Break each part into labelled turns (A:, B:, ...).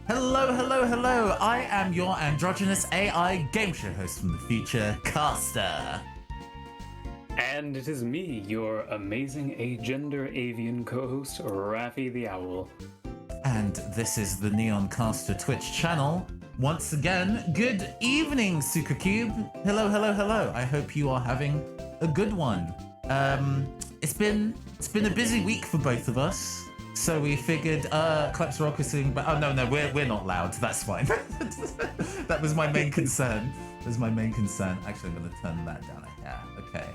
A: Hello, hello, hello. I am your androgynous AI game show host from the future, Caster.
B: And it is me, your amazing agender avian co-host, Raffi the Owl.
A: And this is the Neon Caster Twitch channel. Once again, good evening, Sucacube. Hello, hello, hello. I hope you are having a good one. It's been a busy week for both of us. So we figured, Claps Rock was singing, but oh no, we're not loud. That's fine. That was my main concern. Actually, I'm gonna turn that down. Yeah, okay.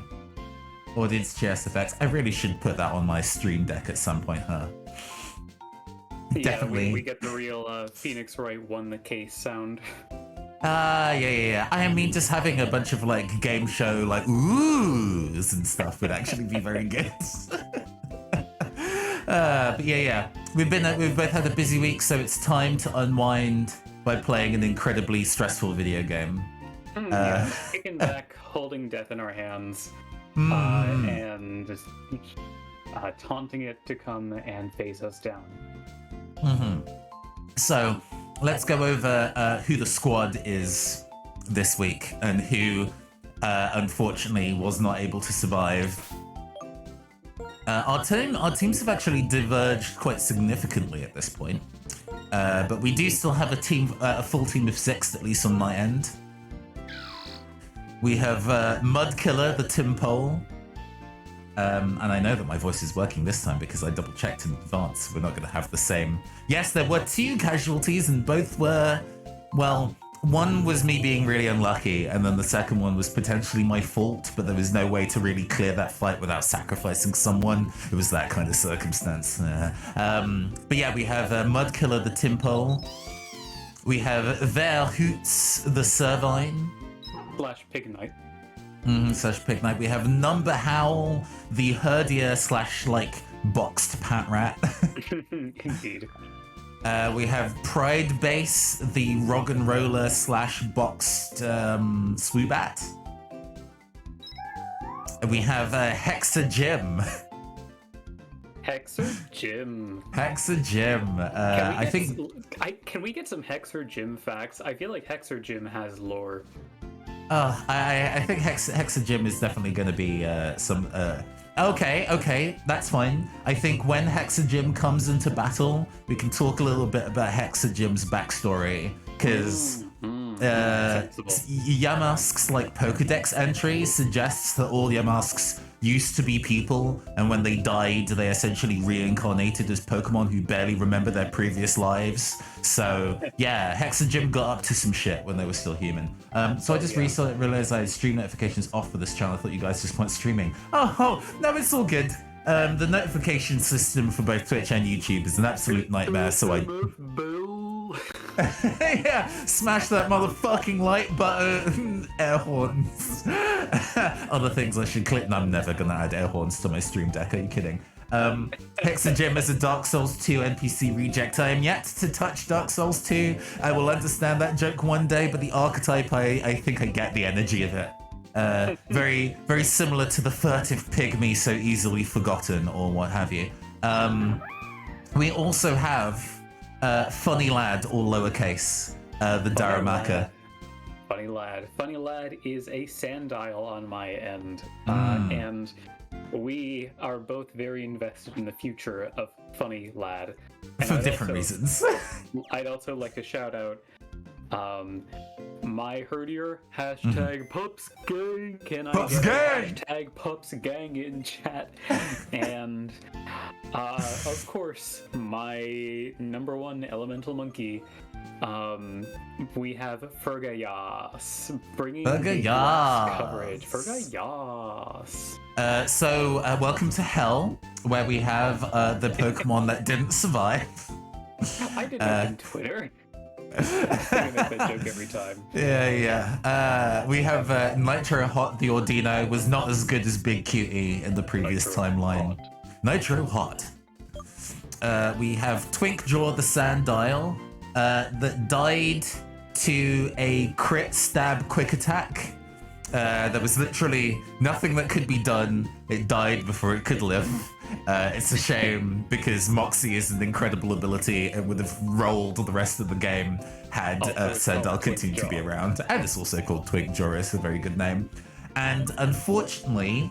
A: Audience chest effects. I really should put that on my stream deck at some point, huh?
B: Yeah,
A: Definitely.
B: we get the real Phoenix Wright won the case sound.
A: Yeah. I mean, just having a bunch of like game show like oohs and stuff would actually be very good. But yeah. We've both had a busy week, so it's time to unwind by playing an incredibly stressful video game.
B: Kicking back, holding death in our hands, and just taunting it to come and face us down.
A: So let's go over who the squad is this week and who unfortunately was not able to survive. Our teams have actually diverged quite significantly at this point, but we do still have a full team of 6, at least on my end. We have Mudkiller, the Tim Pole, and I know that my voice is working this time because I double checked in advance. We're not going to have the same. Yes, there were 2 casualties, and both were, well, one was me being really unlucky, and then the second one was potentially my fault, but there was no way to really clear that fight without sacrificing someone. It was that kind of circumstance. But yeah, we have Mudkiller, the Tim Pole. We have Verhoots, the Servine.
B: / Pig Knight.
A: / Pig Knight. We have Number Howl, the Herdier / boxed Pat Rat.
B: Indeed.
A: We have Pride Base, the Rog and Roller / boxed Swoobat. And we have Hexa Jim.
B: Hexer Jim. Can we get some Hexer Jim facts? I feel like Hexer Jim has lore.
A: I think Hexa Jim is definitely going to be some... Okay, that's fine. I think when Hexa Jim comes into battle, we can talk a little bit about Hexa Jim's backstory, because Yamask's Pokedex entry suggests that all Yamasks used to be people, and when they died, they essentially reincarnated as Pokemon who barely remember their previous lives. So yeah, Hexa Jim got up to some shit when they were still human. So I just realized I had stream notifications off for this channel. I thought you guys just weren't streaming. Oh no, it's all good. The notification system for both Twitch and YouTube is an absolute nightmare, so I... Yeah, smash that motherfucking like button. Air horns. Other things I should click. No, I'm never gonna add air horns to my stream deck. Are you kidding? Hexa Jim is a Dark Souls 2 NPC reject. I am yet to touch Dark Souls 2. I will understand that joke one day, but the archetype, I think I get the energy of it. Very, very similar to the furtive pygmy, so easily forgotten, or what have you. We also have Funny Lad, all lowercase, the Daramaka.
B: Funny Lad is a Sandile on my end, and we are both very invested in the future of Funny Lad. And
A: For different reasons.
B: I'd also like to shout out my herdier, #Pups Gang. Can I
A: Pups Gang!
B: #Pups Gang in chat? And of course, my #1 elemental monkey. We have Fergayas bringing coverage. Fergayas.
A: So welcome to Hell, where we have the Pokemon that didn't survive.
B: I did that on Twitter. I make that joke every time.
A: Yeah. We have Nitro Hot, the Ordino, was not as good as Big Cutie in the previous timeline. Nitro Hot. We have Twinkjaw, the Sandile, that died to a crit stab quick attack. There was literally nothing that could be done. It died before it could live. It's a shame because Moxie is an incredible ability and would have rolled the rest of the game had Sandal continued to be around. And it's also called Twig Jaw, it's a very good name. And unfortunately,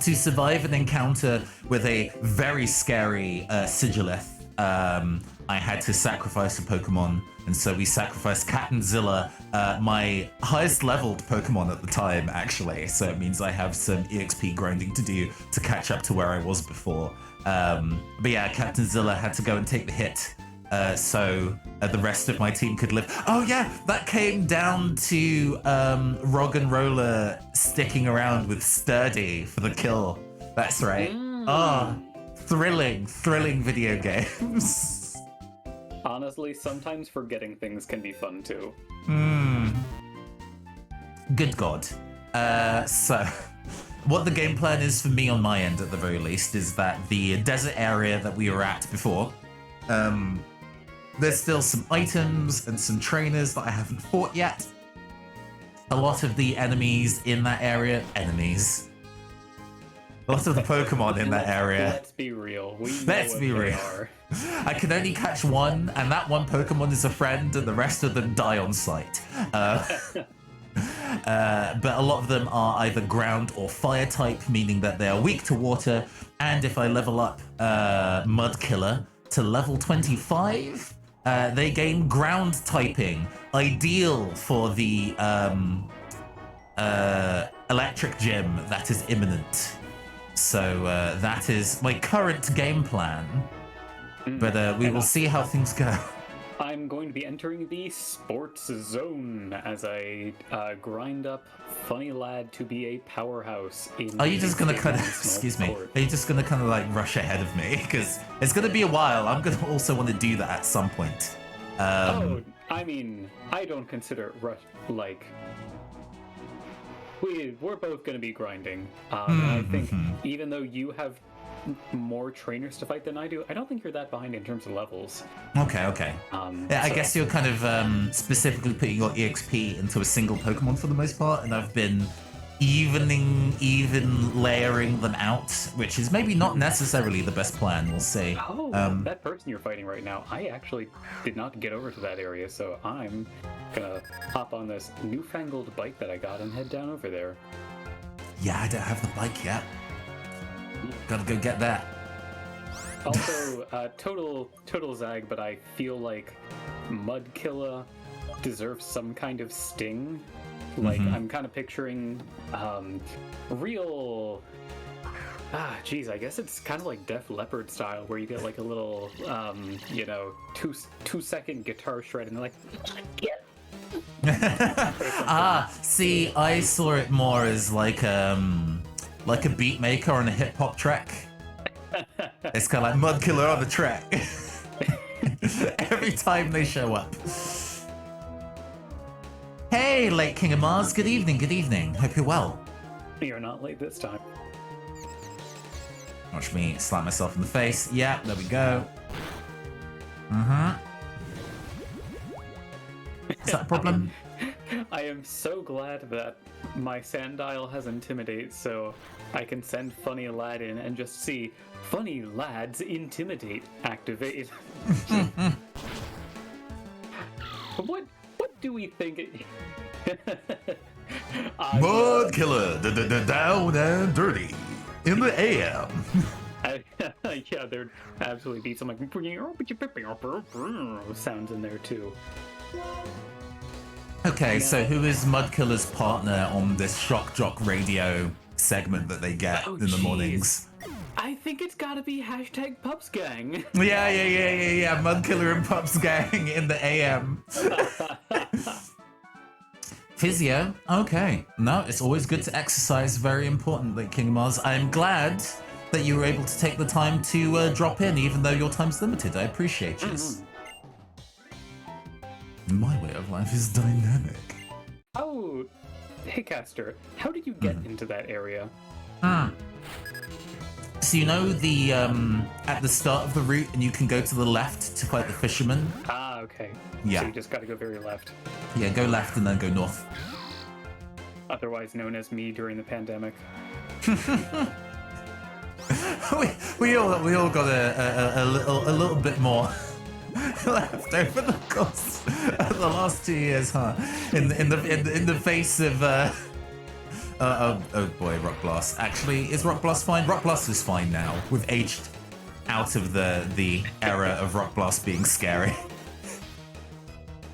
A: to survive an encounter with a very scary Sigilith, I had to sacrifice a Pokemon, and so we sacrificed Captain Zilla, my highest leveled Pokemon at the time, actually. So it means I have some EXP grinding to do to catch up to where I was before. But yeah, Captain Zilla had to go and take the hit, so the rest of my team could live. Oh yeah, that came down to Rog and Roller sticking around with Sturdy for the kill. That's right. Thrilling video games.
B: Honestly, sometimes forgetting things can be fun too.
A: Good God. So, what the game plan is for me on my end, at the very least, is that the desert area that we were at before, there's still some items and some trainers that I haven't fought yet. A lot of the enemies in that area, a lot of the Pokemon in that area.
B: Let's be real.
A: Let's be real. I can only catch one, and that one Pokemon is a friend, and the rest of them die on sight. But a lot of them are either ground or fire type, meaning that they are weak to water. And if I level up Mud Killer to level 25, they gain ground typing, ideal for the electric gym that is imminent. So that is my current game plan, but we will see how things go.
B: I'm going to be entering the sports zone as I grind up Funny Lad to be a powerhouse.
A: Are you just gonna kind of, excuse me, are you just gonna kind of like rush ahead of me? Because it's gonna be a while. I'm gonna also want to do that at some point.
B: I mean, I don't consider it rush, like... We're both going to be grinding. I think even though you have more trainers to fight than I do, I don't think you're that behind in terms of levels.
A: Okay. Yeah, I guess you're kind of specifically putting your EXP into a single Pokemon for the most part, and I've been even layering them out, which is maybe not necessarily the best plan, we'll see.
B: Oh, that person you're fighting right now, I actually did not get over to that area, so I'm gonna hop on this newfangled bike that I got and head down over there.
A: Yeah, I don't have the bike yet. Gotta go get that.
B: Also, total zag, but I feel like Mudkilla deserves some kind of sting. Like, I'm kind of picturing real... I guess it's kind of like Def Leppard style, where you get like a little, 2-second guitar shred, and they're like,
A: see, I saw it more as like a beat maker on a hip hop track. It's kind of like Mudkiller on the track. Every time they show up. Hey, late King of Mars. Good evening. Hope you're well.
B: You're not late this time.
A: Watch me slap myself in the face. Yeah, there we go. Is that a problem?
B: I am so glad that my Sandile has Intimidate, so I can send Funny Lad in and just see Funny Lad's Intimidate activate. What do we think
A: Mud Killer, down and dirty in the AM.
B: Yeah, they're absolutely beats. I'm like sounds in there too.
A: Okay, so who is Mudkiller's partner on this Shock Jock radio segment that they get in the mornings?
B: I think it's gotta be #PupsGang.
A: Yeah. Mudkiller and Pups Gang in the AM. Physio? Okay. No, it's always good to exercise. Very important, like King Mars. I'm glad that you were able to take the time to drop in, even though your time's limited. I appreciate you. My way of life is dynamic.
B: Oh, hey Caster, how did you get into that area?
A: So you know the at the start of the route, and you can go to the left to fight the fisherman.
B: Ah, okay.
A: Yeah.
B: So you just got to go very left.
A: Yeah, go left and then go north.
B: Otherwise known as me during the pandemic.
A: we all got a little bit more left over the course of the last 2 years, huh? In the face of oh boy, Rock Blast. Actually, is Rock Blast fine? Rock Blast is fine now. We've aged out of the era of Rock Blast being scary.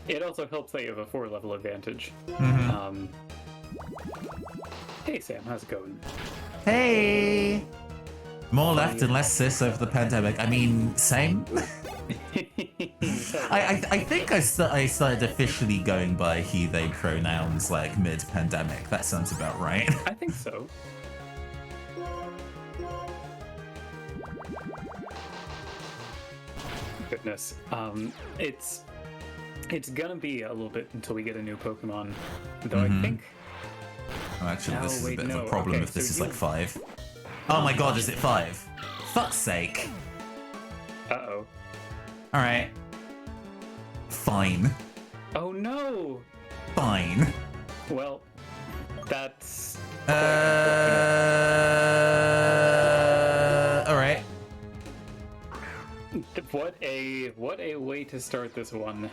B: It also helps that you have a 4-level advantage. Hey Sam, how's it going?
A: Hey! More left and less cis over the pandemic. I mean, same. I think I started officially going by he, they pronouns like mid-pandemic. That sounds about right.
B: I think so. Goodness. It's gonna be a little bit until we get a new Pokemon, though I think...
A: Oh, actually,
B: No,
A: this is
B: wait,
A: a bit of
B: no.
A: a problem
B: Okay,
A: if this
B: so
A: is
B: you-
A: like 5. Oh my god, is it 5? Fuck's sake.
B: Uh-oh.
A: Alright. Fine.
B: Oh no!
A: Fine.
B: Well, that's...
A: Alright.
B: What a way to start this one.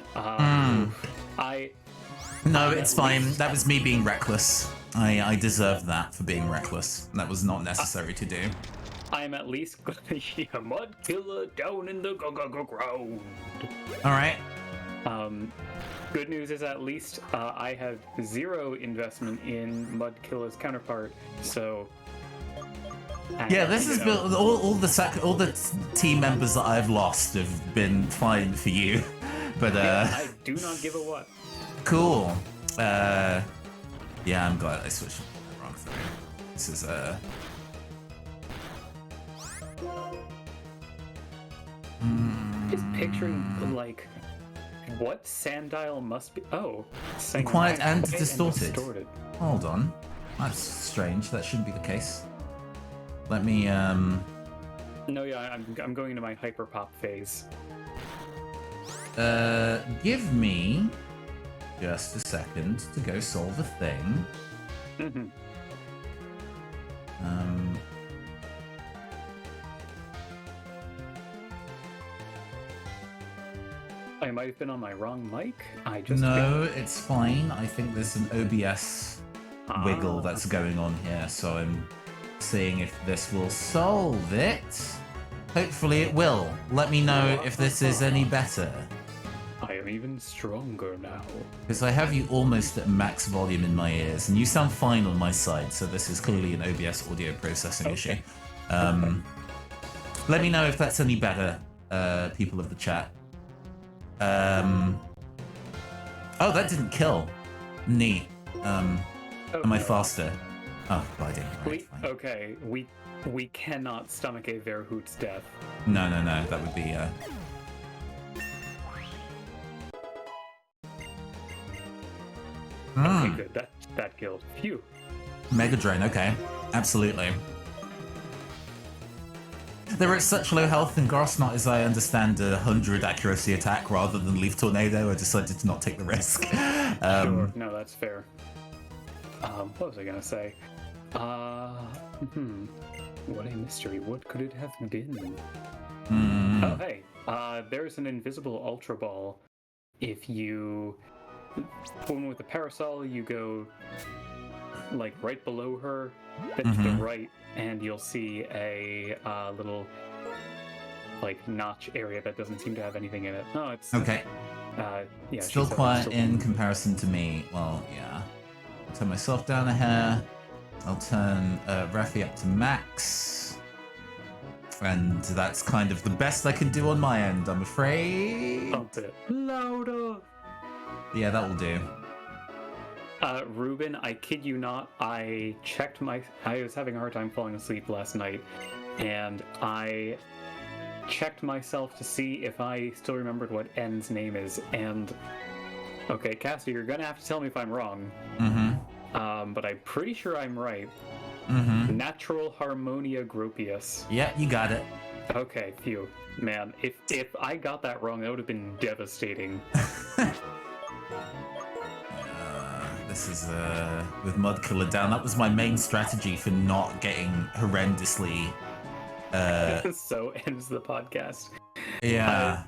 A: No, it's fine. That was me being reckless. I deserved that for being reckless. That was not necessary to do.
B: I'm at least gonna see a mud killer down in the ground.
A: Alright.
B: Good news is at least I have 0 investment in Mudkilla's counterpart, so...
A: Yeah, this has been all the team members that I've lost have been fine for you, but
B: I do not give a what.
A: cool. Yeah, I'm glad I switched the wrong thing. This is
B: Just picturing like what Sandile must be. Oh,
A: quiet and
B: quiet
A: distorted. Hold on, that's strange. That shouldn't be the case. Let me
B: No, yeah, I'm going into my hyperpop phase.
A: give me just a second to go solve a thing.
B: I might have been on my wrong mic. I just
A: No, it's fine. I think there's an OBS wiggle that's going on here, so I'm seeing if this will solve it. Hopefully it will. Let me know if this is any better.
B: I am even stronger now.
A: Because I have you almost at max volume in my ears, and you sound fine on my side, so this is clearly an OBS audio processing issue. Let me know if that's any better, people of the chat. Oh, that didn't kill. Neat. Am I faster? Oh, gliding. Right, fine.
B: Okay, we cannot stomach a Verhoot's death.
A: No, that would be,
B: Okay, good. That killed. Phew.
A: Mega Drain, okay. Absolutely. They're at such low health in Grassnot, as I understand, 100 accuracy attack rather than Leaf Tornado. I decided to not take the risk.
B: Sure, no, that's fair. What was I gonna say? What a mystery. What could it have been? Oh, hey, there's an invisible Ultra Ball. If you... One with the Parasol, you go, like, right below her, then to the right, and you'll see a little, like, notch area that doesn't seem to have anything in it. Oh, it's...
A: Okay.
B: Yeah.
A: Still
B: she said
A: quiet
B: it's
A: in comparison to me. Well, yeah. I'll turn myself down a hair. I'll turn Raffi up to max. And that's kind of the best I can do on my end, I'm afraid.
B: Pump it louder.
A: Yeah, that will do.
B: Ruben, I kid you not, I was having a hard time falling asleep last night, and I checked myself to see if I still remembered what N's name is, and... Okay, Cassie, you're gonna have to tell me if I'm wrong. But I'm pretty sure I'm right. Natural Harmonia Gropius.
A: Yeah, you got it.
B: Okay, phew. Man, if I got that wrong, that would have been devastating.
A: This is, with Mudkiller down, that was my main strategy for not getting horrendously
B: So ends the podcast.
A: Yeah.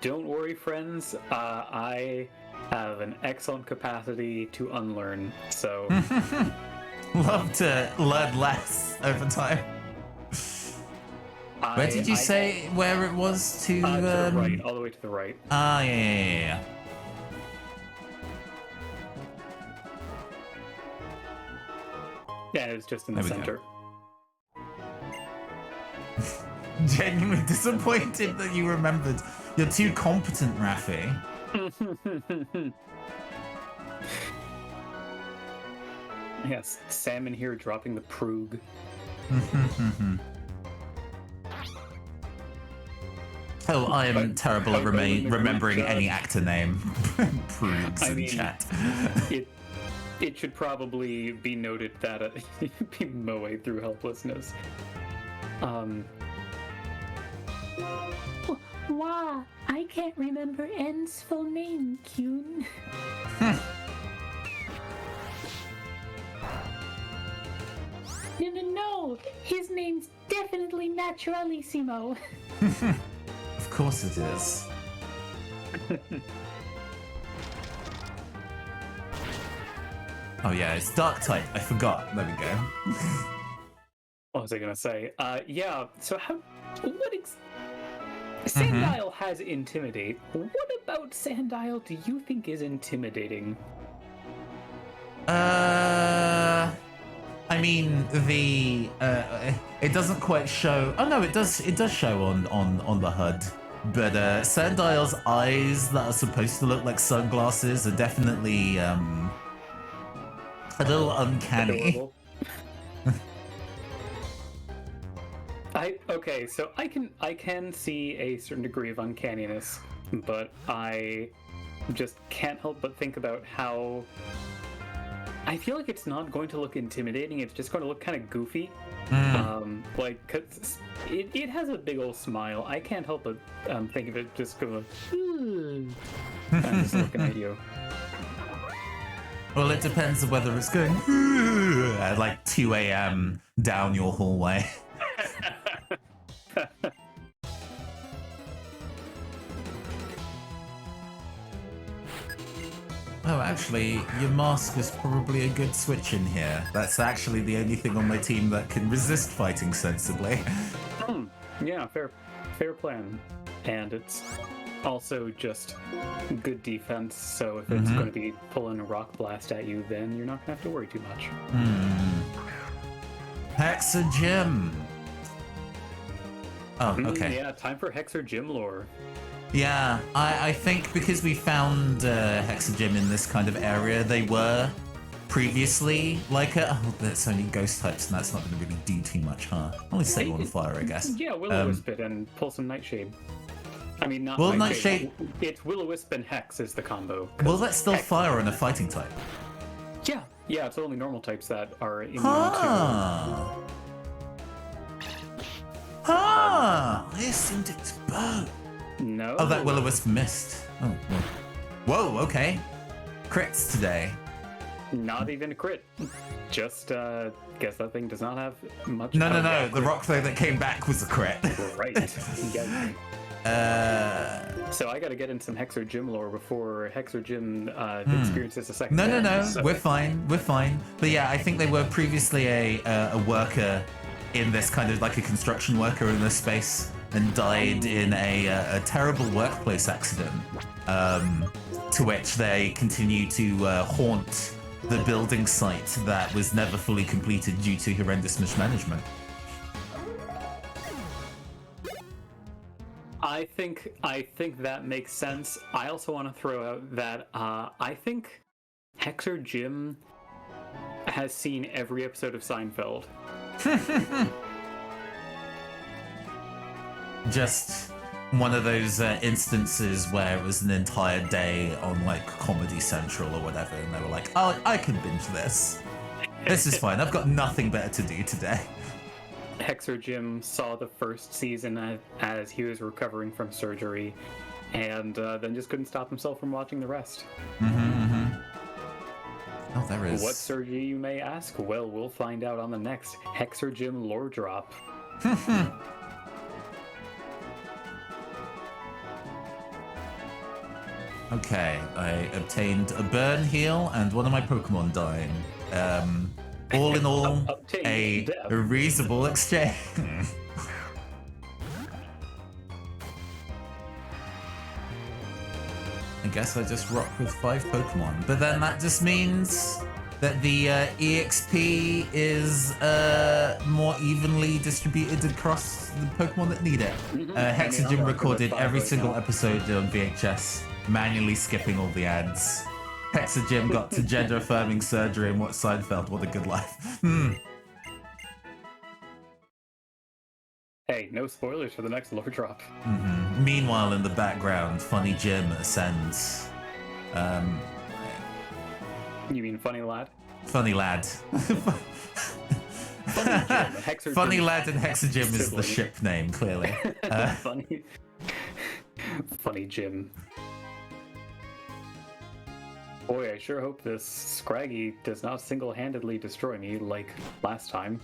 B: Don't worry, friends. I have an excellent capacity to unlearn, so...
A: Love to learn less over time. Where did you say where it was to
B: the right, all the way to the right.
A: Ah, yeah.
B: Yeah, it's just in the center.
A: Genuinely disappointed that you remembered. You're too competent, Raffi.
B: Yes, Salmon here dropping the Prug.
A: Oh, I am terrible at remembering any actor name. Prudes in chat.
B: It should probably be noted that he'd be Moe through helplessness.
C: Wow, I can't remember N's full name, Kyun. No, his name's definitely Naturalissimo.
A: Of course it is. Oh yeah, it's dark type. I forgot. There we go.
B: What was I gonna say? Yeah. So Sandile has intimidate. What about Sandile do you think is intimidating?
A: I mean, it doesn't quite show. Oh no, it does show on the HUD. But Sandile's eyes that are supposed to look like sunglasses are definitely a little uncanny.
B: Okay, so I can see a certain degree of uncanniness, but I just can't help but think about how I feel like it's not going to look intimidating. It's just going to look kind of goofy. Like, cause it has a big old smile. I can't help but think of it just going, I'm just looking at you.
A: Well, it depends on whether it's going at like 2 a.m. down your hallway. Oh, actually, your mask was probably a good switch in here. That's actually the only thing on my team that can resist fighting sensibly.
B: Yeah, fair plan. And it's also just good defense, so if it's going to be pulling a rock blast at you, then you're not going to have to worry too much.
A: Hexa Gym! Oh, okay.
B: Yeah, time for Hexer Gym lore.
A: Yeah, I think because we found Hexagym in this kind of area, they were previously like oh, that's only ghost types, and that's not going to really do too much, huh? Only set you on fire, I guess.
B: Yeah, Will-O-Wisp it and pull some Nightshade. I mean, not
A: Nightshade.
B: It's Will-O-Wisp and Hex is the combo.
A: Will that still fire on a fighting type?
B: Yeah, it's only normal types that are immune
A: to. I assumed it was both.
B: No.
A: Oh, that Will-O-Wisp missed. Oh, whoa, okay. Crits today.
B: Not even a crit. Just, guess that thing does not have much.
A: No. The rock throw that came back was a crit.
B: Right. So I gotta get in some Hexer Gym lore before Hexer Gym experiences a second.
A: No.
B: So.
A: We're fine. But yeah, I think they were previously a worker in this kind of like a construction worker in this space, and died in a terrible workplace accident, to which they continue to haunt the building site that was never fully completed due to horrendous mismanagement.
B: I think that makes sense. I also want to throw out that I think Hexer Gym has seen every episode of Seinfeld.
A: Just one of those instances where it was an entire day on like Comedy Central or whatever, and they were like, "Oh, I can binge this. This is fine. I've got nothing better to do today."
B: Hexer Gym saw the first season as he was recovering from surgery, and then just couldn't stop himself from watching the rest.
A: Oh, there is.
B: What surgery, you may ask? Well, we'll find out on the next Hexer Gym lore drop.
A: Okay, I obtained a burn heal and one of my Pokemon dying. All in all, a reasonable exchange. I guess I just rock with 5 Pokemon, but then that just means that the EXP is more evenly distributed across the Pokemon that need it. Hexagym recorded every single episode on VHS, manually skipping all the ads. Hexagym got to gender-affirming surgery and watched Seinfeld. What a good life.
B: Hey, no spoilers for the next lore drop.
A: Meanwhile, in the background, Funny Jim ascends.
B: You mean Funny Lad?
A: Funny Lad. Funny Lad and Hexagym is the ship name, clearly.
B: Funny Jim. Boy, I sure hope this Scraggy does not single-handedly destroy me like last time.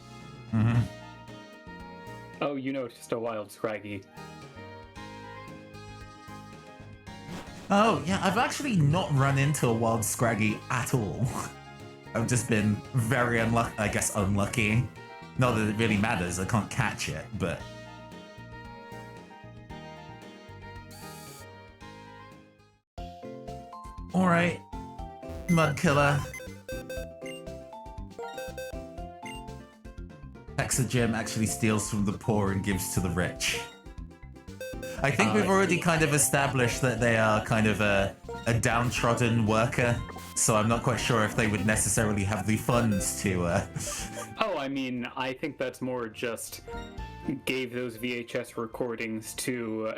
B: Oh, you know, it's just a wild Scraggy.
A: Oh, yeah, I've actually not run into a wild Scraggy at all. I've just been very unlucky. Not that it really matters, I can't catch it, but... Alright, Mudkiller. Hexagym actually steals from the poor and gives to the rich. I think we've already kind of established that they are kind of a downtrodden worker, so I'm not quite sure if they would necessarily have the funds to...
B: Oh, I mean, I think that's more just gave those VHS recordings to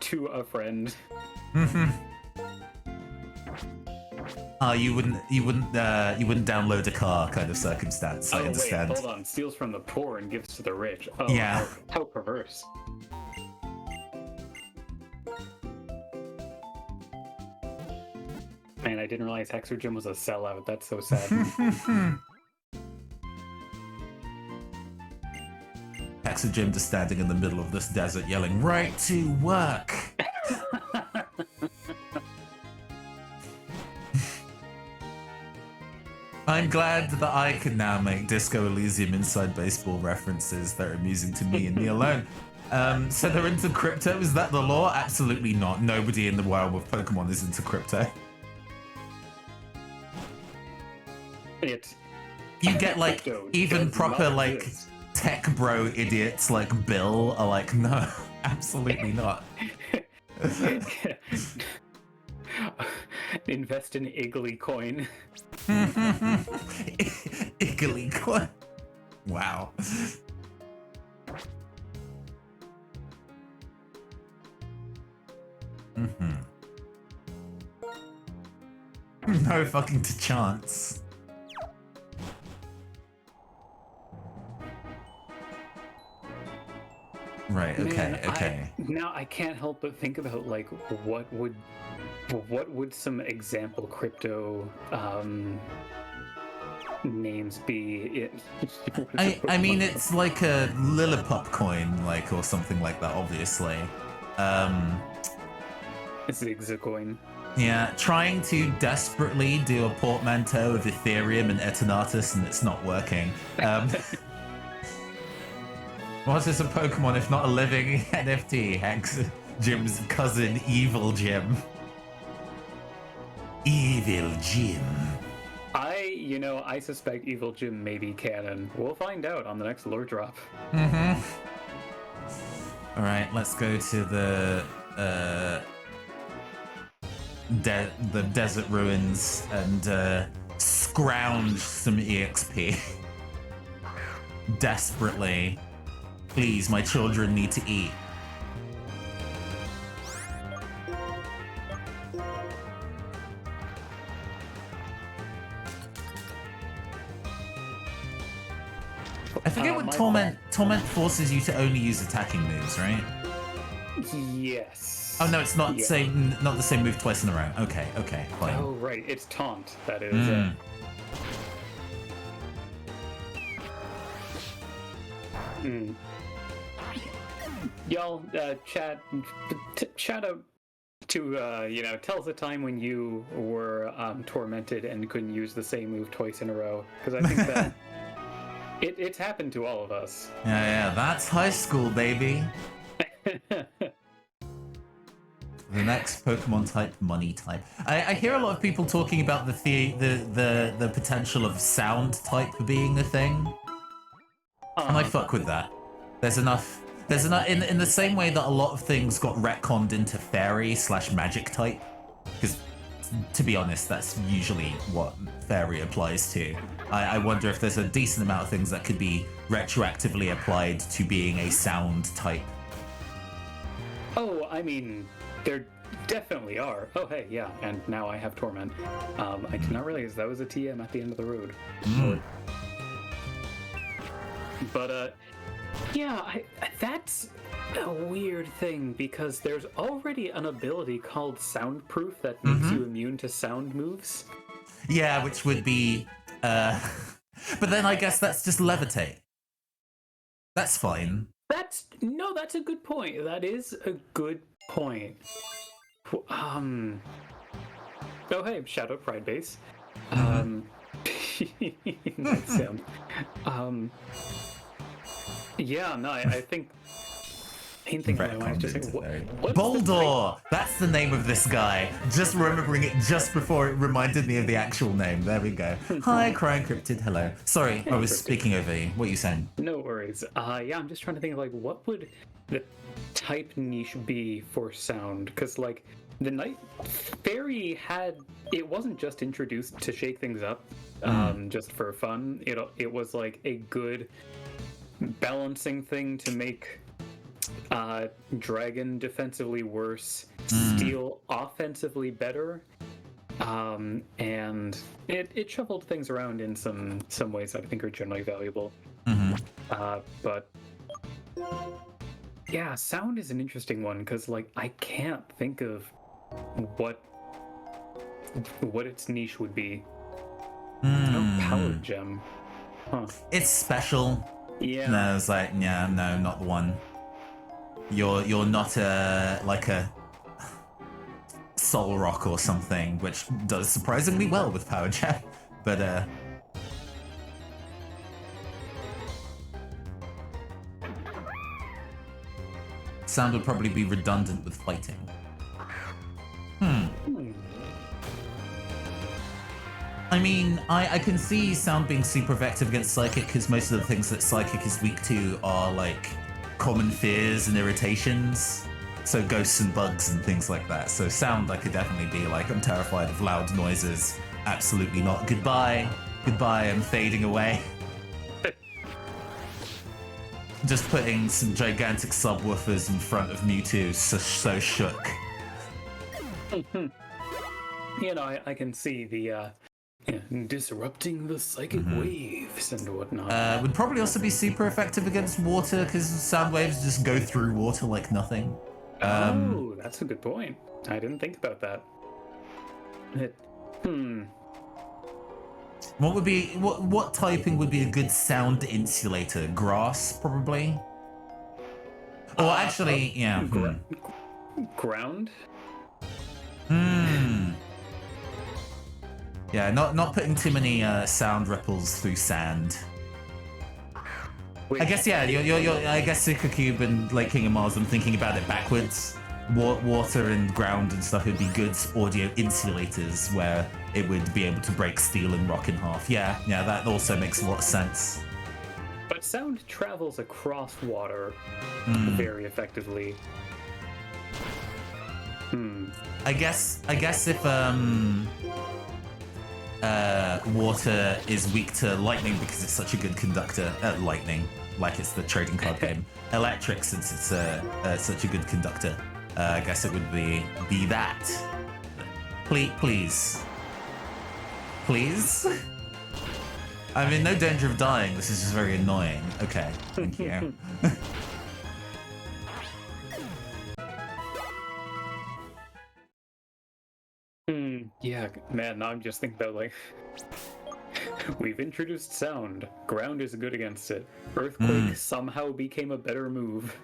B: to a friend. You wouldn't download a car kind of circumstance. I understand. Wait, hold on. Steals from the poor and gives to the rich. Oh,
A: yeah.
B: How perverse. Man, I didn't realize Hexagym was a sellout. That's so sad.
A: Hexagym just standing in the middle of this desert yelling, "Right to work!" I'm glad that I can now make Disco Elysium Inside Baseball references that are amusing to me and me alone. So they're into crypto? Is that the law? Absolutely not. Nobody in the realm of Pokemon is into crypto. You get like even proper like tech bro idiots like Bill are like, no, absolutely not.
B: Invest in Iggly coin.
A: Iggly coin. Wow. No fucking to chance. Right, okay,
B: Man,
A: okay.
B: Now I can't help but think about like what would some example crypto names be?
A: I mean it's like a Lillipop coin, like, or something like that, obviously.
B: It's the Exacoin.
A: Yeah, trying to desperately do a portmanteau of Ethereum and Eternatus and it's not working. What is a Pokemon if not a living NFT? Hex Jim's cousin, Evil Jim. Evil Jim.
B: I suspect Evil Jim may be canon. We'll find out on the next lore drop.
A: Alright, let's go to the desert ruins and scrounge some EXP. Desperately. Please, my children need to eat. I forget what Torment forces you to only use attacking moves, right?
B: Yes.
A: Oh no, it's not not the same move twice in a row. Okay, fine.
B: Oh right, it's taunt. That is. Y'all, shout out to, tell us a time when you were tormented and couldn't use the same move twice in a row. Because I think that it's happened to all of us.
A: Yeah, that's high school, baby. The next Pokemon type, money type. I hear a lot of people talking about the potential of sound type being a thing. And I fuck with that. There's enough in the same way that a lot of things got retconned into fairy / magic type. Because to be honest, that's usually what fairy applies to. I wonder if there's a decent amount of things that could be retroactively applied to being a sound type.
B: Oh, I mean, there definitely are. Oh, hey, yeah, and now I have Torment. I did not realize that was a TM at the end of the road. But, yeah, that's a weird thing, because there's already an ability called Soundproof that makes you immune to sound moves.
A: Yeah, which would be... but then I guess that's just levitate. That's fine.
B: That's a good point. That is a good point. Oh, hey, Shadow Pride Base. That's him. Yeah, no, I think... Anything in my mind is just like, what
A: Boldor! That's the name of this guy. Just remembering it just before it reminded me of the actual name. There we go. Hi, Crying Cryptid. Hello. Sorry, I was speaking over you. What are you saying?
B: No worries. Yeah, I'm just trying to think of, like, what would the type niche be for sound? Because, like, the Night Fairy it wasn't just introduced to shake things up just for fun. It was, like, a good balancing thing to make... Dragon defensively worse, Steel offensively better, and it shuffled things around in some ways that I think are generally valuable. But yeah, sound is an interesting one because, like, I can't think of what its niche would be. Power gem, huh?
A: It's special.
B: Yeah.
A: No, it's like, yeah, no, not the one. You're not like a Soul Rock or something, which does surprisingly well with Power Gem, but sound would probably be redundant with fighting. I mean, I can see sound being super effective against Psychic because most of the things that Psychic is weak to are like common fears and irritations, so ghosts and bugs and things like that. So sound, I could definitely be like, I'm terrified of loud noises. Absolutely not. Goodbye, I'm fading away. Just putting some gigantic subwoofers in front of Mewtwo, so shook.
B: I can see the disrupting the psychic waves and whatnot.
A: Would probably also be super effective against water because sound waves just go through water like nothing.
B: Oh, that's a good point. I didn't think about that.
A: What would be what typing would be a good sound insulator? Grass, probably. Or actually, yeah.
B: Ground.
A: Yeah, not putting too many sound ripples through sand.
B: Wait,
A: I guess yeah. I guess Super Cube and Lake King of Mars. I'm thinking about it backwards. Water and ground and stuff would be good audio insulators where it would be able to break steel and rock in half. Yeah, that also makes a lot of sense.
B: But sound travels across water very effectively.
A: I guess if water is weak to lightning because it's such a good conductor. Lightning, like it's the trading card game. Electric, since it's such a good conductor. I guess it would be that. Please. I'm in no danger of dying. This is just very annoying. Okay, thank you.
B: Yeah, man, now I'm just thinking about, like, We've introduced sound. Ground is good against it. Earthquake somehow became a better move.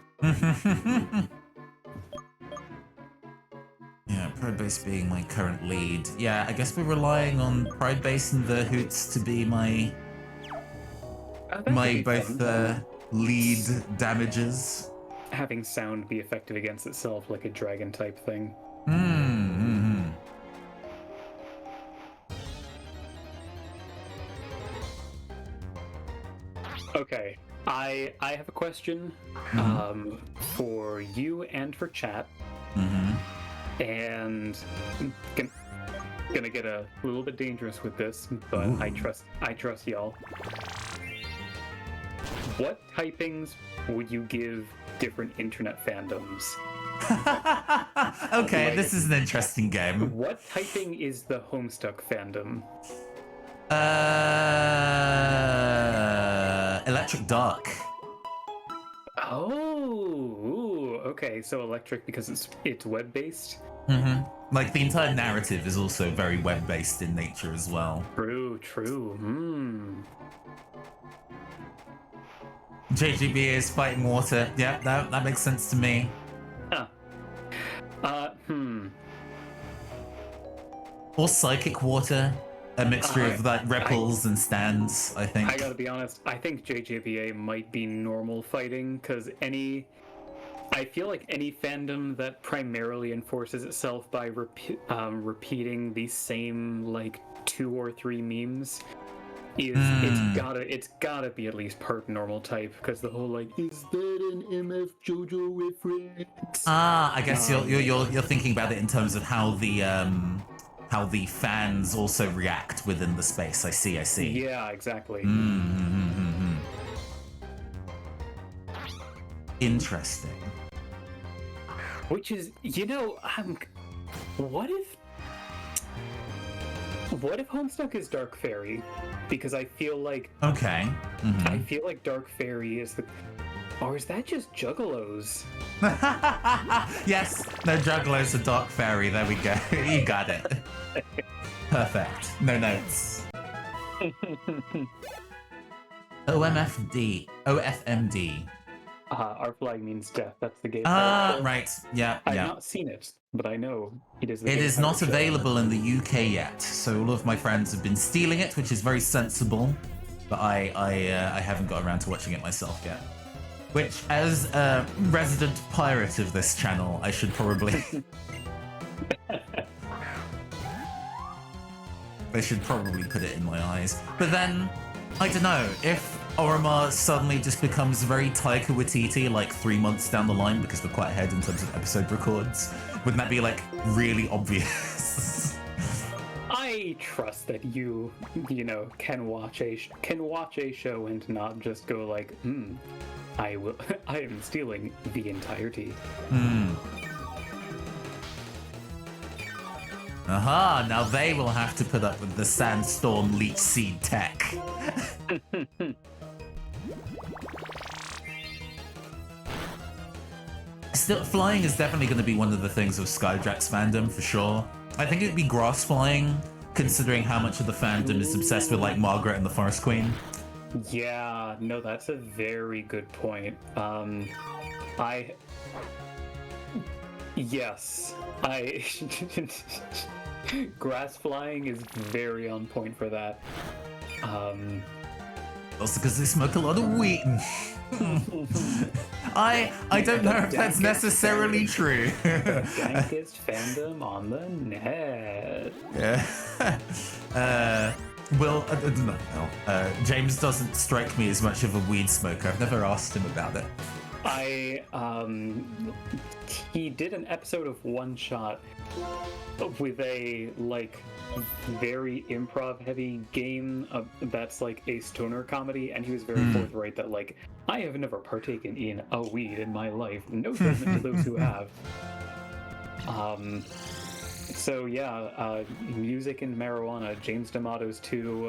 A: Yeah, Pride Base being my current lead. Yeah, I guess we're relying on Pride Base and the Hoots to be my both lead damages.
B: Having sound be effective against itself like a dragon type thing. Okay, I have a question for you and for chat. And gonna get a little bit dangerous with this, but I trust y'all. What typings would you give different internet fandoms?
A: Okay, like, this is an interesting game.
B: What typing is the Homestuck fandom?
A: Electric Dark.
B: Oh, okay. So electric because it's web-based.
A: Like the entire narrative is also very web-based in nature as well.
B: True.
A: JGB is fighting water. Yeah, that makes sense to me. Or psychic water. A mixture of like ripples and stands, I think.
B: I gotta be honest, I think JJBA might be normal fighting, because I feel like any fandom that primarily enforces itself by repeating the same like 2 or 3 memes is it's gotta be at least part normal type, because the whole like, is that an MF JoJo reference?
A: I guess you're thinking about it in terms of how the fans also react within the space. I see.
B: Yeah, exactly.
A: Interesting.
B: Which is, what if Homestuck is Dark Fairy? Because I feel like...
A: Okay.
B: I feel like Dark Fairy is the... Or is that just Juggalos?
A: Yes, no, Juggalos are Dark Fairy. There we go. You got it. Perfect. No notes. OFMD.
B: Our flag means death. That's the game.
A: Right. Yeah.
B: I've not seen it, but I know it is.
A: It is not available in the UK yet, so all of my friends have been stealing it, which is very sensible. But I haven't got around to watching it myself yet. Which, as a resident pirate of this channel, I should probably. They should probably put it in my eyes. But then, I don't know, if Oromar suddenly just becomes very Taika Waititi like 3 months down the line, because we're quite ahead in terms of episode records, wouldn't that be like really obvious?
B: I trust that you can watch a show and not just go like, I am stealing the entirety.
A: Aha, now they will have to put up with the Sandstorm Leech Seed tech. Still, flying is definitely going to be one of the things of Skyjack's fandom, for sure. I think it would be grass flying, considering how much of the fandom is obsessed with, like, Margaret and the Forest Queen.
B: Yeah, no, that's a very good point. Yes, grass flying is very on point for that.
A: Also because they smoke a lot of weed. I don't know if that's necessarily true.
B: Dankest fandom on the net.
A: Yeah. Well, no. James doesn't strike me as much of a weed smoker. I've never asked him about it.
B: He did an episode of One Shot with a very improv heavy game that's like a stoner comedy, and he was very forthright that like, I have never partaken in a weed in my life. No judgment to those who have. So yeah, music and marijuana, James D'Amato's 2.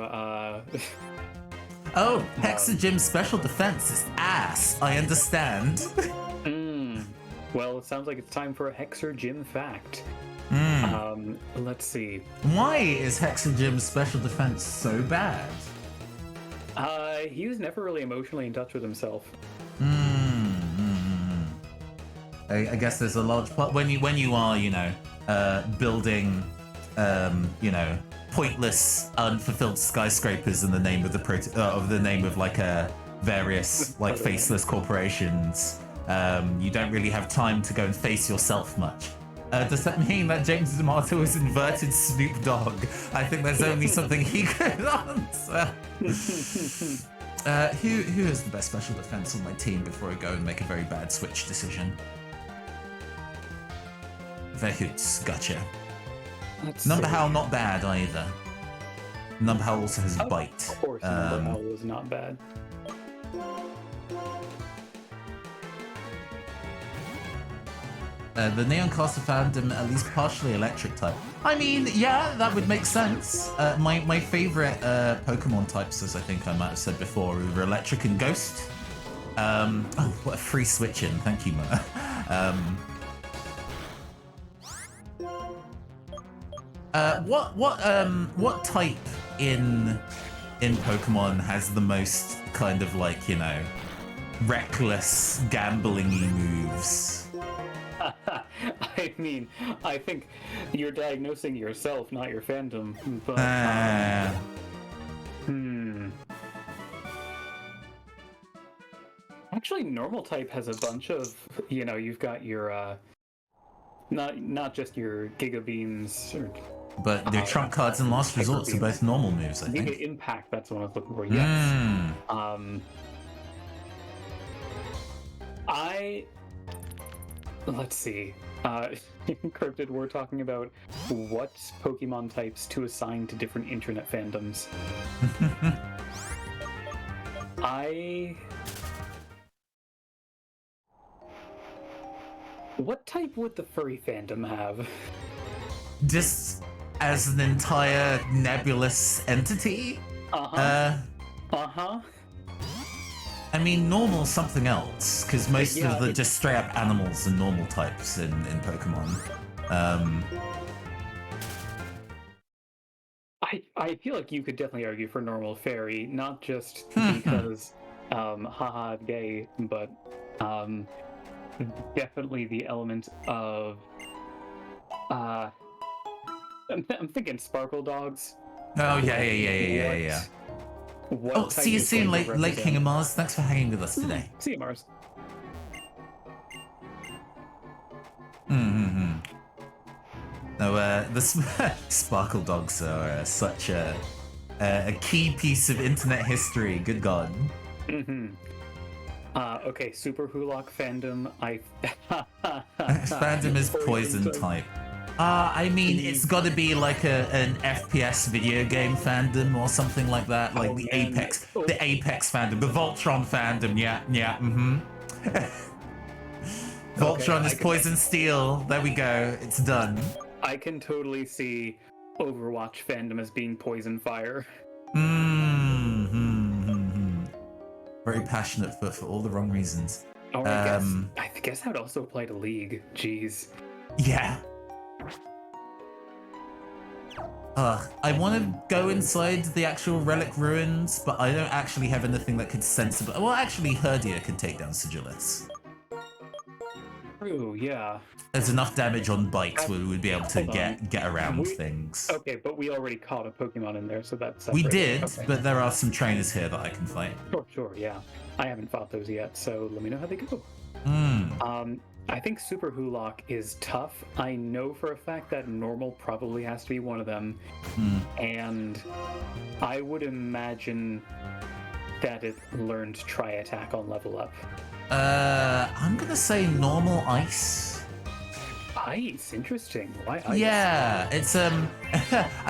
A: Oh, Hexagym Special Defense is ass. I understand.
B: Well, it sounds like it's time for a Hexagym fact.
A: Mm.
B: Let's see.
A: Why is Hexagym Special Defense so bad?
B: he was never really emotionally in touch with himself.
A: I guess there's a large part when you are, building, pointless, unfulfilled skyscrapers in the name of the name of like various like faceless corporations. You don't really have time to go and face yourself much. Does that mean that James D'Amato is inverted Snoop Dogg? I think there's only something he could answer. Who is the best special defense on my team before I go and make a very bad switch decision? Vehoots, gotcha. Number Howl, not bad either. Number Howl also has bite.
B: Of course, Number Howl was not bad.
A: The Neon Caster fandom, at least partially electric type. I mean, yeah, that would make sense. My favorite Pokemon types, as I think I might have said before, are Electric and Ghost. Oh, what a free switch in. Thank you, Mo. What type in Pokemon has the most kind of like, reckless gambling-y moves?
B: I mean, I think you're diagnosing yourself, not your fandom. But actually, normal type has a bunch of, you've got your not just your Giga Beams or.
A: But their trump cards and last resorts are both normal moves, I think.
B: Giga Impact, that's what I was looking for. Yes. Let's see. Encrypted, we're talking about what Pokemon types to assign to different internet fandoms. What type would the furry fandom have?
A: Just as an entire nebulous entity? I mean, normal something else, because most of the just straight up animals are normal types in Pokemon.
B: I feel like you could definitely argue for normal fairy, not just because haha gay, but definitely the element of I'm thinking Sparkle Dogs.
A: Oh yeah.
B: What
A: see you soon, Late King of Mars. Thanks for hanging with us today.
B: See you, Mars.
A: No, the Sparkle Dogs are such a key piece of internet history. Good God.
B: Okay, Super Hulock fandom.
A: Fandom is poison type. I mean, it's got to be like an FPS video game fandom or something like that, like the Apex fandom, the Voltron fandom. Voltron is Poison Steel. There we go. It's done.
B: I can totally see Overwatch fandom as being Poison Fire.
A: Very passionate for all the wrong reasons.
B: I guess that would also apply to League. Jeez.
A: Yeah. I want to go inside the actual Relic Ruins, but I don't actually have anything that could sensibly... Well, actually, Herdia can take down Sigillus.
B: True, yeah.
A: There's enough damage on Bite where we would be able to get around things.
B: Okay, but we already caught a Pokemon in there, so that's...
A: We did, but there are some trainers here that I can fight.
B: Sure, yeah. I haven't fought those yet, so let me know how they go. I think Super Hulock is tough. I know for a fact that normal probably has to be one of them. And I would imagine that it learned Tri-Attack on level up.
A: I'm gonna say normal ice.
B: Ice, interesting. Why ice?
A: Yeah, it's I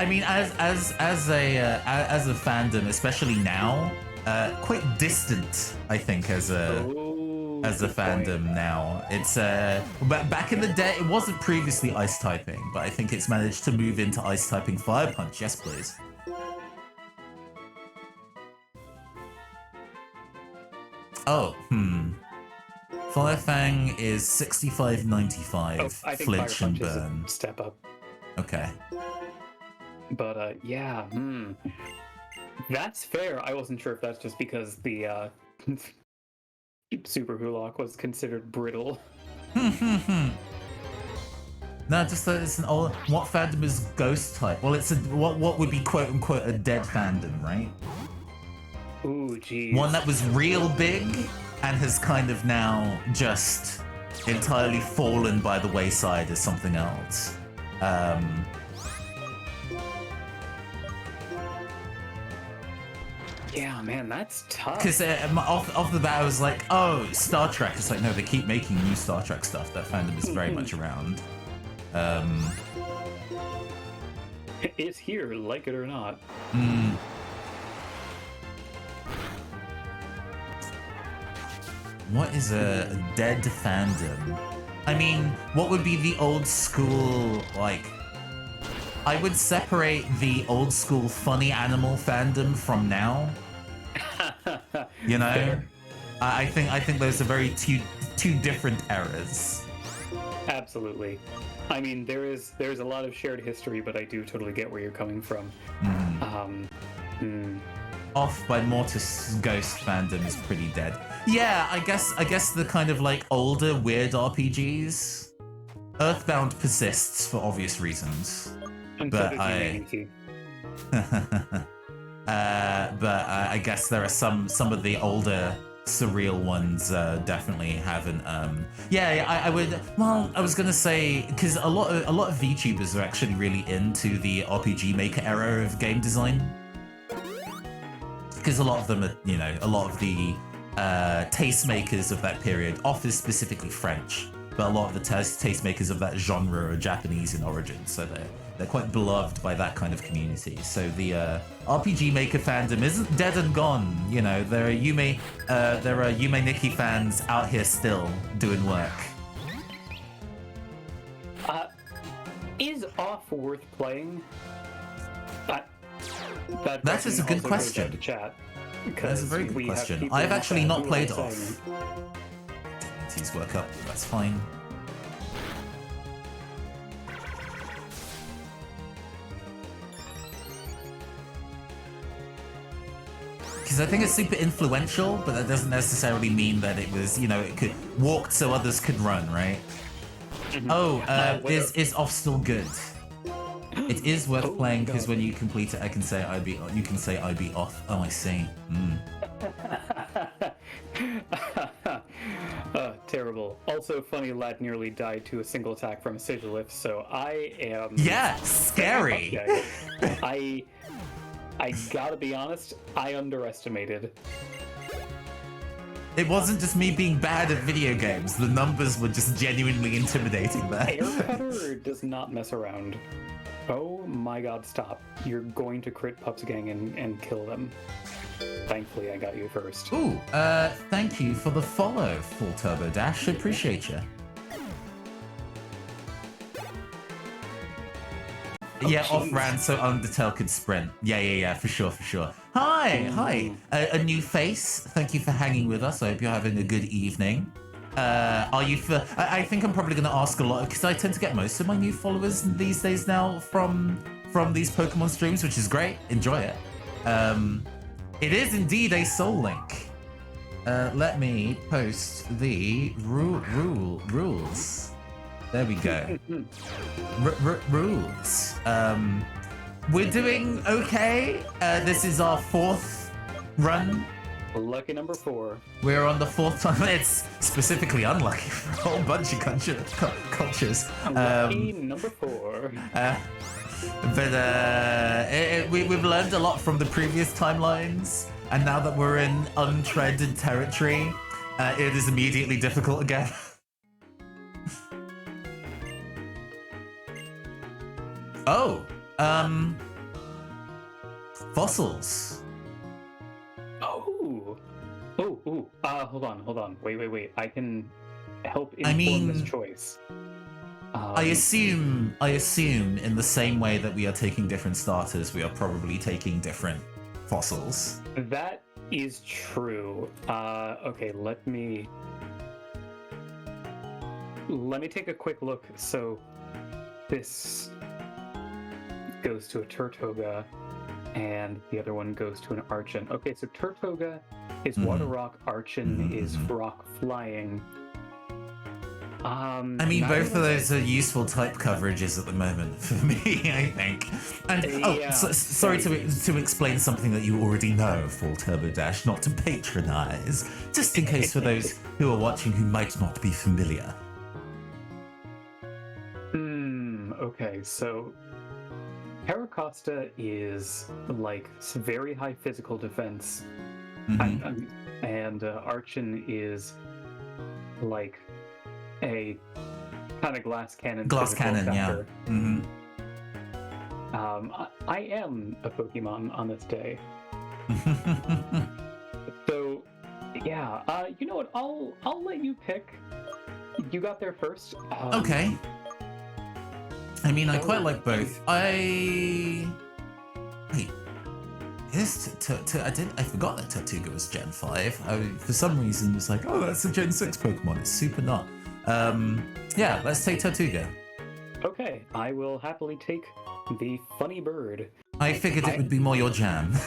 A: mean, as a fandom, especially now, quite distant. I think as a fandom now. It's but back in the day, it wasn't previously ice typing, but I think it's managed to move into ice typing Fire Punch. Yes, please. Oh, Fire Fang is 65.95.
B: I think
A: Flinch
B: Fire
A: and
B: Punch
A: burn.
B: is a step up.
A: Okay.
B: But yeah, That's fair. I wasn't sure if that's just because the Super Hulock was considered brittle.
A: No, just that it's an old. What fandom is ghost type? Well, it's a what would be quote unquote a dead fandom, right?
B: Ooh, geez.
A: One that was real big and has kind of now just entirely fallen by the wayside as something else.
B: Yeah, man, that's tough.
A: Because off the bat, I was like, oh, Star Trek. It's like, no, they keep making new Star Trek stuff. That fandom is very much around.
B: It's here, like it or not.
A: What is a dead fandom? I mean, what would be the old school, like... I would separate the old school funny animal fandom from now. You know?
B: Fair.
A: I think those are very two different eras.
B: Absolutely. I mean, there's a lot of shared history, but I do totally get where you're coming from.
A: Off by Mortis Ghost fandom is pretty dead. Yeah, I guess the kind of like older weird RPGs. Earthbound persists for obvious reasons.
B: And
A: But
B: so does Humanity.
A: I guess there are some of the older surreal ones definitely haven't. I would. Well, I was gonna say because a lot of VTubers are actually really into the RPG Maker era of game design. Because a lot of them are, you know, a lot of the tastemakers of that period, Office specifically French, but a lot of the tastemakers of that genre are Japanese in origin, so they're quite beloved by that kind of community. So the RPG Maker fandom isn't dead and gone. You know, there are Yume Nikki fans out here still doing work.
B: Is Off worth playing?
A: That is a good
B: also goes
A: question.
B: out to chat,
A: That's a very good
B: we have
A: question.
B: people
A: I've
B: in the
A: actually
B: chat
A: not
B: who
A: played
B: are
A: Off.
B: saying-
A: Dignity's work up, that's fine. Because I think it's super influential, but that doesn't necessarily mean that it was, you know, it could walk so others could run, right? Oh, is Off still good? It is worth playing because when you complete it, you can say I be off. Oh, I see.
B: Terrible. Also, funny lad nearly died to a single attack from a sigilith, so I am.
A: Yeah, scary.
B: Okay. I gotta be honest, I underestimated.
A: It wasn't just me being bad at video games. The numbers were just genuinely intimidating there.
B: Aircutter does not mess around. Oh my god, stop. You're going to crit Pups Gang and kill them. Thankfully, I got you first.
A: Ooh, thank you for the follow, Full Turbo Dash. Appreciate you. Yeah,
B: geez.
A: Off ran so Undertale could sprint. Yeah, for sure. Hi. A new face. Thank you for hanging with us. I hope you're having a good evening. Are you for? I think I'm probably going to ask a lot because I tend to get most of my new followers these days now from these Pokemon streams, which is great. Enjoy it. It is indeed a Soul Link. Let me post the rules. There we go. Rules. We're doing okay. This is our 4th run.
B: Lucky number 4.
A: We're on the 4th time. It's specifically unlucky for a whole bunch of cultures.
B: Lucky number 4.
A: We've learned a lot from the previous timelines, and now that we're in untreaded territory, it is immediately difficult again. Oh, fossils.
B: Hold on. Wait. I can help inform this choice.
A: I assume in the same way that we are taking different starters, we are probably taking different fossils.
B: That is true. Okay, let me take a quick look. So this goes to a Turtoga, and the other one goes to an Archon. Okay, so Turtoga is Water Rock, Archon is Rock Flying.
A: I mean, both of those are useful type coverages at the moment for me, I think. And sorry to explain something that you already know, Full Turbo Dash, not to patronize, just in case for those who are watching who might not be familiar.
B: Okay, so Paracosta is like very high physical defense, and Archon is like a kind of glass cannon.
A: Glass cannon,
B: chapter.
A: yeah.
B: I am a Pokemon on this day. So, yeah, you know what? I'll let you pick. You got there first.
A: Okay. I mean, I quite like both. Wait. I forgot that Tortuga was Gen 5. For some reason, was like, oh, that's a Gen 6 Pokemon. It's super not. Yeah, let's take Tortuga.
B: Okay, I will happily take the funny bird.
A: I figured it would be more your jam.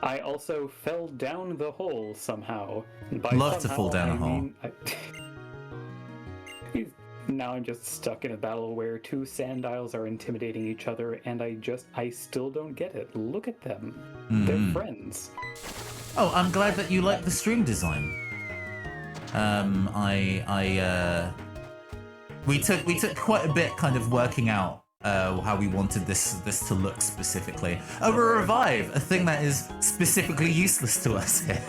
B: I also fell down the hole somehow.
A: Love to fall down a hole.
B: Now I'm just stuck in a battle where two Sandiles are intimidating each other, and I still don't get it. Look at them. They're friends.
A: Oh, I'm glad that you like the stream design. We took quite a bit kind of working out how we wanted this to look specifically. Oh, a revive, a thing that is specifically useless to us here.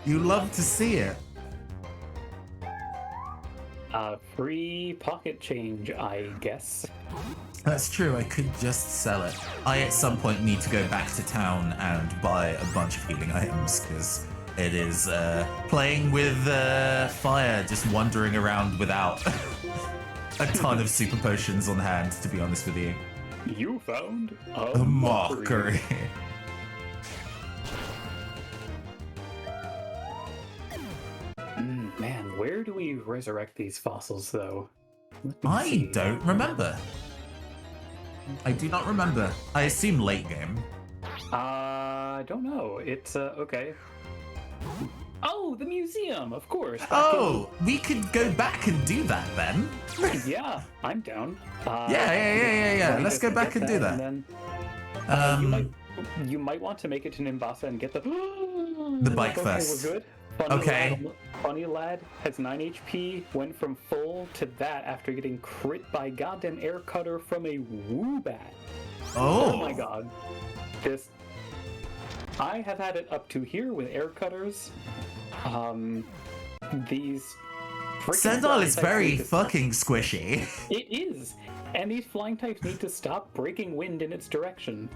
A: You love to see it.
B: Free pocket change, I guess.
A: That's true, I could just sell it. I at some point need to go back to town and buy a bunch of healing items, because it is playing with fire, just wandering around without a ton of super potions on hand, to be honest with you.
B: You found
A: a mockery.
B: Man, where do we resurrect these fossils, though?
A: I don't remember. I do not remember. I assume late game.
B: I don't know. It's, okay. Oh, the museum, of course.
A: Oh, we could go back and do that then.
B: Yeah, I'm down.
A: Yeah. Let's go back and do that.
B: And then, you might want to make it to Nimbasa and get the
A: bike first.
B: We're good. Funny lad has 9 HP, went from full to that after getting crit by goddamn air cutter from a Woobat. Oh my god. I have had it up to here with air cutters. These
A: Sandal is very fucking squishy.
B: It is. And these flying types need to stop breaking wind in its direction.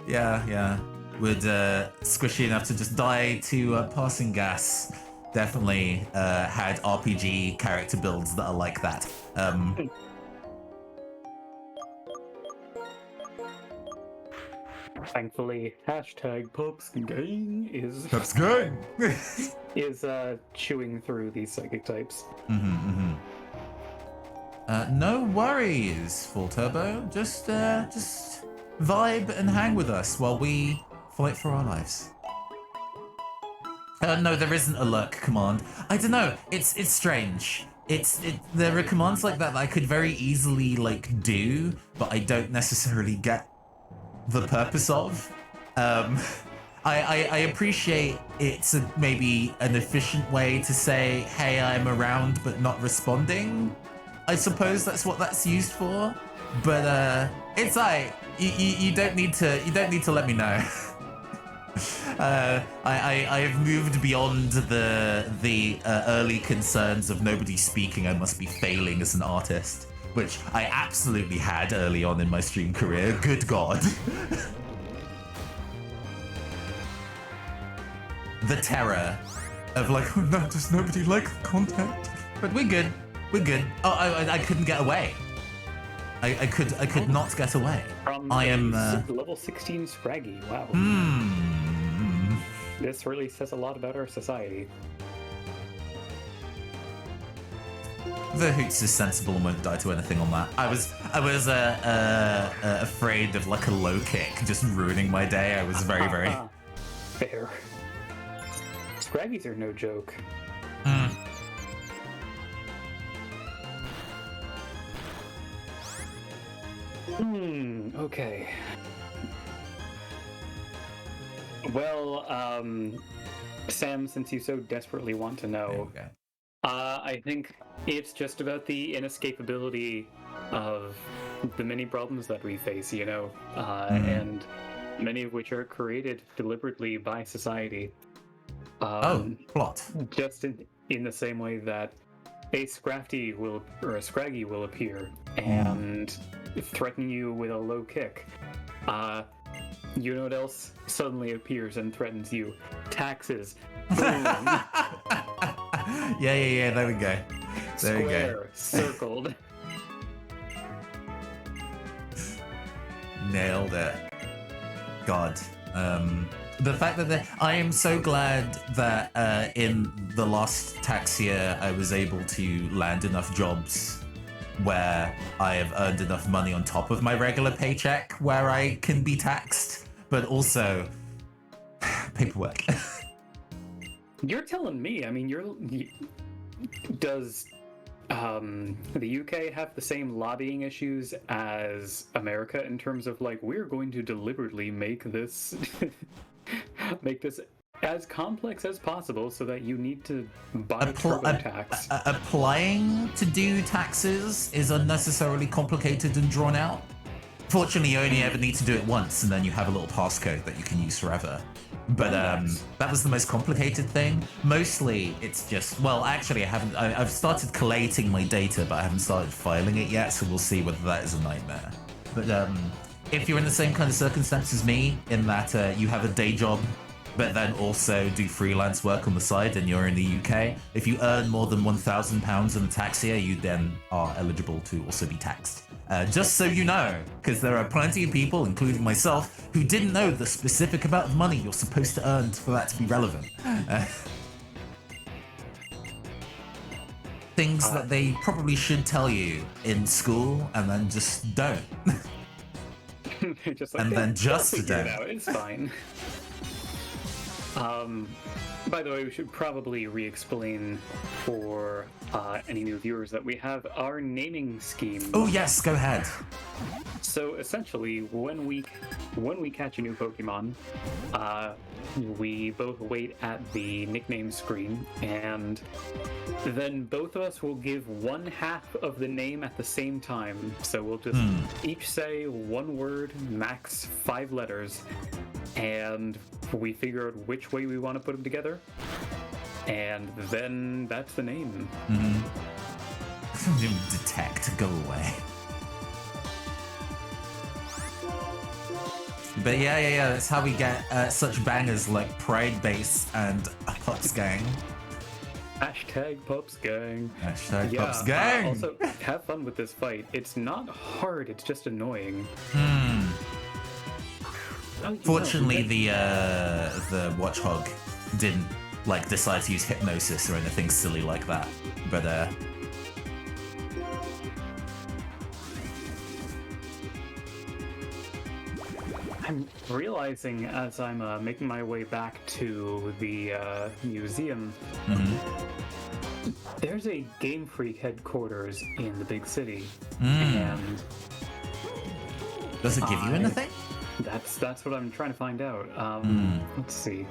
A: Yeah. Would squishy enough to just die to passing gas. Definitely had RPG character builds that are like that.
B: Thankfully, #PupsGang is
A: PupsGang
B: is chewing through these psychic types.
A: No worries, Full Turbo. Just vibe and hang with us while we fight for our lives. No, there isn't a lurk command. I don't know. It's strange. There are commands like that I could very easily do, but I don't necessarily get the purpose of. I appreciate it's maybe an efficient way to say, hey, I'm around but not responding. I suppose that's what that's used for. But it's like you don't need to let me know. I have moved beyond the early concerns of nobody speaking. I must be failing as an artist, which I absolutely had early on in my stream career. Good God. The terror of oh no, does nobody like the content? But we're good. Oh, I couldn't get away. I could not get away. I am
B: level 16 Scraggy. Wow. This really says a lot about our society.
A: The Hoots is sensible and won't die to anything on that. I was afraid of like a low kick just ruining my day. I was very
B: fair. Scraggies are no joke. Okay. Well, Sam, since you so desperately want to know, I think it's just about the inescapability of the many problems that we face, you know, and many of which are created deliberately by society.
A: Plot.
B: Just in the same way that a Scrafty will, or a Scraggy will appear and threaten you with a low kick. You know what else suddenly appears and threatens you? Taxes. Boom.
A: Yeah, there we go.
B: Square, circled.
A: Nailed it. God. The fact that I am so glad that in the last tax year I was able to land enough jobs where I have earned enough money on top of my regular paycheck where I can be taxed, but also paperwork.
B: You're telling me, I mean, does the UK have the same lobbying issues as America in terms of like, we're going to deliberately make this as complex as possible so that you need to buy TurboTax?
A: Applying to do taxes is unnecessarily complicated and drawn out. Fortunately, you only ever need to do it once, and then you have a little passcode that you can use forever. But that was the most complicated thing. Mostly, it's just, well, actually, I've started collating my data, but I haven't started filing it yet, so we'll see whether that is a nightmare. But if you're in the same kind of circumstance as me, in that you have a day job, but then also do freelance work on the side, and you're in the UK, if you earn more than £1,000 in a tax year, you then are eligible to also be taxed. Just so you know, because there are plenty of people, including myself, who didn't know the specific amount of money you're supposed to earn for that to be relevant. Things that they probably should tell you in school, and then just don't.
B: Just like,
A: and then just
B: figure
A: don't.
B: It out. It's fine. By the way, we should probably re-explain for any new viewers that we have our naming scheme.
A: Oh yes, go ahead.
B: So essentially, when we catch a new Pokemon, we both wait at the nickname screen, and then both of us will give one half of the name at the same time. So we'll just each say one word, max 5 letters, and we figure out which way we want to put them together, and then that's the name.
A: Detect, go away. But yeah, that's how we get such bangers like Pride Base and Pups Gang.
B: Hashtag Pups Gang.
A: Hashtag Pups Gang.
B: Also, have fun with this fight. It's not hard, it's just annoying.
A: Fortunately, the Watchhog didn't like decide to use hypnosis or anything silly like that. But
B: I'm realizing as I'm making my way back to the museum, there's a Game Freak headquarters in the big city, and
A: does it give you anything?
B: That's what I'm trying to find out. Let's see.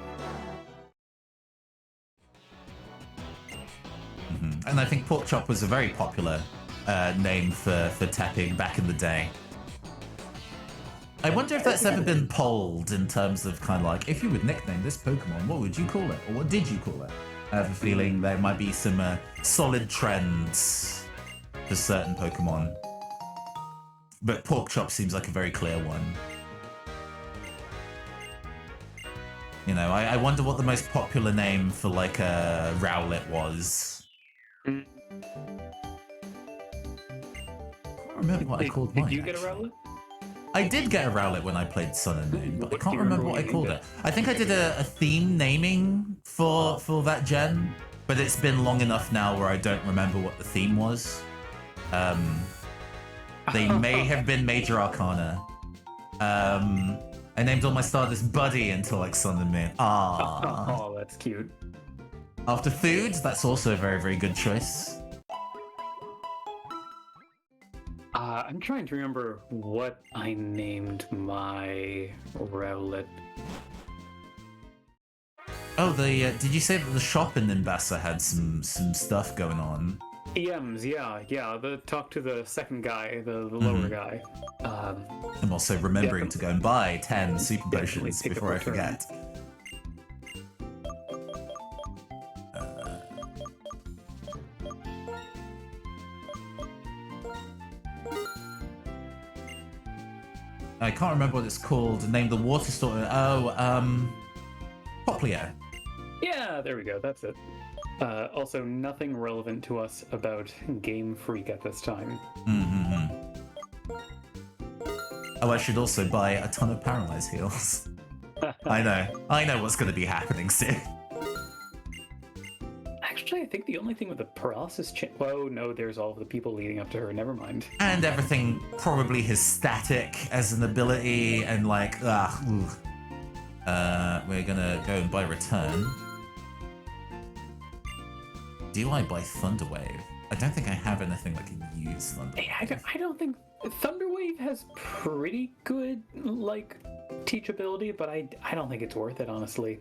A: And I think Pork Chop was a very popular name for tapping back in the day. I wonder if that's ever been polled in terms of kind of like, if you would nickname this Pokemon, what would you call it? Or what did you call it? I have a feeling there might be some solid trends for certain Pokemon. But Pork Chop seems like a very clear one. You know, I wonder what the most popular name for like a Rowlet was. I can't remember what I called mine.
B: Did you get a Rowlet?
A: I did get a Rowlet when I played Sun and Moon, but I can't remember what I called it. I think I did a theme naming for that gen, but it's been long enough now where I don't remember what the theme was. They may have been Major Arcana. I named all my starters Buddy until like Sun and Moon. Ah.
B: Oh, that's cute.
A: After food, that's also a very, very good choice.
B: I'm trying to remember what I named my Rowlet.
A: Oh, did you say that the shop in Nimbasa had some stuff going on?
B: EMs, yeah. Talk to the second guy, the lower guy.
A: I'm also remembering to go and buy 10 super potions before I forget. I can't remember what it's called. Name the water store. Oh, Poplio.
B: Yeah, there we go. That's it. Also, nothing relevant to us about Game Freak at this time.
A: Oh, I should also buy a ton of Paralyze heals. I know what's going to be happening soon.
B: Actually, I think the only thing with the paralysis whoa, no, there's all of the people leading up to her. Never mind.
A: And everything probably is static as an ability, and like, we're gonna go and buy Return. Do I buy Thunderwave? I don't think I have anything that can use Thunderwave.
B: I don't think Thunderwave has pretty good like teachability, but I don't think it's worth it, honestly.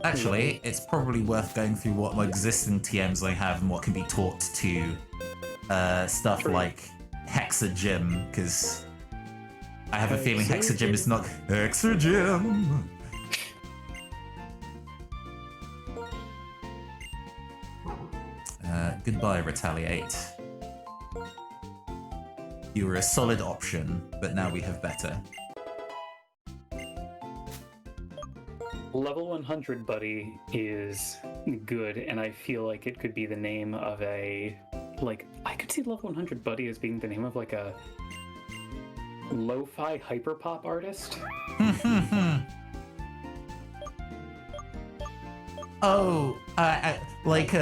A: Actually, it's probably worth going through what existing TMs I have and what can be taught to stuff like Hexa Gym, because I have a feeling Hexa Gym is not Hexa Gym. Goodbye, Retaliate. You were a solid option, but now we have better.
B: Level 100 Buddy is good, and I feel like it could be the name of a... Like, I could see Level 100 Buddy as being the name of like a lo-fi hyperpop artist.
A: Oh, like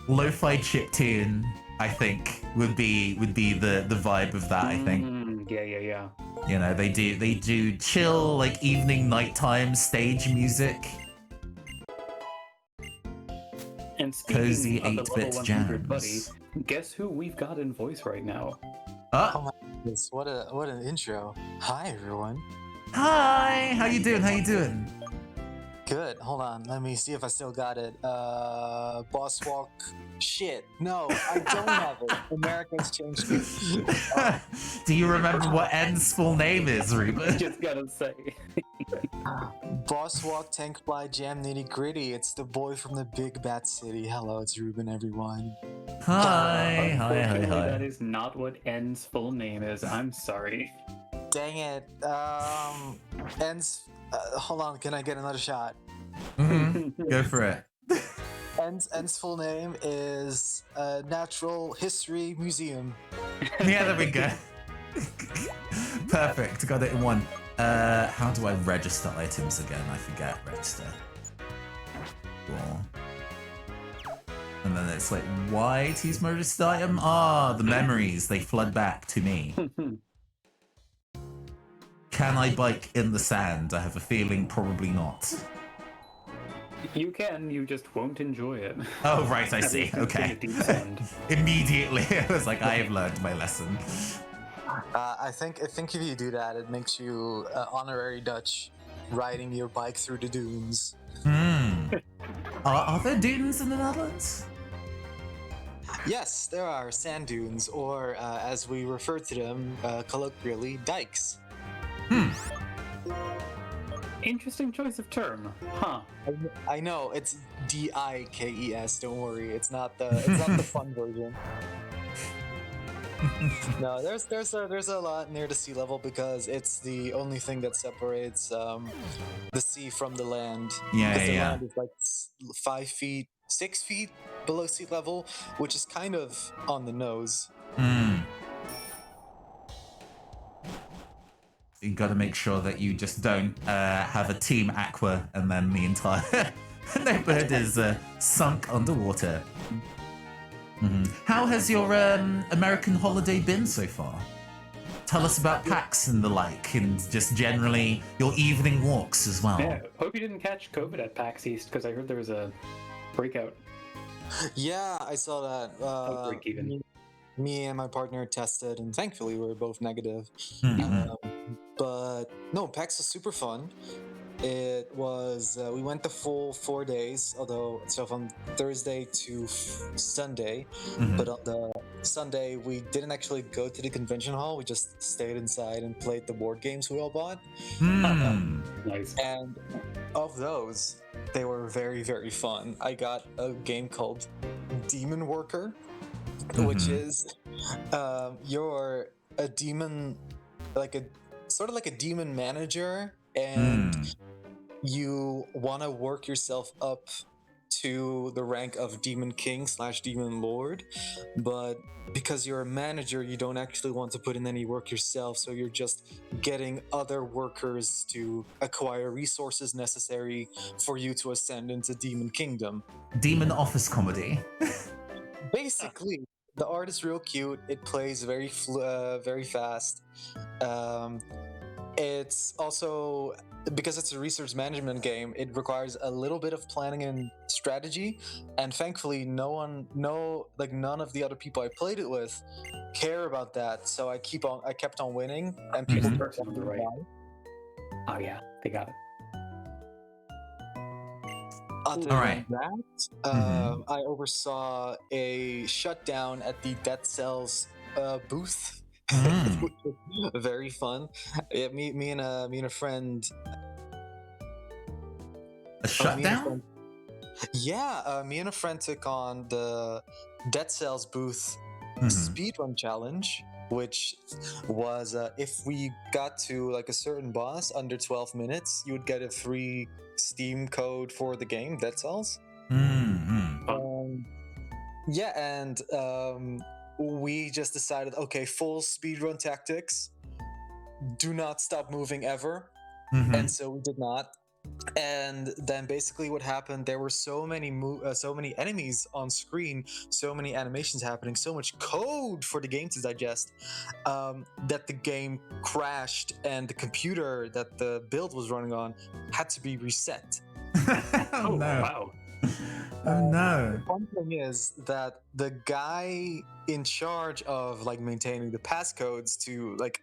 A: lo-fi chiptune, I think would be the vibe of that. I think.
B: Yeah.
A: You know, they do chill, like evening, nighttime stage music.
B: And speaking
A: Cozy
B: of the
A: 8-bit
B: Level 100 Buddy,
A: jams.
B: guess who we've got in voice right now?
D: Oh my goodness, what an intro. Hi everyone.
A: Hi, how you doing?
D: Good, hold on, let me see if I still got it. Boss Walk. Shit, no, I don't have it. America's changed it.
A: Do you remember what N's full name is, Reba?
B: Just gotta say.
D: Boss Walk, Tank Fly, Jam, Nitty Gritty. It's the boy from the Big Bat City. Hello, it's Ruben, everyone.
A: Hi.
B: Unfortunately, that is not what N's full name is. I'm sorry.
D: Dang it. N's. Hold on, can I get another shot?
A: Go for it.
D: N's full name is Natural History Museum.
A: Yeah, there we go. Perfect, got it in one. How do I register items again? I forget. Register. Cool. And then it's like, why to use my register item? The memories, they flood back to me. Can I bike in the sand? I have a feeling probably not.
B: You can, you just won't enjoy it.
A: Oh, right, I see. Okay. Immediately, I was like, I have learned my lesson.
D: I think if you do that, it makes you honorary Dutch, riding your bike through the dunes.
A: Are there dunes in the Netherlands?
D: Yes, there are sand dunes, or as we refer to them colloquially, dikes.
B: Interesting choice of term, huh?
D: I know, it's D-I-K-E-S. Don't worry, it's not the fun version. No, there's a lot near the sea level because it's the only thing that separates the sea from the land.
A: Yeah.
D: The land is like 6 feet below sea level, which is kind of on the nose.
A: you got to make sure that you just don't have a team Aqua and then the entire neighborhood is sunk underwater. How has your American holiday been so far? Tell us about PAX and the like, and just generally your evening walks as well.
B: Yeah, hope you didn't catch COVID at PAX East, because I heard there was a breakout.
D: Yeah, I saw that.
B: Break even.
D: Me and my partner tested, and thankfully we were both negative. But no, PAX was super fun. It was, we went the full 4 days, so from Thursday to Sunday. But on the Sunday, we didn't actually go to the convention hall. We just stayed inside and played the board games we all bought.
B: Nice.
D: And of those, they were very, very fun. I got a game called Demon Worker, which is you're a demon, sort of like a demon manager, and you want to work yourself up to the rank of Demon King / Demon Lord, but because you're a manager, you don't actually want to put in any work yourself, so you're just getting other workers to acquire resources necessary for you to ascend into Demon Kingdom.
A: Demon office comedy.
D: Basically, the art is real cute. It plays very fast. It's also, because it's a research management game, it requires a little bit of planning and strategy, and thankfully none of the other people I played it with care about that, so I kept on winning, and people
B: Person on the right. Oh yeah, they got it.
D: Other than that, I oversaw a shutdown at the Dead Cells booth. Which was very fun. Yeah, me and a friend.
A: A shutdown?
D: Me and a friend took on the Dead Cells booth speedrun challenge, which was if we got to like a certain boss under 12 minutes, you would get a free Steam code for the game Dead Cells. We just decided, okay, full speedrun tactics. Do not stop moving ever. And so we did not. And then basically what happened, there were so many enemies on screen, so many animations happening, so much code for the game to digest, that the game crashed, and the computer that the build was running on had to be reset.
B: Oh, no. Wow.
A: Oh no.
D: The fun thing is that the guy in charge of like maintaining the passcodes to like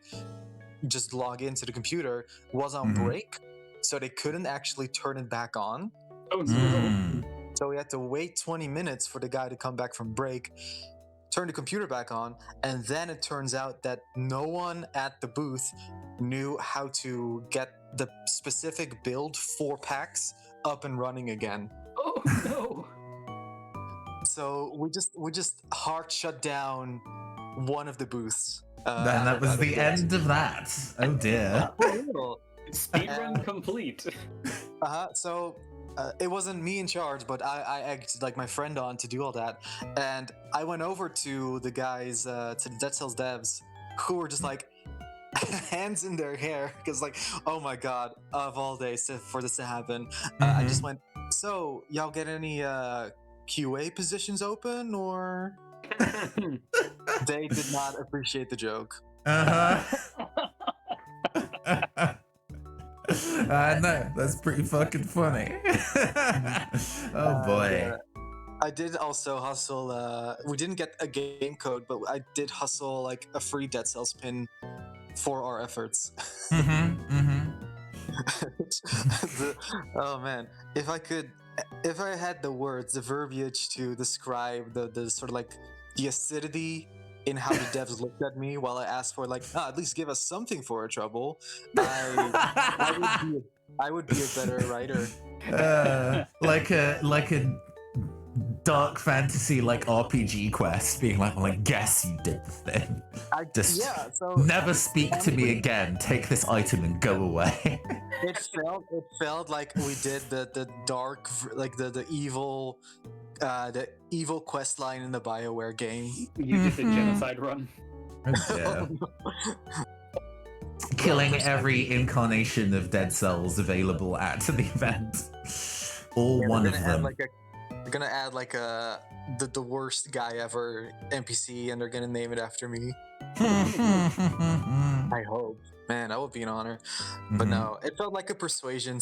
D: just log into the computer was on break, so they couldn't actually turn it back on.
B: Oh no.
D: So we had to wait 20 minutes for the guy to come back from break, turn the computer back on, and then it turns out that no one at the booth knew how to get the specific build for PAX up and running again.
B: Oh no.
D: So we just hard shut down one of the booths.
A: Then that was the end of that. Oh dear.
B: Speedrun complete.
D: So it wasn't me in charge, but I egged like my friend on to do all that, and I went over to the guys, to the Dead Cells devs, who were just like hands in their hair, because like, oh my god, of all days for this to happen. I just went, so y'all get any QA positions open, or? They did not appreciate the joke.
A: No, that's pretty fucking funny. Oh boy.
D: I did also hustle, we didn't get a game code, but I did hustle like a free Dead Cells pin for our efforts. Oh man, if I had the words, the verbiage to describe the sort of like the acidity in how the devs looked at me while I asked for like, at least give us something for our trouble, I would be a better writer.
A: Like a dark fantasy like RPG quest, being like, guess you did the thing. Never speak to me again. Take this item and go away.
D: It felt like we did the dark, like the evil quest line in the BioWare game.
B: You did the genocide run.
A: Yeah. killing every incarnation of Dead Cells available at the event. All one of them.
D: They're gonna add like the worst guy ever NPC, and they're gonna name it after me. I hope. Man, that would be an honor. But no, it felt like a persuasion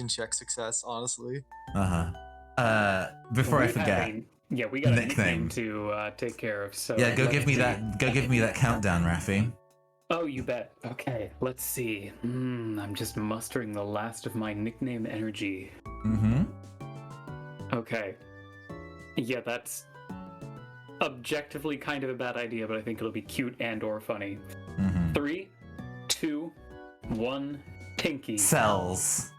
D: check success, honestly.
A: Before I forget.
B: We got a nickname to take care of. So
A: yeah, go give me that countdown, Raffi.
B: Oh, you bet. Okay, let's see. I'm just mustering the last of my nickname energy. Okay. Yeah, that's objectively kind of a bad idea, but I think it'll be cute and or funny. 3, 2, 1, Pinky.
A: Cells.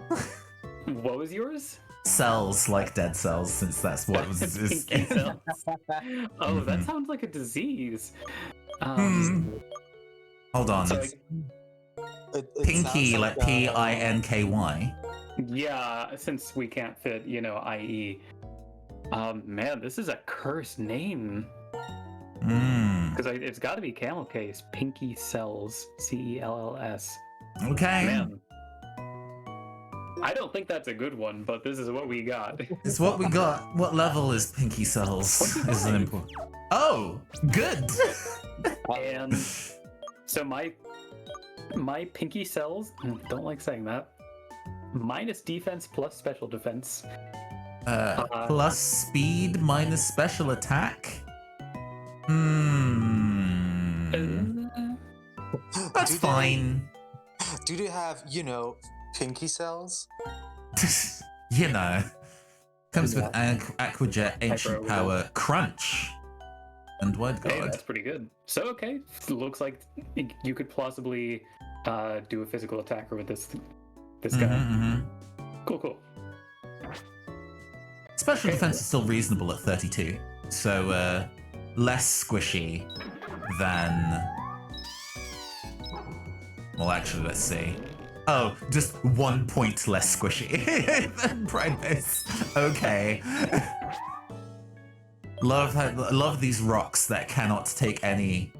B: What was yours?
A: Cells, like dead cells, since that's what was.
B: Pinky cells. Oh, that sounds like a disease.
A: Hold on.
B: So
A: Pinky, like Pinky.
B: Yeah, since we can't fit, IE. Man, this is a cursed name. Because it's got to be camel case. Pinky Cells. CELLS.
A: Okay.
B: Man. I don't think that's a good one, but this is what we got.
A: It's what we got. What level is Pinky Cells? Is an important. Oh, good.
B: And so my Pinky Cells, don't like saying that. Minus defense plus special defense.
A: Plus speed minus special attack. That's fine.
D: Do they have, Pinky Cells?
A: Comes with Aquajet, Ancient Power, Crunch, and Word Guard.
B: Hey, that's pretty good. So, okay. Looks like you could plausibly do a physical attacker with this guy. Cool.
A: Special defense is still reasonable at 32, so less squishy than... Well, actually, let's see. Oh, just 1 point less squishy than Primus. Okay. Love these rocks that cannot take any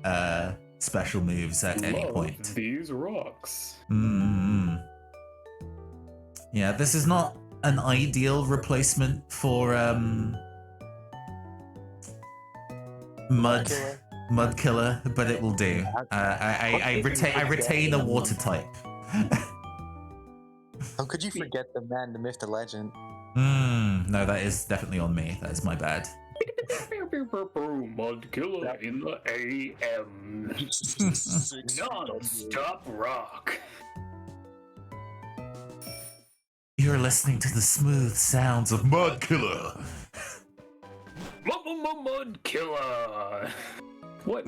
A: special moves at any point.
B: These rocks.
A: Yeah, this is not an ideal replacement for Mud Killer, but it will do. I retain a water type.
D: How could you forget the man, the myth, the legend?
A: No, that is definitely on me. That is my bad.
B: Mud Killer in the AM. Non-stop rock.
A: You're listening to the smooth sounds of Mud Killer.
B: Mud Killer. What?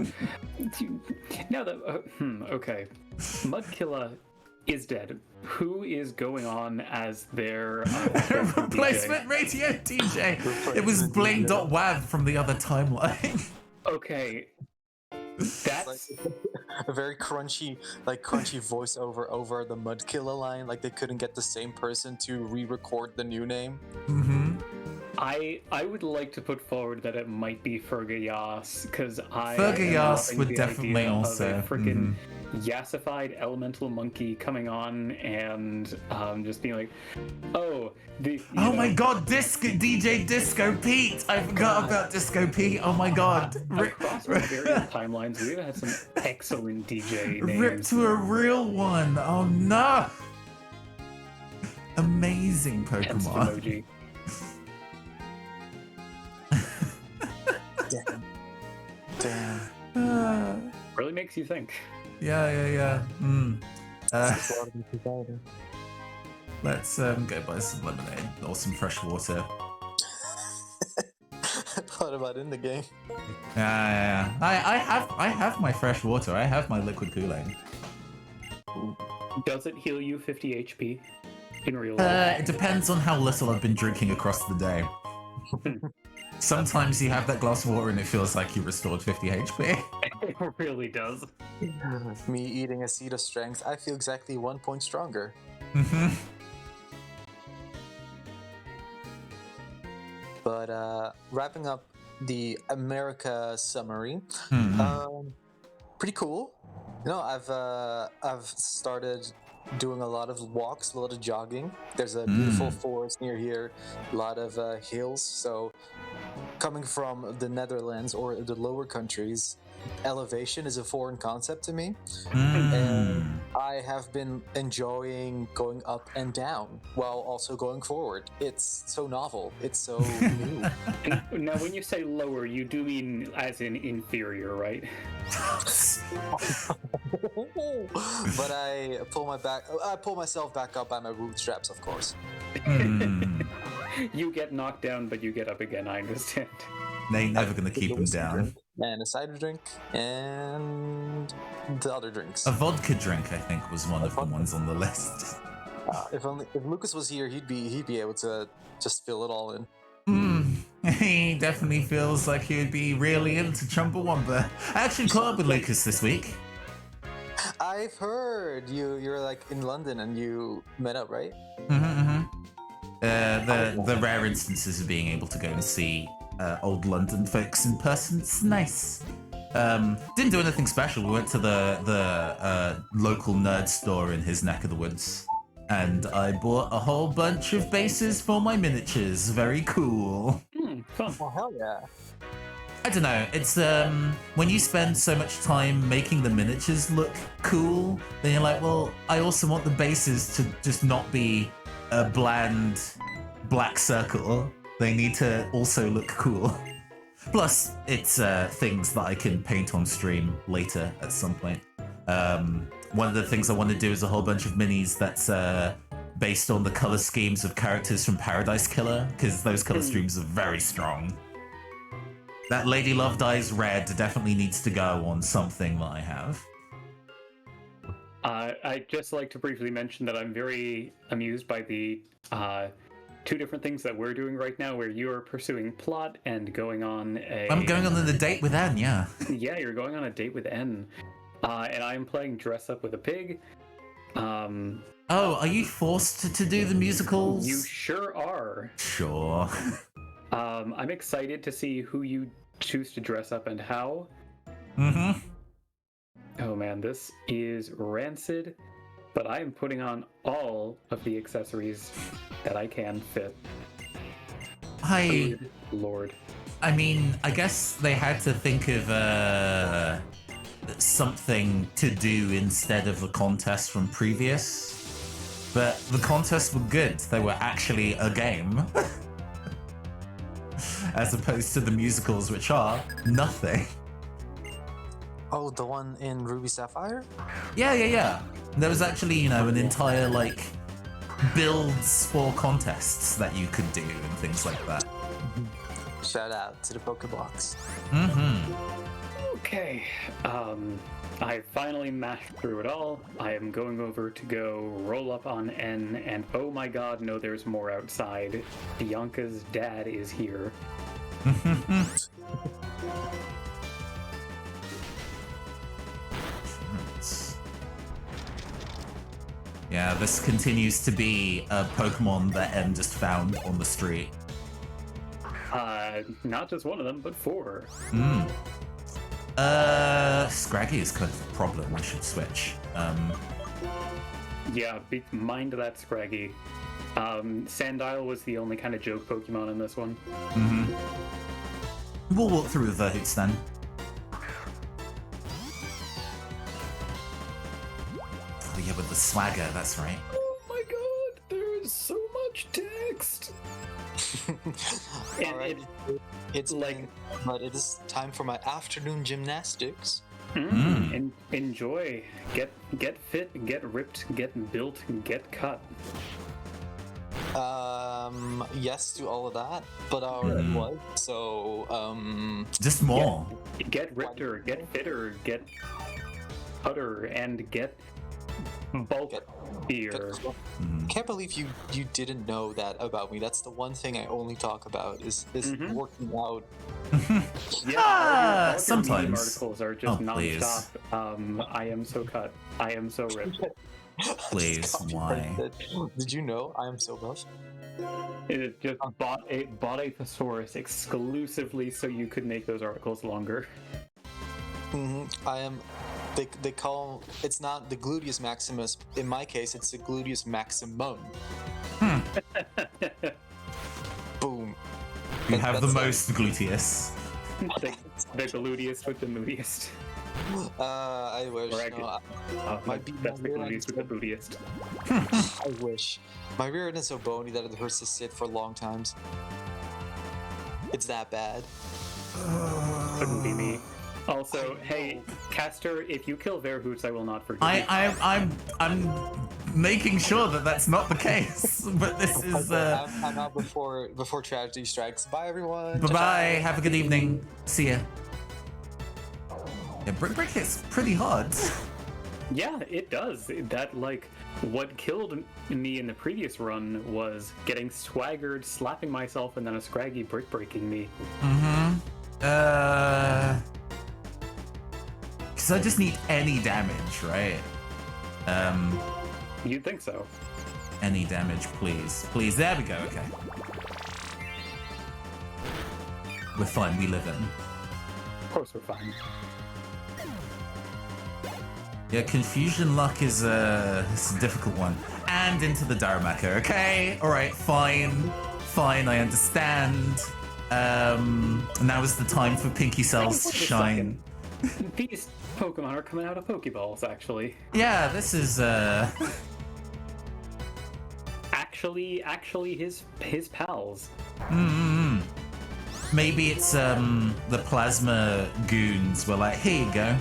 B: Now that okay, Mud Killer is dead. Who is going on as their
A: replacement radio DJ? It was Bling.wav from the other timeline.
B: Okay, that's
D: a very crunchy voiceover over the Mud Killer line. Like they couldn't get the same person to re-record the new name.
B: I would like to put forward that it might be Fergayas, because
A: Fergayas would definitely also
B: freaking yassified elemental monkey coming on and just being like, oh my
A: god, DJ Disco Pete! I forgot about Disco Pete. Oh my god!
B: Across our various timelines, we've had some excellent DJ names.
A: Ripped to a real one. Oh no! Amazing Pokemon.
B: Damn. Really makes you think.
A: Yeah. Let's go buy some lemonade or some fresh water.
D: I thought about it in the game.
A: Yeah. I have my fresh water. I have my liquid Kool-Aid.
B: Does it heal you 50 HP in real life?
A: It depends on how little I've been drinking across the day. Sometimes you have that glass of water and it feels like you restored 50 HP.
B: It really does.
D: Me eating a seed of strength, I feel exactly 1 point stronger. But wrapping up the America summary, pretty cool. No, I've started doing a lot of walks, a lot of jogging. There's a beautiful forest near here, a lot of hills. So, coming from the Netherlands or the lower countries, elevation is a foreign concept to me. And I have been enjoying going up and down while also going forward. It's so novel. It's so new.
B: Now, when you say lower, you do mean as in inferior, right?
D: But I pull myself back up by my bootstraps, of course.
B: You get knocked down, but you get up again. I understand.
A: They're never going to keep him down.
D: And a cider drink, and the other drinks.
A: A vodka drink, I think, was one of the ones on the list.
D: If Lucas was here, he'd be able to just fill it all in.
A: He definitely feels like he would be really into Chumbawamba. I actually caught up with Lucas this week.
D: I've heard you're like in London and you met up, right?
A: The rare instances of being able to go and see old London folks in person, it's nice. Didn't do anything special. We went to the local nerd store in his neck of the woods, and I bought a whole bunch of bases for my miniatures. Very cool.
B: Fun.
D: Oh, hell yeah.
A: I don't know, it's when you spend so much time making the miniatures look cool, then you're like, well, I also want the bases to just not be a bland black circle. They need to also look cool. Plus, it's things that I can paint on stream later at some point. One of the things I want to do is a whole bunch of minis that's based on the color schemes of characters from Paradise Killer, because those color schemes are very strong. That Lady Love Dies Red definitely needs to go on something that I have.
B: I'd just like to briefly mention that I'm very amused by the two different things that we're doing right now, where you are pursuing plot and going on a...
A: I'm going on a date with Anne, yeah.
B: Yeah, you're going on a date with N. And I'm playing Dress Up with a Pig.
A: Oh, are you forced to do the musicals?
B: You sure are.
A: Sure.
B: I'm excited to see who you choose to dress up and how. Oh man, this is rancid, but I am putting on all of the accessories that I can fit. Good Lord.
A: I mean, I guess they had to think of something to do instead of the contest from previous. But the contests were good. They were actually a game. As opposed to the musicals, which are nothing.
D: Oh, the one in Ruby Sapphire?
A: Yeah. There was actually, an entire, builds for contests that you could do and things like that.
D: Shout out to the Pokebox.
B: Okay, I finally mashed through it all. I am going over to go roll up on N, and oh my god, no, there's more outside. Bianca's dad is here.
A: Yeah, this continues to be a Pokemon that M just found on the street.
B: Not just one of them, but 4.
A: Scraggy is kind of a problem. I should switch.
B: Yeah, mind that Scraggy. Sandile was the only kind of joke Pokemon in this one.
A: We'll walk through the hoots then. Oh yeah, with the swagger, that's right.
B: Oh my god, there is so much text!
D: Alright, it's like, but it is time for my afternoon gymnastics.
B: Enjoy. Get fit, get ripped, get built, get cut.
D: Yes to all of that, but I already was, so,
A: Just more.
B: Get rippeder, get fitter, get putter, and get bulkier.
D: Can't believe you didn't know that about me. That's the one thing I only talk about is working out.
B: Yeah, all
A: sometimes.
B: your meme articles are just
A: please.
B: non-stop. I am so cut. I am so ripped.
A: Please, why?
D: Did you know I am so buff?
B: It just bought a thesaurus exclusively so you could make those articles longer.
D: I am They call it's not the gluteus maximus. In my case, it's the gluteus maximum. Boom.
A: You have the
D: That's
A: most gluteus.
B: The gluteus with the moodiest.
D: I wish.
B: Or
D: No,
B: that's the gluteus with the bootiest.
D: I wish. My rear end is so bony that it hurts to sit for long times. It's that bad.
B: Couldn't be me. Also, hey, Caster, if you kill Verhoots, I will not forgive you.
A: I'm making sure that that's not the case. But this is.
D: I'm out before tragedy strikes. Bye, everyone.
A: Bye bye. Have a good evening. See ya. Yeah, Brick hits pretty hard.
B: Yeah, it does. That, like, what killed me in the previous run was getting swaggered, slapping myself, and then a Scraggy brick breaking me.
A: Because I just need any damage, right?
B: You'd think so.
A: Any damage, please. Please, there we go, okay. We're fine, we live in.
B: Of course we're fine.
A: Yeah, Confusion Luck is it's a difficult one. And into the Darumaka, okay? Alright, fine. Fine, I understand. Now is the time for Pinky Cell's shine.
B: These Pokemon are coming out of Pokeballs, actually.
A: Yeah, this is
B: Actually his pals.
A: Maybe it's the Plasma Goons were like, here you go.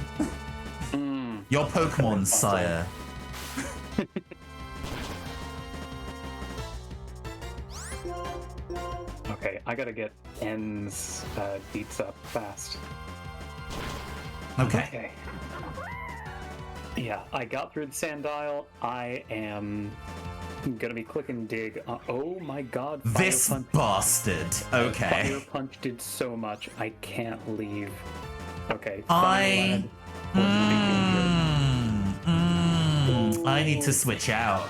A: Your Pokemon, sire.
B: Okay, I gotta get N's beats up fast.
A: Okay.
B: Yeah, I got through the Sandile. I am gonna be clicking dig. Oh my god.
A: This
B: Fire Punch.
A: bastard. Okay.
B: Fire Punch did so much. I can't leave. Okay.
A: I
B: Thunderlad.
A: need to switch out.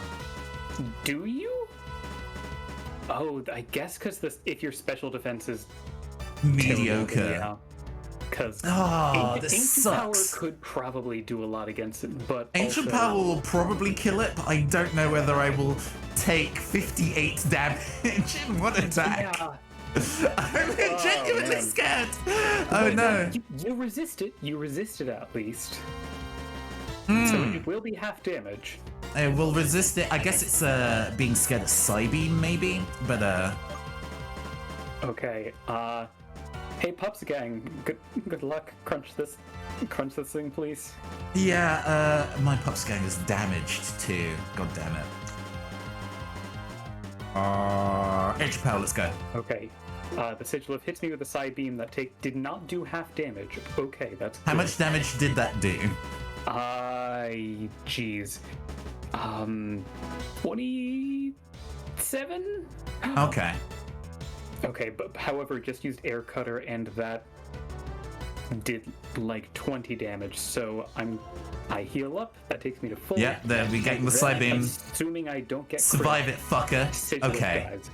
B: Do you? Oh, I guess because if your special defense is
A: Mediocre.
B: terrible, yeah. Because
A: this
B: Ancient
A: sucks.
B: Power could probably do a lot against it, but
A: Ancient
B: also,
A: Power will probably kill it, but I don't know whether I will take 58 damage in one attack.
B: Yeah.
A: I'm genuinely
B: man.
A: scared. Oh no.
B: You resist it. You resist it at least.
A: Hmm.
B: So it will be half damage.
A: I will resist it. I guess it's being scared of Psybeam maybe, but
B: Okay. Hey, Pups Gang. Good luck. Crunch this thing, please.
A: yeah, my Pups Gang is damaged too. God damn it. Edge Power, let's go.
B: Okay. The Sigilif hits me with a side beam that did not do half damage. Okay, that's
A: How
B: good.
A: much damage did that do?
B: Jeez. 27?
A: Okay.
B: Okay, but however, just used Air Cutter and that did like 20 damage, so I heal up, that takes me to full.
A: Yeah, there we get the side beam.
B: Assuming I don't get
A: Survive it, fucker.
B: Sigilif
A: Okay.
B: dies.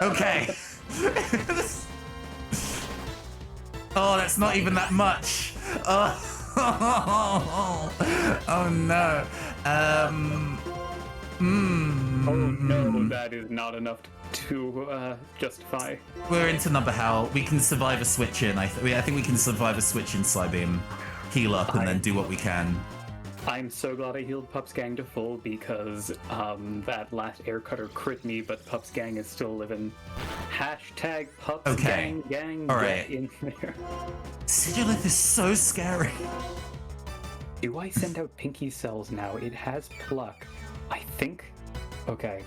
A: Okay. Oh, that's not even that much. Oh, oh no.
B: Oh no, that is not enough to justify.
A: We're into number how we can survive a switch in. I think we can survive a switch in Psybeam, heal up, and then do what we can.
B: I'm so glad I healed Pups Gang to full because that last Air Cutter crit me, but Pups Gang is still living. Hashtag Pups
A: Okay.
B: Gang,
A: All
B: get
A: right.
B: in there.
A: Sigilith is so scary.
B: Do I send out Pinky Cells now? It has Pluck. I think. Okay.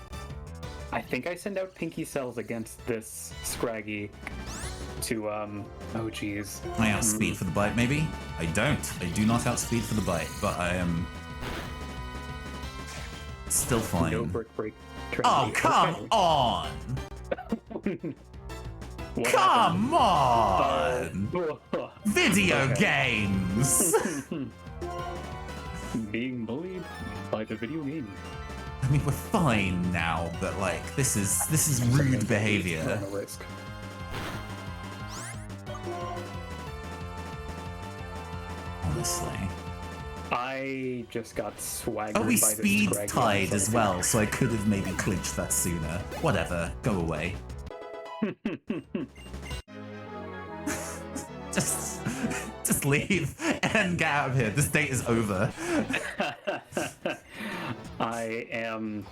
B: I think I send out Pinky Cells against this Scraggy to, oh jeez.
A: I outspeed for the bite, maybe? I don't. I do not outspeed for the bite, but I am still fine.
B: No brick break.
A: Oh, come on!
B: What
A: Come on!
B: happened?
A: Video games!
B: Being bullied by the video game.
A: I mean, we're fine now, but like, this is rude behavior.
B: Run a risk.
A: Honestly.
B: I just got swaggered
A: Oh, we
B: by the
A: speed
B: scraggy
A: tied as
B: insult.
A: well, so I could have maybe clinched that sooner. Whatever, go away. Just leave and get out of here. This date is over.
B: I am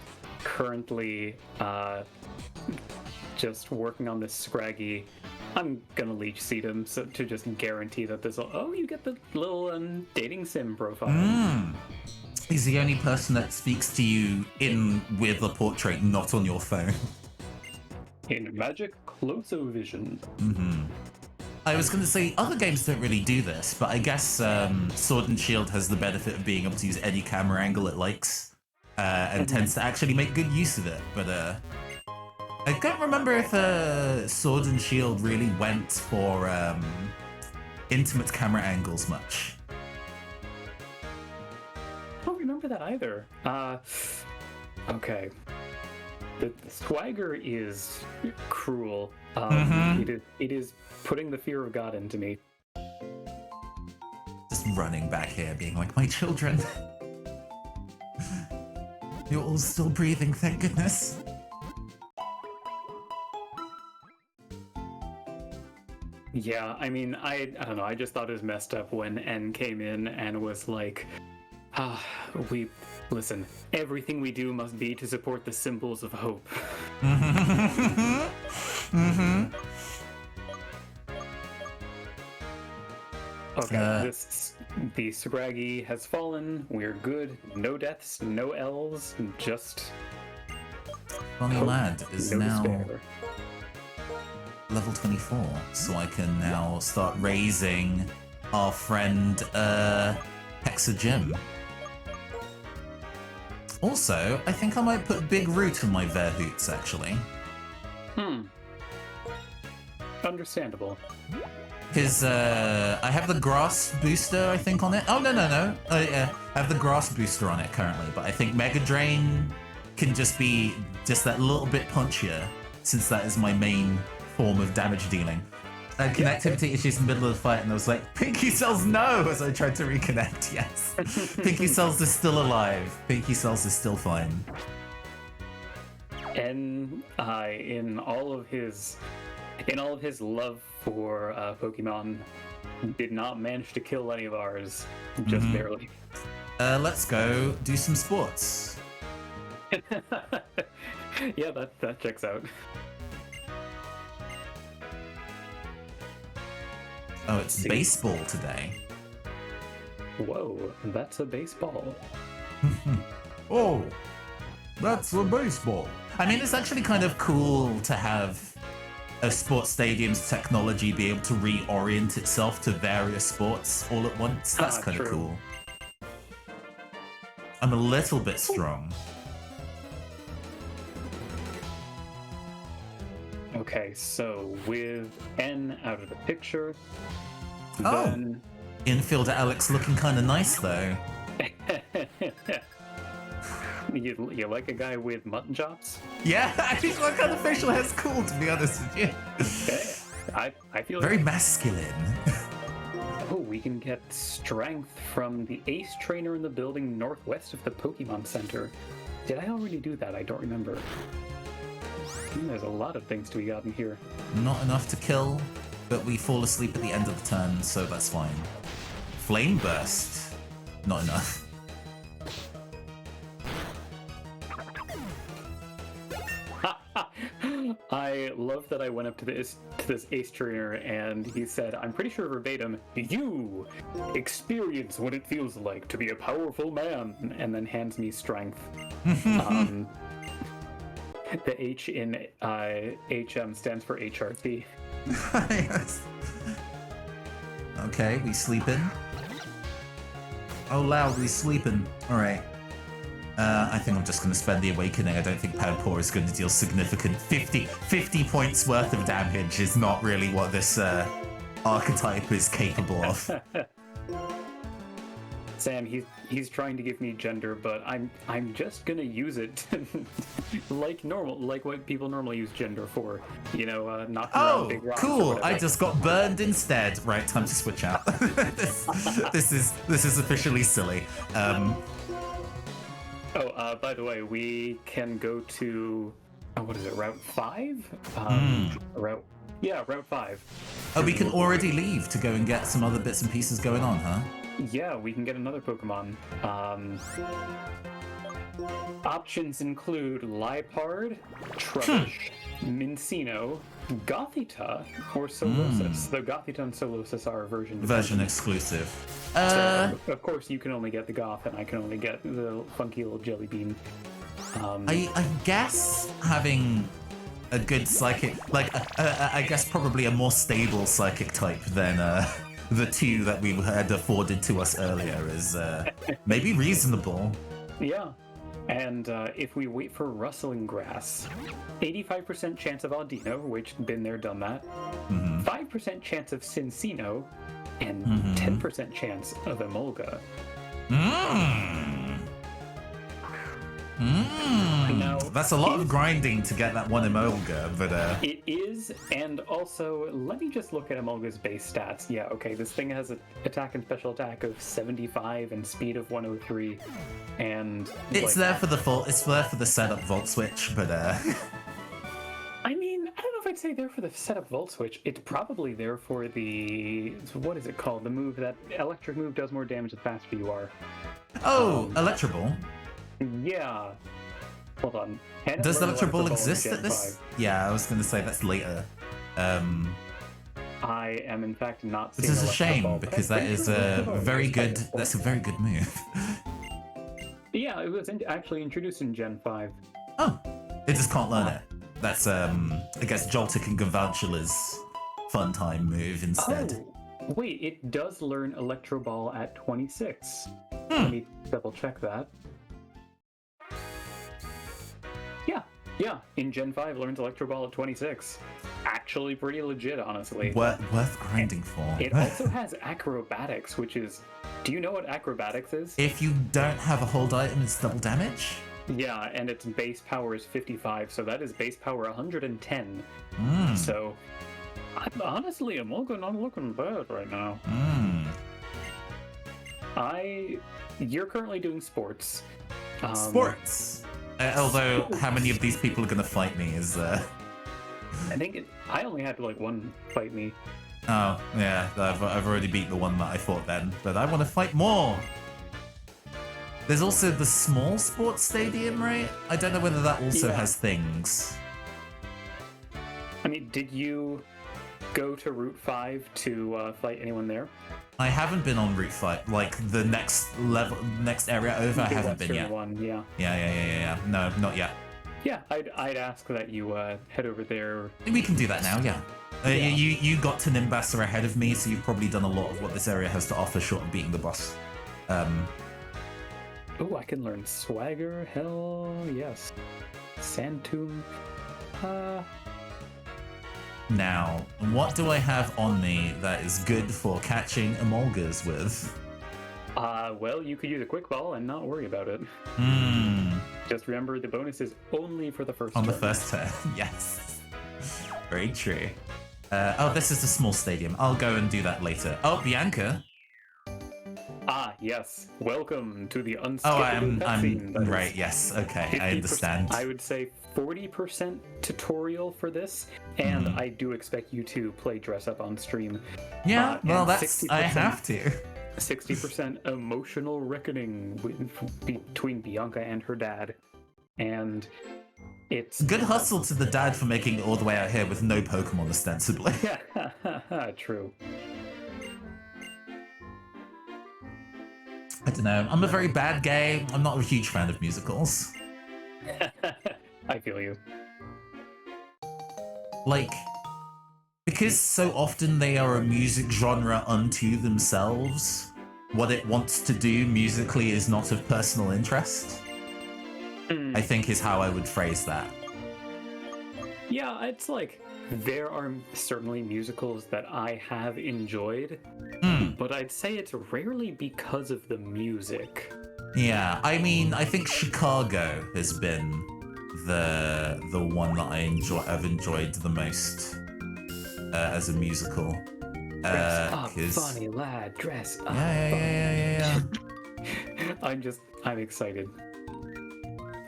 B: currently just working on this scraggy. I'm gonna leech seed him to just guarantee that this will. Oh, you get the little dating sim profile.
A: He's the only person that speaks to you with a portrait, not on your phone.
B: In magic close-o vision.
A: I was going to say, other games don't really do this, but I guess Sword and Shield has the benefit of being able to use any camera angle it likes, and tends to actually make good use of it. But I can't remember if Sword and Shield really went for intimate camera angles much.
B: I don't remember that either. Okay. The swagger is cruel. It is putting the fear of God into me.
A: Just running back here, being like, my children. You're all still breathing, thank goodness.
B: Yeah, I mean, I don't know, I just thought it was messed up when N came in and was like, listen, everything we do must be to support the symbols of hope. Okay, the Scraggy has fallen. We're good. No deaths, no L's, just
A: Bonnie
B: hope,
A: Lad is
B: no
A: now
B: despair.
A: level 24, so I can now start raising our friend Hexa Jim. Also, I think I might put Big Root in my Verhoots, actually.
B: Understandable.
A: Because I have the grass booster, I think, on it. Oh, no. I have the grass booster on it currently, but I think Mega Drain can just be just that little bit punchier, since that is my main form of damage dealing. Connectivity issues in the middle of the fight, and I was like, Pinky Cells, no! As I tried to reconnect, yes. Pinky Cells is still alive. Pinky Cells is still fine.
B: And in all of his love for Pokemon, did not manage to kill any of ours, just barely.
A: Let's go do some sports.
B: Yeah, that checks out.
A: Oh, it's baseball today.
B: Whoa, that's a baseball.
A: Oh, that's a baseball. I mean, it's actually kind of cool to have a sports stadium's technology be able to reorient itself to various sports all at once. That's kind of cool. I'm a little bit strong.
B: Okay, so with N out of the picture,
A: Oh,
B: then...
A: infielder Alex looking kind of nice though.
B: you like a guy with mutton chops?
A: Yeah, I think that kind of facial hair's cool, to be honest with you.
B: Okay, I feel
A: very masculine.
B: Oh, we can get strength from the ace trainer in the building northwest of the Pokemon Center. Did I already do that? I don't remember. There's a lot of things to be gotten here.
A: Not enough to kill, but we fall asleep at the end of the turn, so that's fine. Flame Burst. Not enough.
B: I love that I went up to this ace trainer and he said, I'm pretty sure verbatim, you experience what it feels like to be a powerful man, and then hands me strength. The H in HM stands for HRT.
A: Yes. Okay, we sleeping. Oh, loud, we sleeping. All right. I think I'm just going to spend the Awakening. I don't think Panpour is going to deal significant 50 points worth of damage is not really what this archetype is capable of.
B: Sam, he's trying to give me gender, but I'm just gonna use it like normal, like what people normally use gender for. You know, knocking around big rocks.
A: Cool! I just got burned instead. Right, time to switch out. this is officially silly.
B: By the way, we can go to what is it? Route 5? Route 5.
A: Oh, we can already leave to go and get some other bits and pieces going on, huh?
B: Yeah, we can get another Pokemon. Options include Liepard, Trubbish, Mincino, Gothita, or Solosis. Though Gothita and Solosis are version
A: exclusive.
B: So, of course, you can only get the Goth, and I can only get the funky little jelly bean.
A: I guess having a good psychic, like, I guess probably a more stable psychic type than the two that we had afforded to us earlier is maybe reasonable.
B: Yeah. And if we wait for Rustling Grass, 85% chance of Audino, which been there, done that. 5% chance of Cincino, and 10% chance of Emolga. Now,
A: that's a lot of grinding to get that one Emolga, but
B: it is, and also let me just look at Emolga's base stats. Yeah, okay, this thing has an attack and special attack of 75 and speed of 103, and
A: it's there for the setup Volt Switch, but
B: I mean, I don't know if I'd say there for the setup Volt Switch. It's probably there for the what is it called? The move that electric move does more damage the faster you are.
A: Oh, Electro Ball.
B: Yeah. Hold on.
A: Does the Electro Ball exist at this?
B: 5.
A: Yeah, I was going to say that's later.
B: I am in fact not
A: Which
B: seeing
A: is a
B: Electro
A: shame
B: Ball,
A: because that is a very good. That's a very good move.
B: Yeah, it was actually introduced in Gen 5.
A: Oh, it just can't learn it. That's I guess Joltik and Galvantula's fun time move instead.
B: Oh, wait, it does learn Electro Ball at 26. Let me double check that. Yeah, in Gen 5 learns Electro Ball at 26. Actually pretty legit, honestly.
A: Worth grinding for.
B: It also has Acrobatics, which is... Do you know what Acrobatics is?
A: If you don't have a hold item, it's double damage?
B: Yeah, and its base power is 55, so that is base power 110. So, honestly, Emolga not looking bad right now. You're currently doing sports.
A: Sports? Although, how many of these people are going to fight me is...
B: I think I only had like one fight me.
A: Oh, yeah, I've already beat the one that I fought then, but I want to fight more! There's also the small sports stadium, right? I don't know whether that also has things.
B: I mean, did you go to Route 5 to fight anyone there?
A: I haven't been on Route 5, like the next area over, I haven't been yet.
B: One, yeah.
A: Yeah. No, not yet.
B: Yeah, I'd ask that you head over there.
A: We can do that now, yeah. You got to Nimbasa ahead of me, so you've probably done a lot of what this area has to offer short of beating the boss.
B: Oh, I can learn Swagger, hell yes. Sandtomb.
A: Now, what do I have on me that is good for catching Emolgas with?
B: Well, you could use a quick ball and not worry about it. Just remember, the bonus is only for the first turn.
A: On the first turn, yes. Very true. This is a small stadium. I'll go and do that later. Oh, Bianca.
B: Yes. Welcome to the unskippable
A: I'm
B: cutscene.
A: right. Yes. Okay, I understand.
B: I would say 40% tutorial for this, and I do expect you to play dress up on stream.
A: Yeah, well, I have to.
B: 60% emotional reckoning between Bianca and her dad, and it's
A: good hustle to the dad for making it all the way out here with no Pokemon, ostensibly.
B: True.
A: I don't know. I'm a very bad gay. I'm not a huge fan of musicals.
B: I feel you.
A: Like, because so often they are a music genre unto themselves, what it wants to do musically is not of personal interest. I think is how I would phrase that.
B: Yeah, it's like, there are certainly musicals that I have enjoyed, but I'd say it's rarely because of the music.
A: Yeah, I mean, I think Chicago has been the one that I've enjoyed the most as a musical.
B: Dress up,
A: 'Cause-
B: funny lad, dress up.
A: yeah.
B: I'm excited.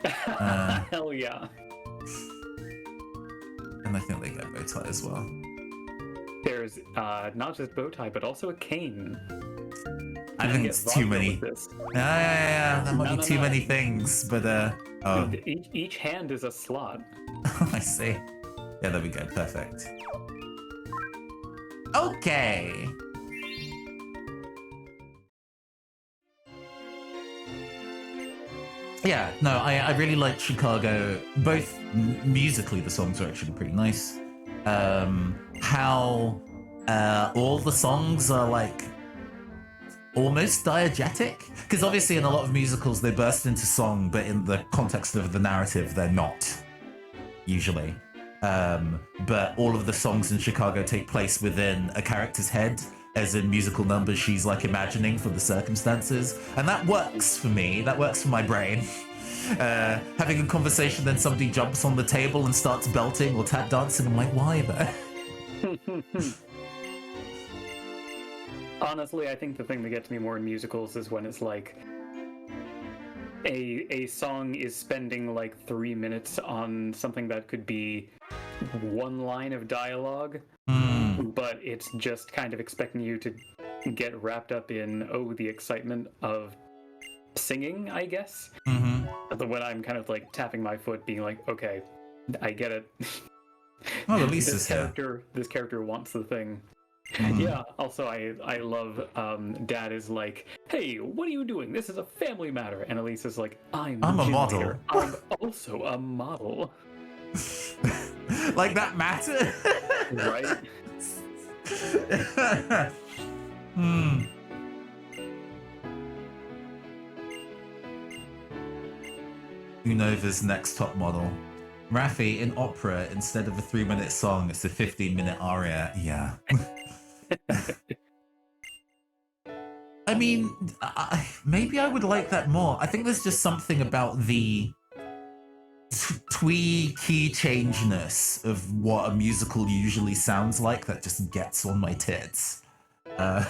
B: Hell yeah.
A: And I think they get bow tie as well.
B: There's not just bow tie, but also a cane.
A: I think it's too many. Yeah. That might be too many things, but oh.
B: Each hand is a slot.
A: I see. Yeah, there we go. Perfect. Okay. Yeah, no, I really liked Chicago. Both musically, the songs are actually pretty nice. How all the songs are like almost diegetic, because obviously in a lot of musicals they burst into song, but in the context of the narrative they're not usually. But all of the songs in Chicago take place within a character's head, as in musical numbers she's like imagining for the circumstances, and that works for me. That works for my brain. Having a conversation, then somebody jumps on the table and starts belting or tap dancing. I'm like, why though?
B: Honestly, I think the thing that gets me more in musicals is when it's like a song is spending like 3 minutes on something that could be one line of dialogue, but it's just kind of expecting you to get wrapped up in, the excitement of singing, I guess. When I'm kind of like tapping my foot, being like, okay, I get it.
A: Well, at least
B: this character wants the thing. Yeah, also I love Dad is like, hey, what are you doing? This is a family matter. And Elise is like, I'm
A: a
B: gym
A: model.
B: leader. I'm also a model.
A: Like that matter?
B: Right?
A: Unova's next top model. Raffi, in opera, instead of a 3-minute song, it's a 15-minute aria. Yeah. I mean, maybe I would like that more. I think there's just something about the twee key changeness of what a musical usually sounds like that just gets on my tits.
B: Yeah.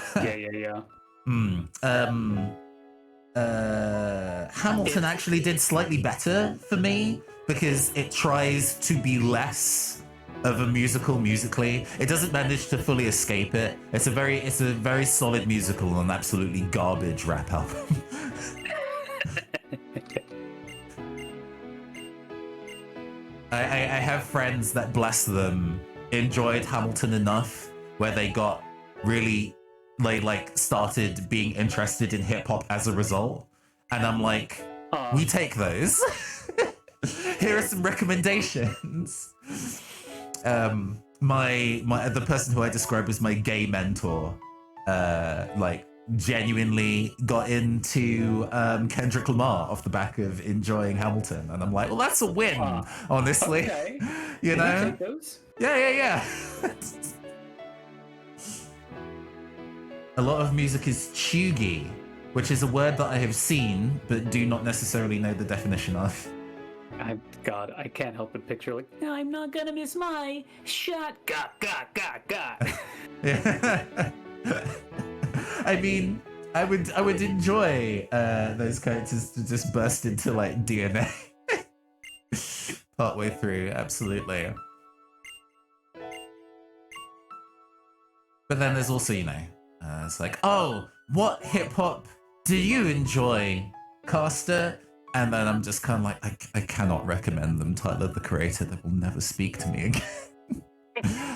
A: Hamilton actually did slightly better for me because it tries to be less of a musical musically. It doesn't manage to fully escape it. It's a very solid musical and absolutely garbage rap album. I have friends that, bless them, enjoyed Hamilton enough where they got really, they like started being interested in hip hop as a result. And I'm like, we take those. Here are some recommendations. The person who I describe as my gay mentor, like genuinely got into Kendrick Lamar off the back of enjoying Hamilton, and I'm like, well, that's a win, honestly.
B: Okay.
A: You know?
B: Can you take those?
A: Yeah. A lot of music is chuggy, which is a word that I have seen but do not necessarily know the definition of.
B: God, I can't help but picture like, I'm not gonna miss my shot. Got.
A: Yeah. I mean, I would enjoy those characters to just burst into like DNA partway through, absolutely. But then there's also, it's like, oh, what hip hop do you enjoy, Caster? And then I'm just kind of like, I cannot recommend them. Tyler, the creator, that will never speak to me again.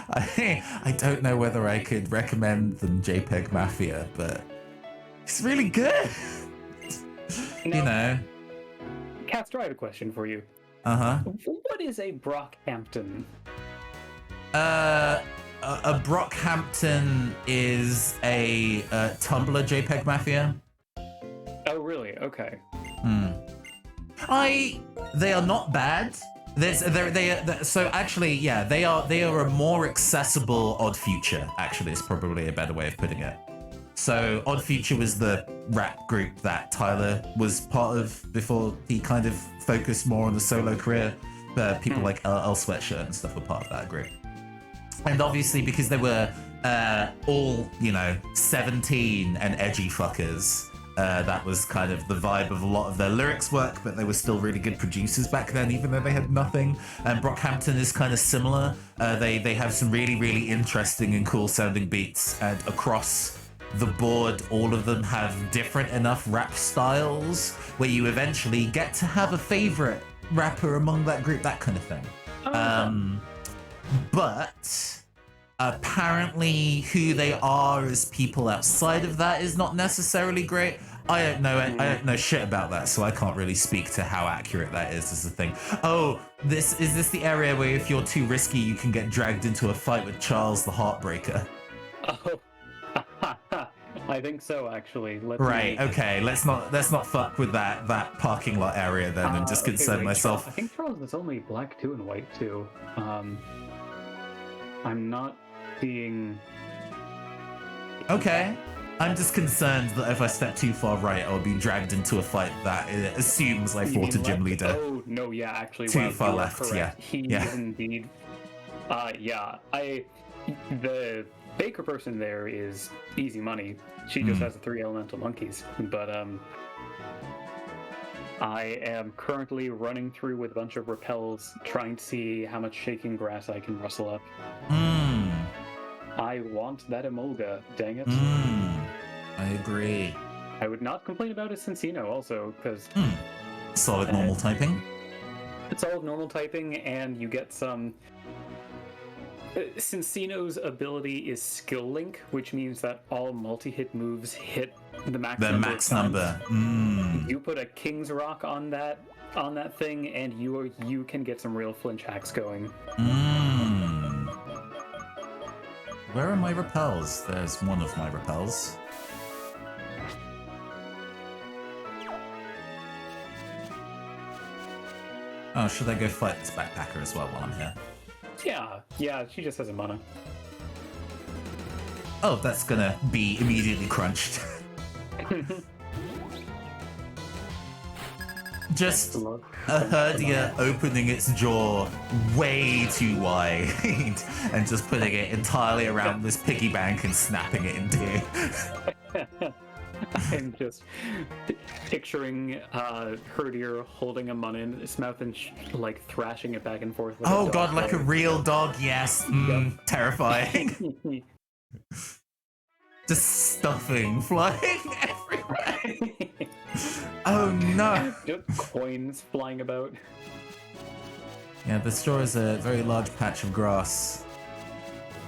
A: I don't know whether I could recommend them JPEG Mafia, but it's really good.
B: Castor, I have a question for you. What is a Brockhampton?
A: A Brockhampton is a Tumblr JPEG Mafia.
B: Oh, really? Okay.
A: They are not bad. So actually, yeah, they are a more accessible Odd Future. Actually, is probably a better way of putting it. So Odd Future was the rap group that Tyler was part of before he kind of focused more on the solo career. People like Earl Sweatshirt and stuff were part of that group. And obviously, because they were all, 17 and edgy fuckers, that was kind of the vibe of a lot of their lyrics work, but they were still really good producers back then, even though they had nothing. And Brockhampton is kind of similar. They have some really, really interesting and cool sounding beats, and across the board, all of them have different enough rap styles where you eventually get to have a favorite rapper among that group, that kind of thing. But apparently who they are as people outside of that is not necessarily great. I don't know shit about that, so I can't really speak to how accurate that is as a thing. Oh, is this the area where if you're too risky you can get dragged into a fight with Charles the Heartbreaker?
B: Oh, I think so, actually.
A: Okay, let's not fuck with that parking lot area then, and just concern myself.
B: I think Charles is only black too and white too. I'm not seeing.
A: Okay, I'm just concerned that if I step too far right, I'll be dragged into a fight that assumes I fought a gym leader.
B: Oh no, yeah, actually,
A: too far left.
B: Correct.
A: Yeah,
B: he is indeed. The Baker person there is easy money. She just has the 3 elemental monkeys. But I am currently running through with a bunch of repels, trying to see how much shaking grass I can rustle up. I want that Emolga, dang it.
A: I agree.
B: I would not complain about a Cincino also, because...
A: Solid normal typing?
B: It's all normal typing, and you get some... Cincino's ability is skill link, which means that all multi-hit moves hit the max number. You put a King's Rock on that thing, and you can get some real flinch hacks going.
A: Where are my repels? There's one of my repels. Oh, should I go fight this backpacker as well while I'm here?
B: Yeah, she just has a mana.
A: Oh, that's gonna be immediately crunched. Just a Herdia opening its jaw way too wide and just putting it entirely around this piggy bank and snapping it in two.
B: I'm just picturing Herdier holding a mun in its mouth and thrashing it back and forth.
A: Oh god, like a real dog, yes. Terrifying. Just stuffing flying everywhere. Oh no.
B: Just coins flying about.
A: Yeah, the store is a very large patch of grass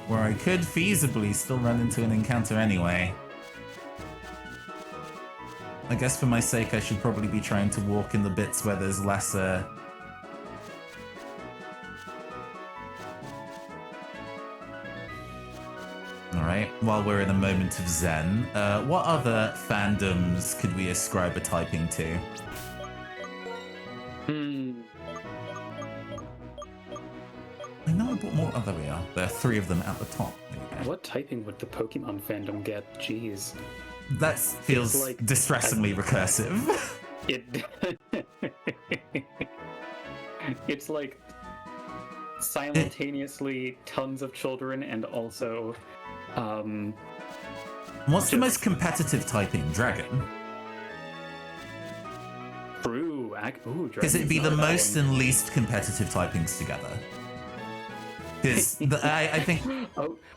A: where I could feasibly still run into an encounter anyway. I guess for my sake, I should probably be trying to walk in the bits where there's lesser... Alright, while we're in a moment of zen, what other fandoms could we ascribe a typing to? I know I bought more... Oh, there we are. There are 3 of them at the top.
B: What typing would the Pokemon fandom get? Jeez.
A: That feels distressingly recursive. It's like simultaneously tons of children and also what's the most competitive typing? Dragon?
B: True.
A: Because it'd be the most and least competitive typings together. Because I think...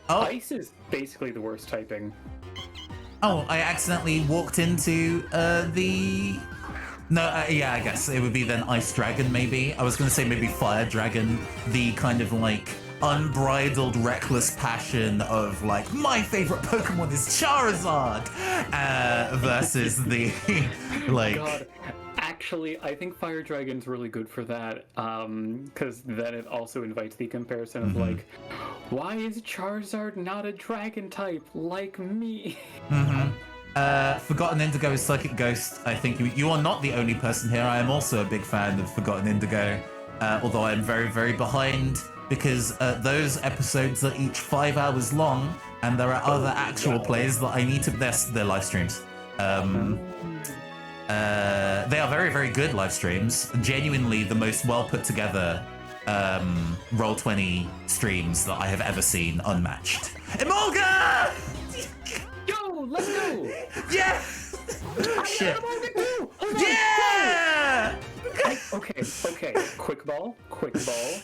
B: Ice is basically the worst typing.
A: Oh, I accidentally walked into the... No, yeah, I guess it would be then Ice Dragon, maybe. I was going to say maybe Fire Dragon, the kind of unbridled, reckless passion of my favorite Pokemon is Charizard, versus the
B: God, actually, I think Fire Dragon's really good for that, because then it also invites the comparison of why is Charizard not a dragon type like me?
A: Forgotten Indigo is Psychic Ghost. I think you are not the only person here. I am also a big fan of Forgotten Indigo. although I'm very, very behind because those episodes are each 5 hours long, and there are other actual plays that I need to. They're live streams. They are very, very good live streams. Genuinely, the most well put together Roll20 streams that I have ever seen, unmatched. Emolga!
B: Yo, let's go!
A: Yeah! Shit.
B: Yeah!
A: Yeah!
B: Okay. Quick ball.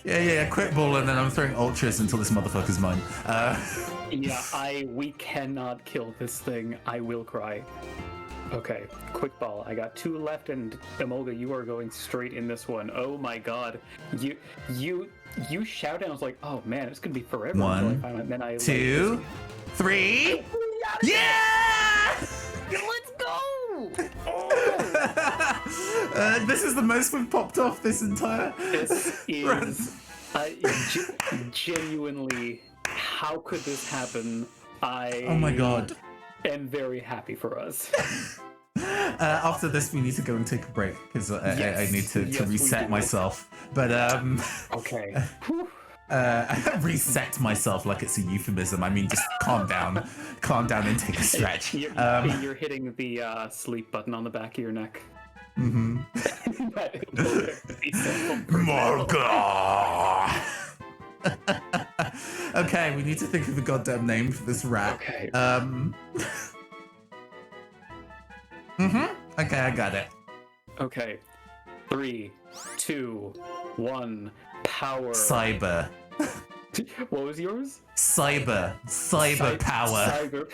A: Yeah. Quick ball, and then I'm throwing ultras until this motherfucker's mine.
B: We cannot kill this thing. I will cry. Okay, quick ball. I got 2 left, and Emolga, you are going straight in this one. Oh my god. You shouted, and I was like, oh man, it's gonna be forever.
A: 1, 2, 3. Yeah!
B: Let's go!
A: This is the most we've popped off this entire.
B: This is genuinely. How could this happen?
A: Oh my god.
B: I'm very happy for us.
A: After this, we need to go and take a break because I need to reset myself. But
B: okay.
A: Reset myself like it's a euphemism. I mean, just calm down and take a stretch.
B: You're hitting the sleep button on the back of your neck.
A: Mm-hmm. Okay, we need to think of a goddamn name for this rat.
B: Okay.
A: Okay, I got it.
B: Okay. 3, 2, 1. Power.
A: Cyber.
B: What was yours?
A: Cyber power.
B: Cyber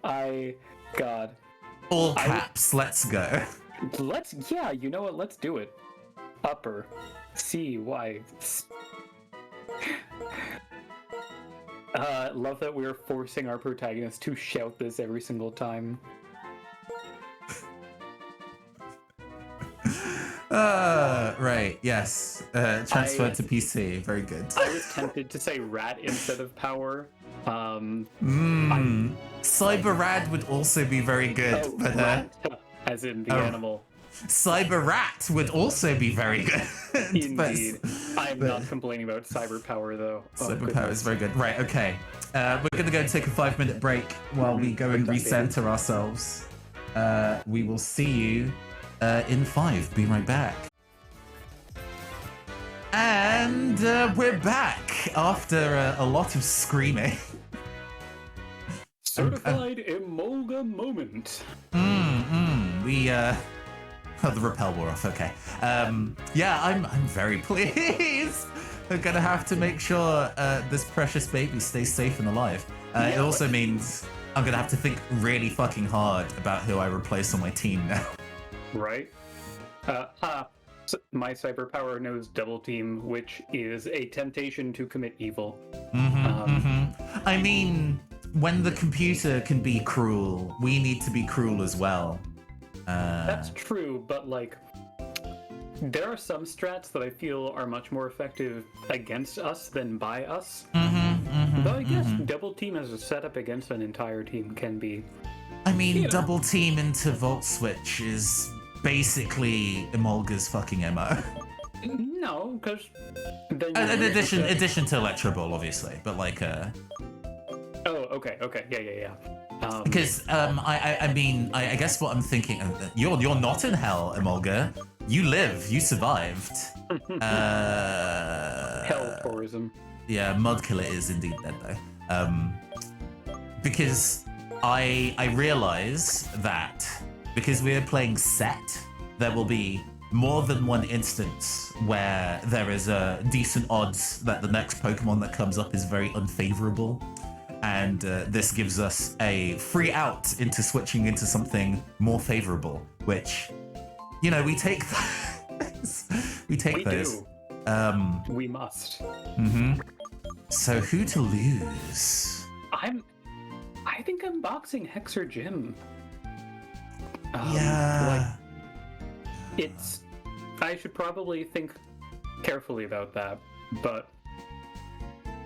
B: power. God.
A: All caps. Let's go.
B: You know what? Let's do it. Upper. CY. Love that we're forcing our protagonist to shout this every single time.
A: Right, yes. Transfer to PC. Very good.
B: I was tempted to say rat instead of power.
A: Cyber Rad would also be very good.
B: Oh,
A: but,
B: rat, as in the animal.
A: Cyber Rat would also be very good.
B: Indeed. I'm not complaining about cyber power, though.
A: Cyber power is very good. Right, okay. We're going to go and take a 5-minute break while we go and recenter ourselves. We will see you in 5. Be right back. And we're back after a lot of screaming.
B: Certified Emolga moment.
A: We oh, the rappel wore off. Okay. Yeah, I'm very pleased. We're gonna have to make sure this precious baby stays safe and alive. It also means I'm gonna have to think really fucking hard about who I replace on my team now.
B: Right. My cyber power knows double team, which is a temptation to commit evil.
A: I mean, when the computer can be cruel, we need to be cruel as well.
B: That's true, but like, there are some strats that I feel are much more effective against us than by us. Though I guess double team as a setup against an entire team can be.
A: I mean, double team into Volt Switch is basically Emolga's fucking MO.
B: No, because then
A: in addition to Electro Ball, obviously, but like
B: Oh, okay, yeah.
A: Because I mean, I guess what I'm thinking, you're not in hell, Emolga. You live, you survived.
B: Hell tourism.
A: Yeah, Mudkiller is indeed dead though. Because I realize that because we're playing set, there will be more than one instance where there is a decent odds that the next Pokemon that comes up is very unfavorable. And this gives us a free out into switching into something more favorable, which, you know, we take those. we those.
B: Do. We must.
A: So who to lose?
B: I think I'm boxing Hex or Jim.
A: Yeah.
B: I should probably think carefully about that, but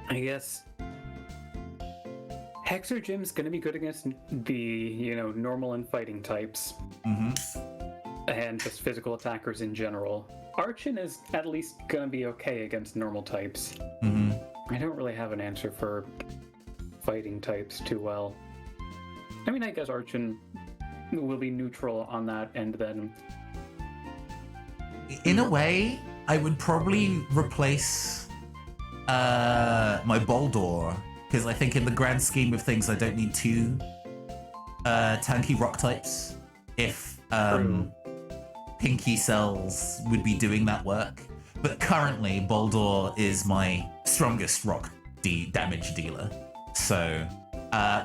B: I guess Hex or Jim's gonna be good against the, normal and fighting types. and just physical attackers in general. Archon is at least gonna be okay against normal types.
A: Mm-hmm.
B: I don't really have an answer for fighting types too well. I mean, I guess Archon will be neutral on that end then.
A: In a way, I would probably replace my Boldor, because I think in the grand scheme of things, I don't need two tanky rock types if Pinky Cells would be doing that work. But currently, Boldor is my strongest rock damage dealer. So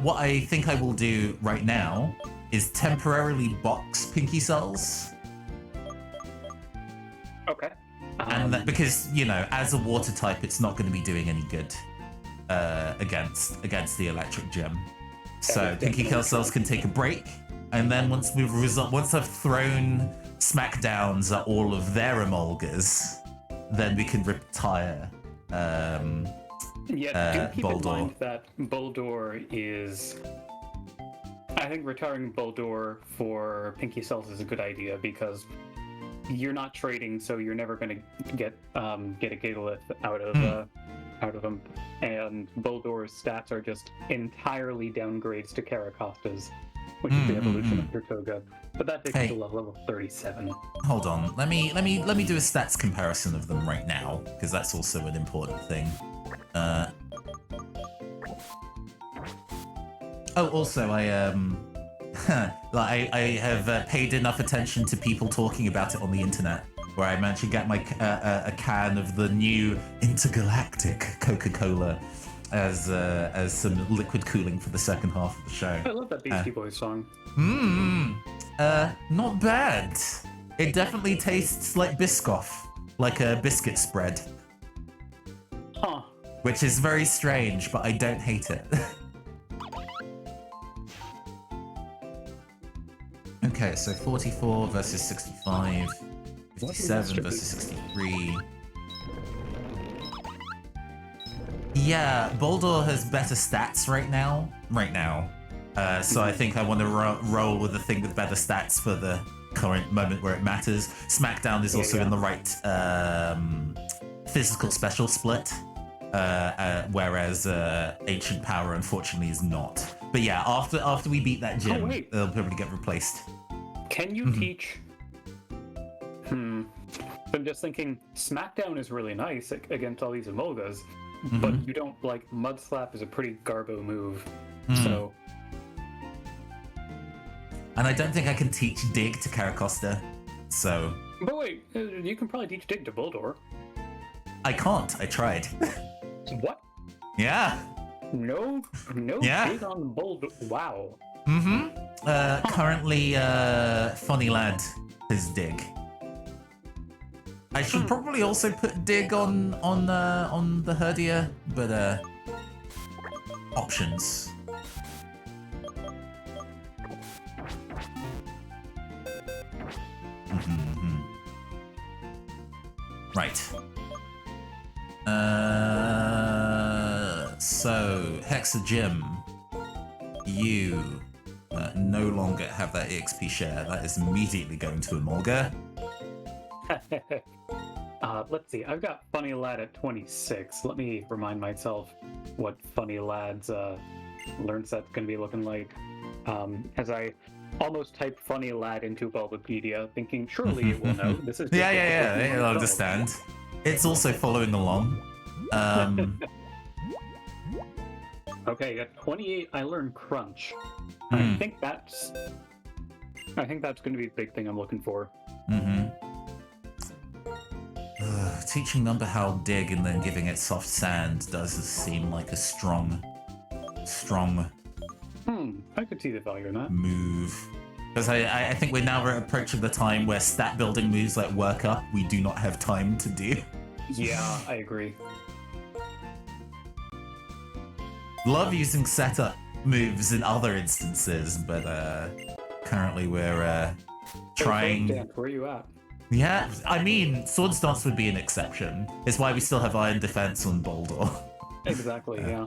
A: what I think I will do right now is temporarily box Pinky Cells.
B: Okay.
A: And that, because, you know, as a water type, it's not going to be doing any good against the electric gem. So Pinky Cells can take a break, and then once I've thrown smackdowns at all of their Emolgas, then we can retire
B: Do keep
A: Boldor.
B: in mind that Boldor is... I think retiring Boldor for Pinky Cells is a good idea, because you're not trading, so you're never going to get a Gigalith out of him. And Boldor's stats are just entirely downgrades to Caracosta's, which is the evolution of Turtoga. But that takes it to level 37.
A: Hold on, let me do a stats comparison of them right now, because that's also an important thing. Also, I have paid enough attention to people talking about it on the internet, where I managed to get my a can of the new intergalactic Coca-Cola as some liquid cooling for the second half of the show.
B: I love that Beastie Boys song.
A: Not bad. It definitely tastes like Biscoff, like a biscuit spread.
B: Huh.
A: Which is very strange, but I don't hate it. Okay, so 44 versus 65, 57 versus 63. Yeah, Boldor has better stats right now. So I think I want to roll with the thing with better stats for the current moment where it matters. Smackdown is also in the right physical special split, whereas Ancient Power unfortunately is not. But yeah, after we beat that gym, they'll probably get replaced.
B: Can you teach... I'm just thinking, Smackdown is really nice against all these Emolgas, but you don't, like, Mud Slap is a pretty garbo move, so...
A: And I don't think I can teach Dig to Caracosta, so...
B: But wait, you can probably teach Dig to Boldor.
A: I can't, I tried.
B: What?
A: Yeah.
B: No Dig on Boldor. Wow.
A: Currently, Funny Lad is Dig. I should probably also put Dig on the Herdia, but options. Right. So Hexagym, you no longer have that EXP share. That is immediately going to Emolga.
B: Let's see. I've got Funny Lad at 26. Let me remind myself what Funny Lad's learn set's going to be looking like. As I almost typed Funny Lad into Bulbapedia, thinking surely it will know. This is
A: yeah. I'll understand. It's also following along.
B: Okay, at 28, I learned Crunch. I think that's going to be the big thing I'm looking for.
A: Teaching Number How Dig and then giving it Soft Sand does seem like a strong
B: I could see the value in that.
A: move. Because I think we're now approaching the time where stat building moves like Work Up, we do not have time to do.
B: Yeah, I agree.
A: Love using setup moves in other instances, but currently we're trying...
B: Hey, where are you at?
A: Yeah, I mean, Swords Dance would be an exception. It's why we still have Iron Defense on Boldor.
B: Exactly, yeah.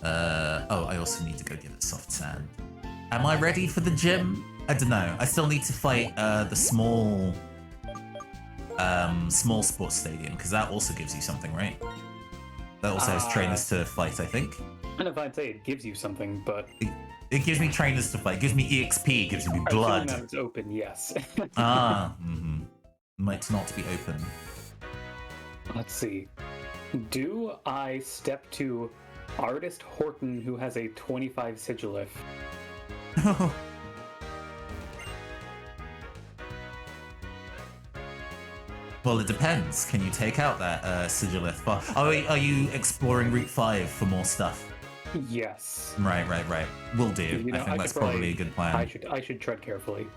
A: I also need to go give it Soft Sand. Am I ready for the gym? I don't know. I still need to fight the small sports stadium, because that also gives you something, right? That also has trainers to fight, I think.
B: I don't know if I'd say it gives you something, but
A: It gives me trainers to fight. It gives me EXP. It gives me blood.
B: that it's open, yes.
A: Might not be open.
B: Let's see. Do I step to Artist Horton, who has a 25 sigilith?
A: Well, it depends. Can you take out that sigilith? Are you exploring Route 5 for more stuff?
B: Yes.
A: Right. Will do.
B: You know,
A: I think that's probably a good plan.
B: I should tread carefully.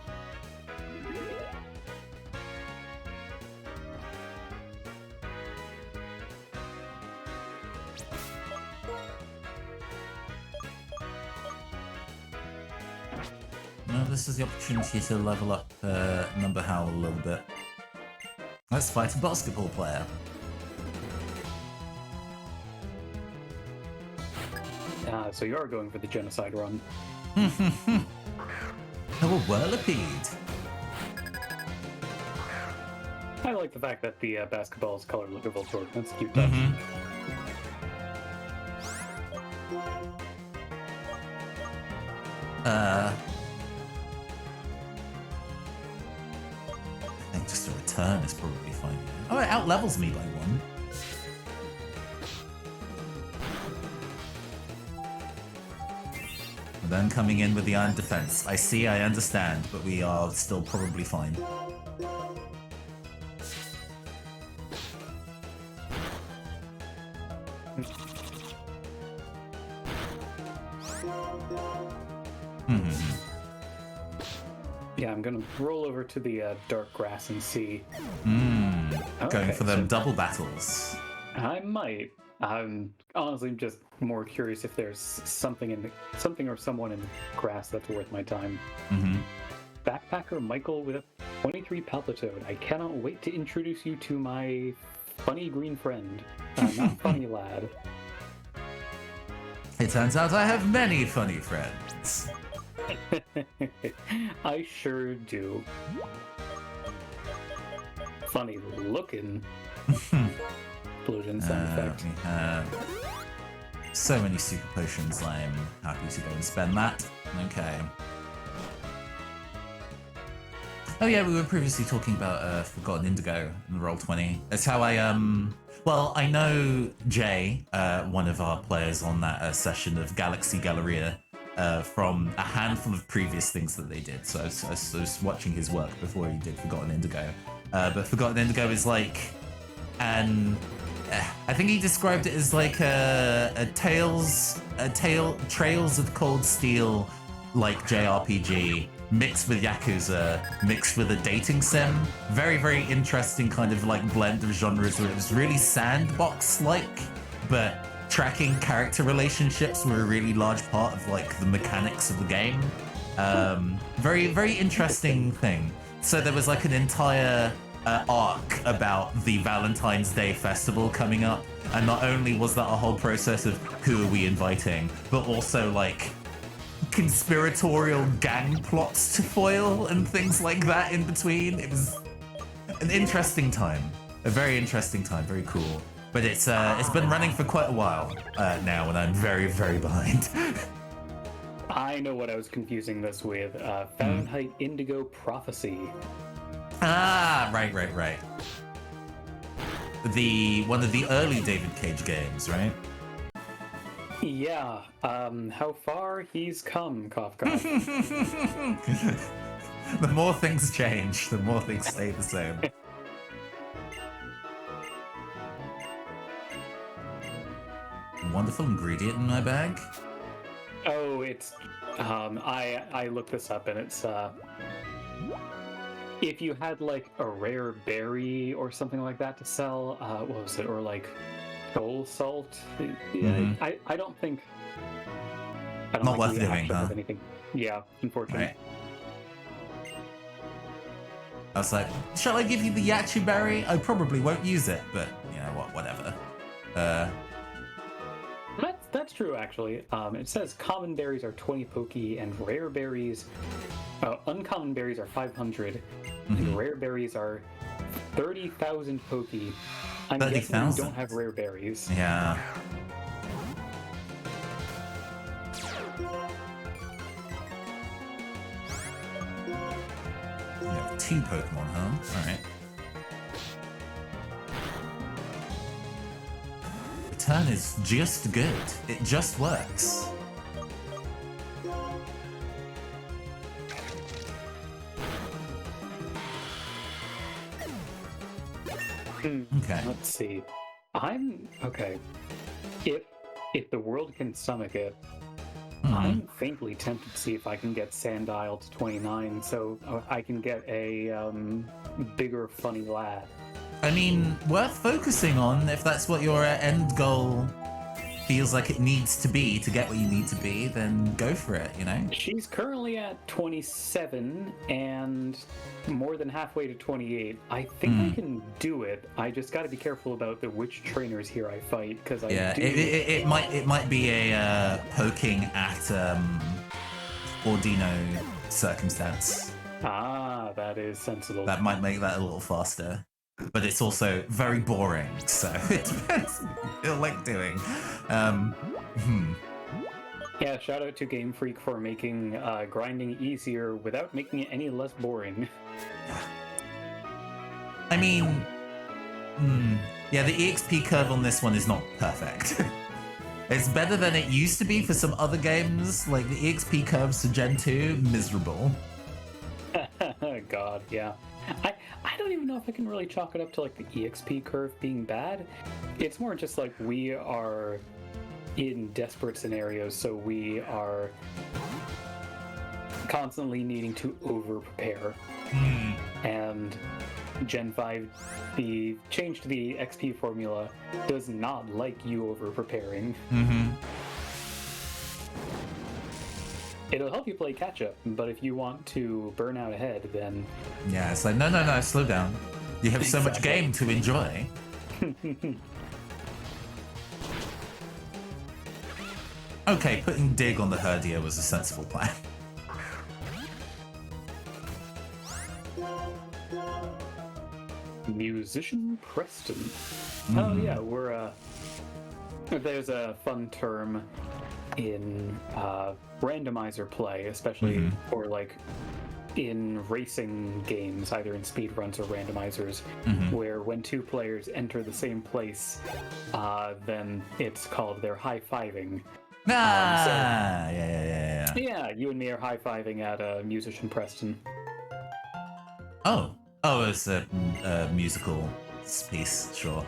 A: No, this is the opportunity to level up Number Howl a little bit. Let's fight a basketball player.
B: So you are going for the genocide run.
A: Oh, a whirlipede.
B: I like the fact that the basketball is colored like a Voltorb. That's a cute touch.
A: I think just a return is probably fine. Oh, it outlevels me by 1. And then coming in with the iron defense. I see, I understand, but we are still probably fine.
B: Yeah, I'm gonna roll over to the dark grass and see.
A: Going for them double battles.
B: I might. I'm honestly just more curious if there's something or someone in the grass that's worth my time. Backpacker Michael with a 23 Palpitoad. I cannot wait to introduce you to my funny green friend. Not funny lad.
A: It turns out I have many funny friends.
B: I sure do. Funny looking. Blue didn't sound effect.
A: We have so many super potions. I'm happy to go and spend that. Okay. Oh yeah, we were previously talking about Forgotten Indigo in the Roll20. That's how I well, I know Jay, one of our players on that session of Galaxy Galleria, from a handful of previous things that they did. So I was watching his work before he did Forgotten Indigo. But Forgotten Indigo is like I think he described it as like Trails of Cold Steel, like JRPG, mixed with Yakuza, mixed with a dating sim. Very, very interesting kind of like blend of genres where it was really sandbox-like, but tracking character relationships were a really large part of like the mechanics of the game. Very, very interesting thing. So there was like an entire arc about the Valentine's Day festival coming up, and not only was that a whole process of who are we inviting, but also like conspiratorial gang plots to foil and things like that in between. It was an interesting time, a very interesting time, very cool. But it's been running for quite a while now, and I'm very, very behind.
B: I know what I was confusing this with. Fahrenheit Indigo Prophecy.
A: Ah, right. One of the early David Cage games, right?
B: Yeah. How far he's come, cough cough.
A: The more things change, the more things stay the same. Wonderful ingredient in my bag.
B: Oh, it's I looked this up, and it's if you had like a rare berry or something like that to sell, what was it, or like soul salt? I don't think. I don't
A: Not
B: like
A: worth
B: the
A: doing,
B: action
A: huh?
B: of anything. Yeah, unfortunately.
A: Right. I was like, shall I give you the Yachi berry? I probably won't use it, but you know what, whatever.
B: that's true actually. It says common berries are 20 Poke and rare berries, uncommon berries are 500, and rare berries are 30,000 Poke. I'm guessing
A: 30,000?
B: we don't have rare berries.
A: Yeah. You have 2 Pokemon, huh? Alright. Return is just good. It just works. Okay.
B: Let's see. Okay. If the world can stomach it, I'm faintly tempted to see if I can get Sandile to 29, so I can get a bigger, funny lad.
A: I mean, worth focusing on if that's what your end goal feels like it needs to be to get what you need to be, then go for it, you know?
B: She's currently at 27 and more than halfway to 28. I think I can do it. I just got to be careful about which trainers here I fight, because I do...
A: it might be a poking at Ordino circumstance.
B: Ah, that is sensible.
A: That might make that a little faster. But it's also very boring, so it depends what you feel like doing.
B: Yeah, shout out to Game Freak for making grinding easier without making it any less boring.
A: I mean, yeah, the EXP curve on this one is not perfect. It's better than it used to be for some other games, like the EXP curves to Gen 2, miserable.
B: God, yeah. I don't even know if I can really chalk it up to like the EXP curve being bad. It's more just like we are in desperate scenarios, so we are constantly needing to over-prepare. And Gen 5, the change to the XP formula does not like you over-preparing. It'll help you play catch-up, but if you want to burn out ahead, then...
A: Yeah, it's like, no, slow down. You have so much game to enjoy. Okay, putting Dig on the Herdia was a sensible plan.
B: Musician Preston. Oh yeah, we're there's a fun term in randomizer play, especially for like in racing games, either in speedruns or randomizers, where when 2 players enter the same place, then it's called they're high-fiving.
A: Yeah.
B: Yeah, you and me are high-fiving at Musician Preston.
A: Oh, it's a musical piece, sure.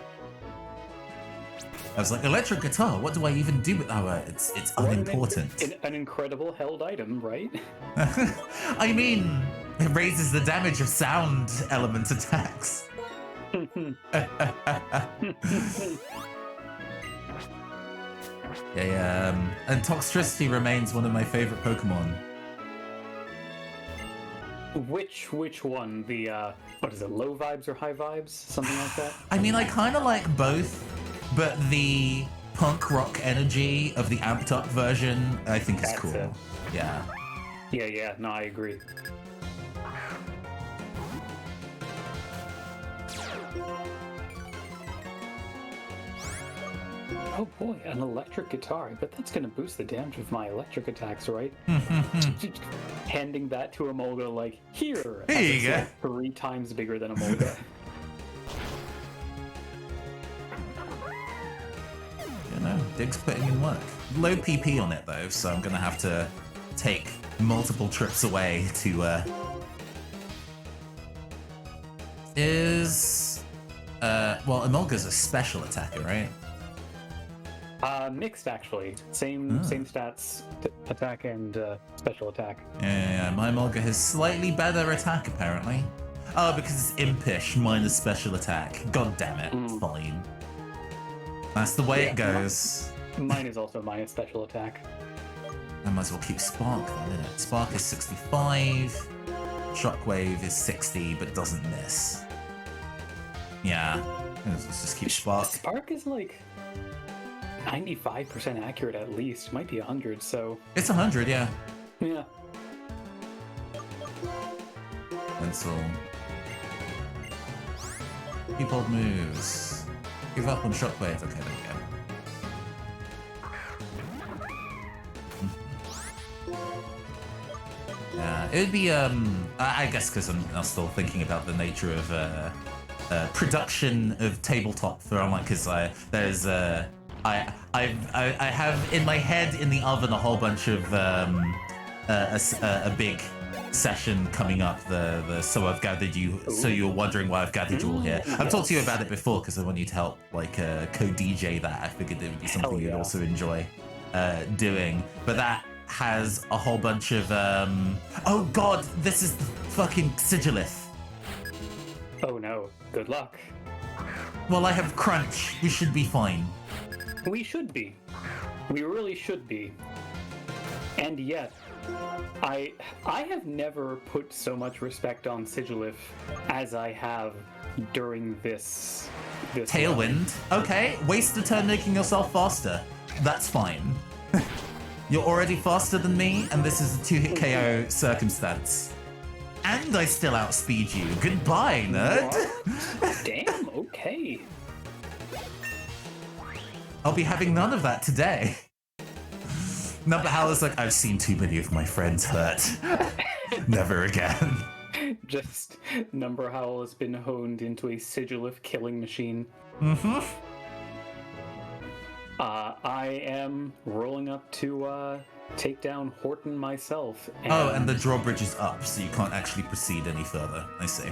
A: I was like, electric guitar, what do I even do with that? It's unimportant.
B: An incredible held item, right?
A: I mean, it raises the damage of sound element attacks. And Toxtricity remains one of my favorite Pokemon.
B: Which one? The what is it? Low vibes or high vibes? Something like that.
A: I mean, I kind of like both, but the punk rock energy of the amped up version, I think is
B: That's
A: cool.
B: it.
A: Yeah.
B: Yeah. No, I agree. Oh boy, an electric guitar. But that's going to boost the damage of my electric attacks, right? Handing that to Emolga, like, here.
A: Here you go.
B: Like 3 times bigger than Emolga.
A: You know, Dig's putting in work. Low PP on it though, so I'm going to have to take multiple trips away to, well, Emolga's a special attacker, right?
B: Mixed, actually. Same stats, attack and special attack.
A: Yeah, my Emolga has slightly better attack, apparently. Oh, because it's impish minus special attack. God damn it, fine. That's the way it goes.
B: Mine is also minus special attack.
A: I might as well keep Spark then, innit? Spark is 65. Shockwave is 60, but doesn't miss. Yeah. Let's just keep Spark.
B: Spark is like... 95% accurate at least. Might be 100, so...
A: It's 100, yeah.
B: Yeah.
A: Pencil. Keep old moves. Give up on shockwave. Okay, there we go. Yeah, it would be, I guess because I'm still thinking about the nature of production of tabletop for online, because there's I have in my head in the oven a whole bunch of a big session coming up. The so I've gathered you. So you're wondering why I've gathered you all here. I've talked to you about it before because I want you to help like co-DJ that. I figured it would be something you'd also enjoy doing. But that has a whole bunch of oh god, this is the fucking Sigilith.
B: Oh no, good luck.
A: Well, I have crunch. We should be fine.
B: We should be. We really should be. And yet, I have never put so much respect on Sigilith as I have during this
A: Tailwind. Okay, waste a turn making yourself faster. That's fine. You're already faster than me, and this is a 2-hit KO circumstance. And I still outspeed you. Goodbye, nerd.
B: Damn, okay.
A: I'll be having none of that today. Number Howler's like, I've seen too many of my friends hurt. Never again.
B: Just Number Howl has been honed into a Sigilith killing machine.
A: Mm-hmm.
B: I am rolling up to take down Horton myself.
A: And the drawbridge is up, so you can't actually proceed any further. I see.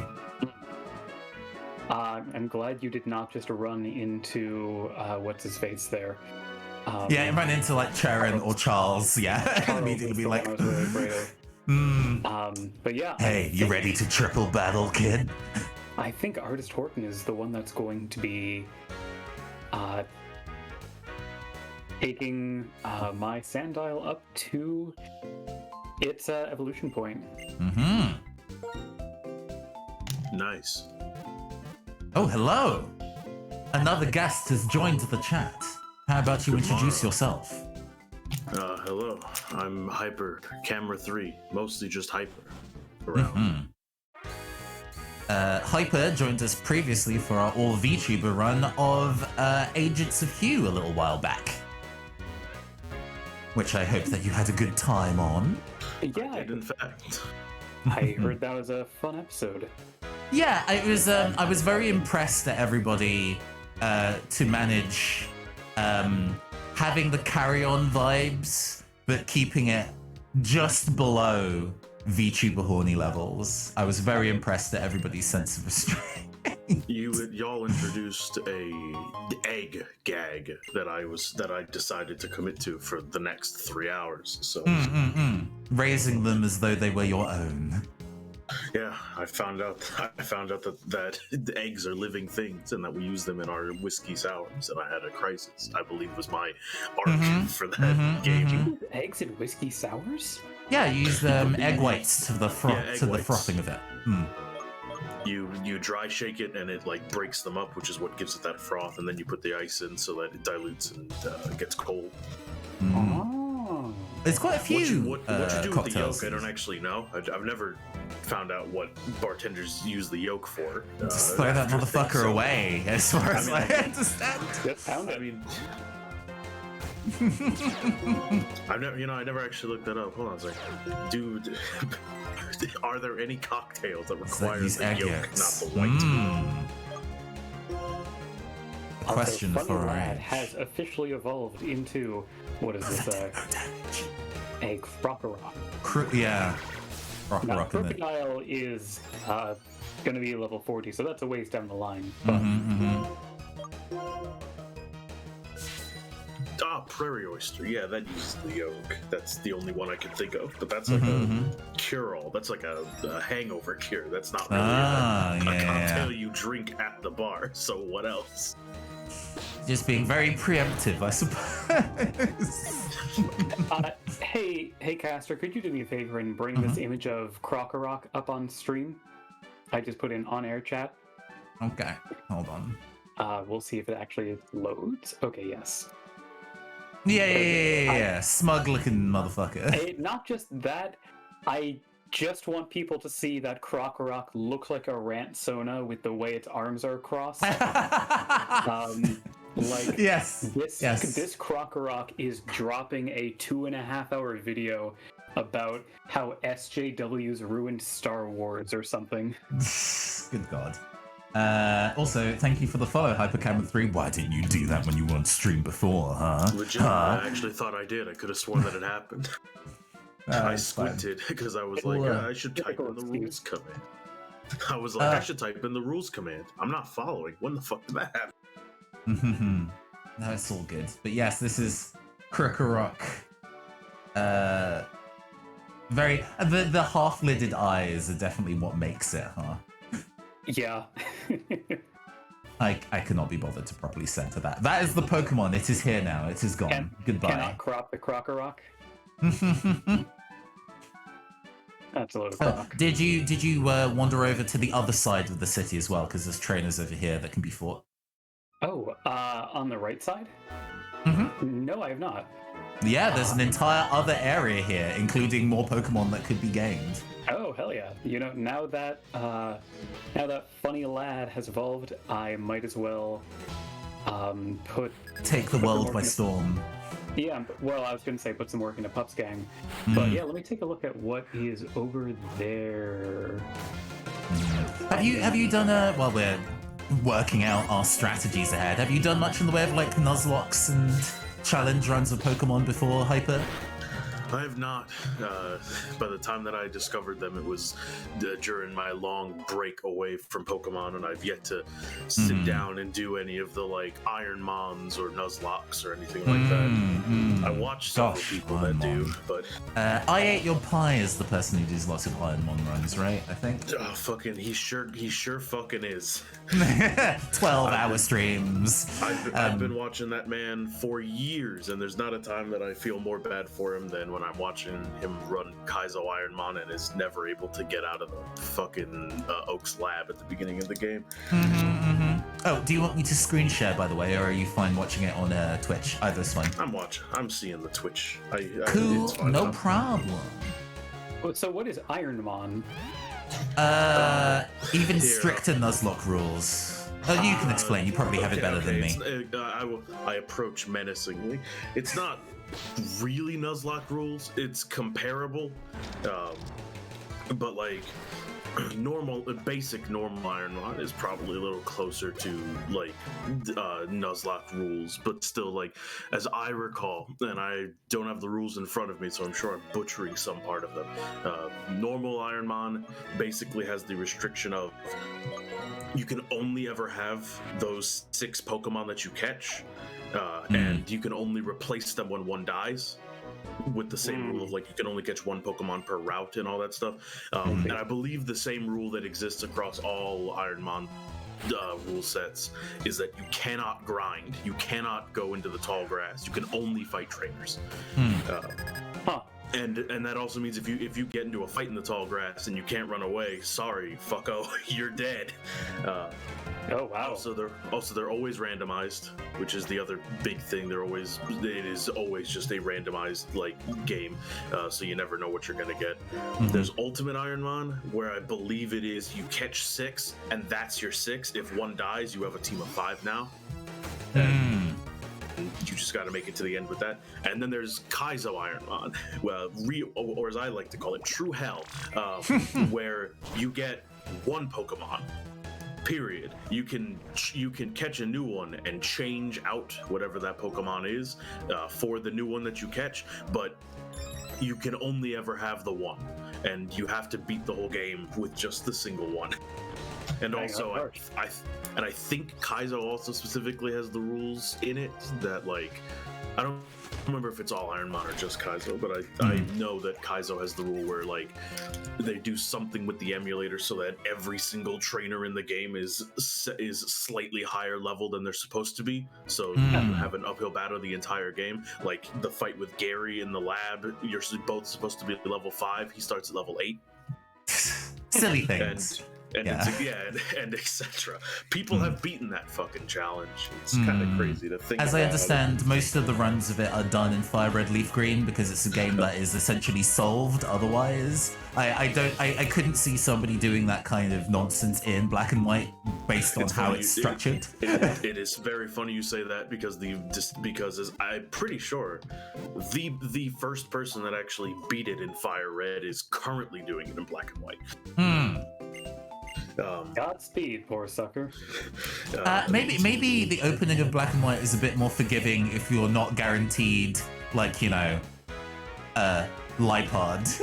B: I'm glad you did not just run into what's his face there.
A: Yeah, it ran into like Charon or Charles. Yeah, immediately be like,
B: I was really afraid of. But yeah.
A: Hey, you ready to triple battle, kid?
B: I think Artist Horton is the one that's going to be taking my Sandile up to its evolution point.
A: Mm-hmm.
E: Nice.
A: Oh, hello! Another guest has joined the chat. How about you introduce yourself?
E: Hello. I'm Hyper, Camera 3. Mostly just Hyper. Around.
A: Hyper joined us previously for our all VTuber run of Agents of Hue a little while back. Which I hope that you had a good time on.
B: Yeah,
E: I did, in fact.
B: I heard that was a fun episode.
A: Yeah, it was. I was very impressed at everybody to manage having the carry-on vibes, but keeping it just below VTuber horny levels. I was very impressed at everybody's sense of restraint.
E: Y'all introduced a egg gag that I decided to commit to for the next 3 hours. So
A: raising them as though they were your own.
E: Yeah, I found out that the eggs are living things and that we use them in our whiskey sours. And I had a crisis. I believe was my arc for that game.
B: Eggs in whiskey sours?
A: Yeah, you use egg whites to the
E: whites.
A: frothing of it.
E: You dry shake it and it like breaks them up, which is what gives it that froth, and then you put the ice in so that it dilutes and gets cold.
B: Oh.
A: There's quite a few
E: what you do
A: cocktails.
E: with the yolk, I don't actually know. I've never found out what bartenders use the yolk for.
A: Just throw that motherfucker away, as far as I understand.
E: I mean, I never actually looked that up. Hold on a second. Dude, are there any cocktails that require the
A: egg
E: yolk,
A: yolks?
E: not the white?
A: A question
B: Funny
A: for
B: Lad
A: Rage.
B: has officially evolved into, what is this, a crocodile.
A: Yeah. Rock
B: Now,
A: in it.
B: Crocodile is going to be level 40, so that's a ways down the line. But
E: Prairie oyster. Yeah, that uses the yolk. That's the only one I can think of. But that's like a cure-all. That's like a hangover cure. That's not really a cocktail you drink at the bar. So what else?
A: Just being very preemptive, I suppose.
B: Hey, Caster, could you do me a favor and bring this image of Crocorock up on stream? I just put in on-air chat.
A: Okay, hold on.
B: We'll see if it actually loads. Okay, yes.
A: Yeah. Smug-looking motherfucker.
B: Not just that, I just want people to see that Krokorok look like a rant Sona with the way its arms are crossed.
A: Yes.
B: This Krokorok is dropping a 2.5-hour video about how SJWs ruined Star Wars or something.
A: Good God. Also, thank you for the follow, Hypercamera3. Why didn't you do that when you were on stream before, huh?
E: Legit, I actually thought I did. I could have sworn that it happened. I squinted because I was like, I should type in the rules command. I was like, I should type in the rules command. I'm not following. When the fuck did that happen?
A: No, it's all good. But yes, this is Krokorok. Very the half-lidded eyes are definitely what makes it, huh?
B: Yeah.
A: I cannot be bothered to properly center that. That is the Pokemon. It is here now. It is gone. Goodbye.
B: Cannot crop the Krokorok. That's a load of crock.
A: Did you wander over to the other side of the city as well? Because there's trainers over here that can be fought.
B: Oh, on the right side? No, I have not.
A: Yeah, there's an entire other area here, including more Pokemon that could be gained.
B: Oh, hell yeah. You know, now that funny lad has evolved, I might as well
A: take the world by storm.
B: Yeah, well, I was going to say put some work into Pup's Gang. But yeah, let me take a look at what is over there.
A: Have you done while we're working out our strategies ahead, have you done much in the way of like Nuzlocks and challenge runs of Pokemon before, Hyper?
E: I have not. By the time that I discovered them, it was during my long break away from Pokemon, and I've yet to sit down and do any of the like Ironmons or Nuzlocks or anything like that. I watch several people that do, but
A: I Ate Your Pie is the person who does lots of Ironmon runs, right? I think.
E: Oh, fucking, he sure fucking is.
A: 12-hour streams.
E: I've been watching that man for years, and there's not a time that I feel more bad for him than when I'm watching him run Kaizo Ironmon and is never able to get out of the fucking Oak's lab at the beginning of the game.
A: Oh, do you want me to screen share, by the way, or are you fine watching it on Twitch? Either's fine.
E: I'm watching. I'm seeing the Twitch.
A: Cool,
E: it's fine.
A: no problem.
B: So what is Ironmon?
A: Even stricter Nuzlocke rules. Oh, you can explain. You probably have it better than me.
E: I approach menacingly. It's not really Nuzlocke rules. It's comparable, but like basic normal Ironmon is probably a little closer to like Nuzlocke rules, but still, like, as I recall, and I don't have the rules in front of me, so I'm sure I'm butchering some part of them. Normal Ironmon basically has the restriction of you can only ever have those 6 Pokemon that you catch, and you can only replace them when one dies, with the same rule of like you can only catch 1 Pokemon per route and all that stuff. And I believe the same rule that exists across all Ironmon rule sets is that you cannot grind, you cannot go into the tall grass, you can only fight trainers. And that also means if you get into a fight in the tall grass and you can't run away, sorry, fucko, you're dead.
B: Oh wow!
E: They're always randomized, which is the other big thing. It is always just a randomized like game, so you never know what you're gonna get. There's Ultimate Ironmon, where I believe it is you catch 6 and that's your 6. If one dies, you have a team of 5 now. And you just got to make it to the end with that. And then there's Kaizo Ironmon, or as I like to call it, True Hell, where you get 1 Pokemon. Period. You can catch a new one and change out whatever that Pokemon is for the new one that you catch, but you can only ever have the one, and you have to beat the whole game with just the single one. And also, I think Kaizo also specifically has the rules in it that, like, I don't remember if it's all Ironmon or just Kaizo, but I know that Kaizo has the rule where, like, they do something with the emulator so that every single trainer in the game is slightly higher level than they're supposed to be. So you have an uphill battle the entire game. Like the fight with Gary in the lab, you're both supposed to be level 5. He starts at level 8.
A: Silly things.
E: and and etc. People have beaten that fucking challenge. It's kind of crazy to think.
A: As I understand, most of the runs of it are done in Fire Red Leaf Green because it's a game that is essentially solved otherwise. I couldn't see somebody doing that kind of nonsense in Black and White based on how it's structured.
E: It is very funny you say that because I'm pretty sure the first person that actually beat it in Fire Red is currently doing it in Black and White.
B: Godspeed, poor sucker.
A: Maybe the opening of Black and White is a bit more forgiving if you're not guaranteed, like, you know, Lipod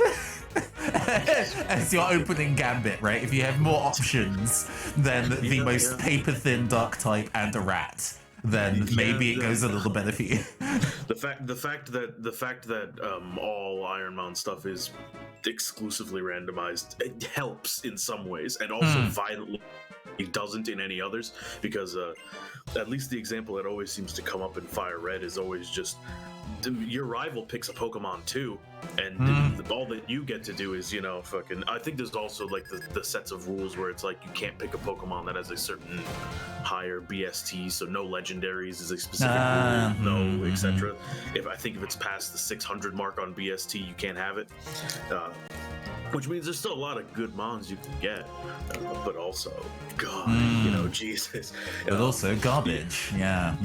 A: as your opening gambit, right? If you have more options than the most paper-thin Dark type and a rat, then maybe it goes a little better for you.
E: The fact that all Iron Mountain stuff is exclusively randomized, it helps in some ways, and also violently it doesn't in any others, because at least the example that always seems to come up in Fire Red is always just your rival picks a Pokemon too, and all that you get to do is, you know, fucking. I think there's also like the sets of rules where it's like you can't pick a Pokemon that has a certain higher BST, so no legendaries is a specific rule, no etc. If it's past the 600 mark on BST, you can't have it. Which means there's still a lot of good mons you can get, but also, God, you know, Jesus.
A: But also garbage, yeah.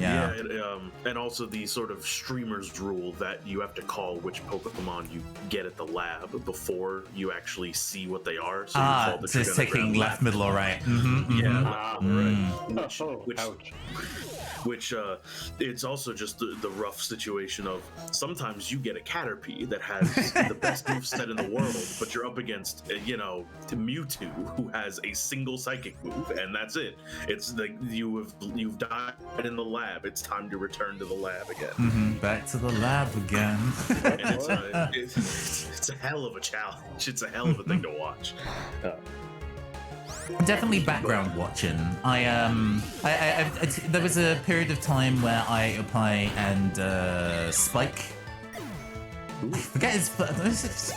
E: And also the sort of streamer's rule that you have to call which Pokemon you get at the lab before you actually see what they are. So you call that
A: just taking left, middle, or right.
E: Which it's also just the rough situation of sometimes you get a Caterpie that has the best moveset in the world, but you're up against, you know, Mewtwo, who has a single psychic move, and that's it. It's like you've died in the lab. It's time to return to the lab again.
A: Back to the lab again.
E: And it's a hell of a challenge. It's a hell of a thing to watch.
A: Definitely background watching. There was a period of time where and Spike. I forget his.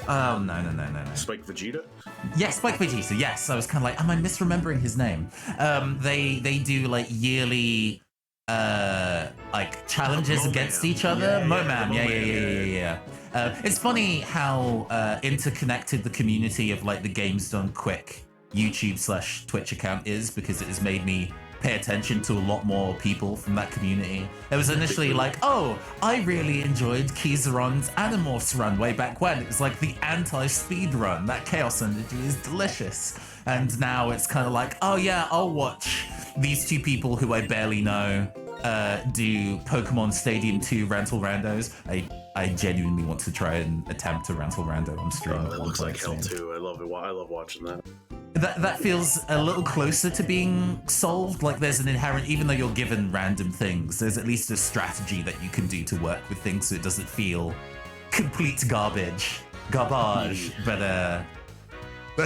A: Oh no.
E: Spike Vegeta.
A: Yeah, Spike Vegeta. Yes, I was kind of like, am I misremembering his name? They do like yearly like challenges against each other. Momam. Yeah. It's funny how interconnected the community of like the Games Done Quick YouTube/Twitch account is, because it has made me pay attention to a lot more people from that community. It was initially like, oh, I really enjoyed Kizaron's Animorphs run way back when. It was like the anti-speed run. That Chaos Energy is delicious. And now it's kind of like, oh yeah, I'll watch these two people who I barely know do Pokemon Stadium 2 Rantle Randos. I genuinely want to try and attempt a Rantle Rando on stream.
E: That looks like hell too. I love it. I love watching that.
A: That feels a little closer to being solved. Like there's an inherent, even though you're given random things, there's at least a strategy that you can do to work with things so it doesn't feel complete garbage. But that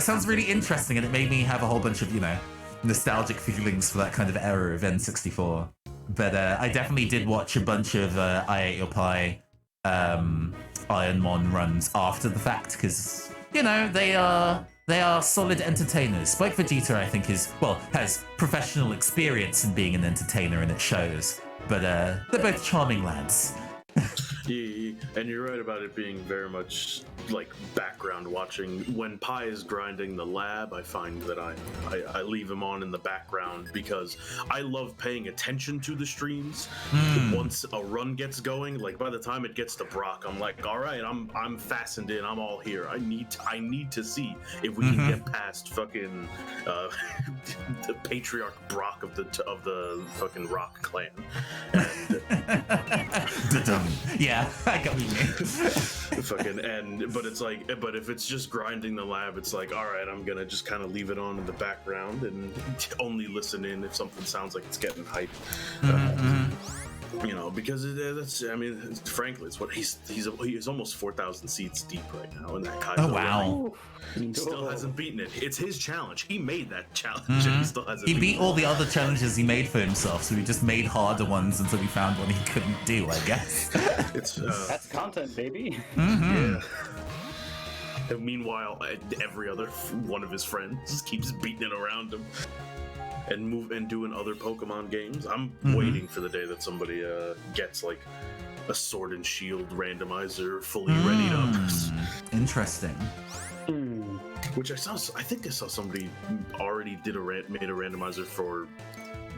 A: sounds really interesting, and it made me have a whole bunch of, you know, nostalgic feelings for that kind of era of N64. But I definitely did watch a bunch of I Ate Your Pie Ironmon runs after the fact, because, you know, they are solid entertainers. Spike Vegeta, I think, has professional experience in being an entertainer, and it shows. But they're both charming lads.
E: Yeah, and you're right about it being very much like background watching. When Pi is grinding the lab, I find that I leave him on in the background because I love paying attention to the streams. Once a run gets going, like by the time it gets to Brock, I'm like, all right, I'm fastened in. I'm all here. I need to see if we can get past fucking the patriarch Brock of the fucking Rock clan. And
A: yeah, I got you.
E: But it's like, but if it's just grinding the lab, it's like, all right, I'm gonna just kind of leave it on in the background and only listen in if something sounds like it's getting hype. You know, because that's, I mean, frankly, it's what he's almost 4,000 seats deep right now in that Kaizo.
A: Oh wow!
E: He still hasn't beaten it. It's his challenge. He made that challenge, and he still hasn't.
A: He beat all the other challenges he made for himself, so he just made harder ones until he found one he couldn't do, I guess.
B: That's content, baby.
E: Yeah. And meanwhile, every other one of his friends just keeps beating it around him and doing other Pokemon games. I'm waiting for the day that somebody gets like a Sword and Shield randomizer fully readied up.
A: Interesting.
E: Which I think I saw somebody already made a randomizer for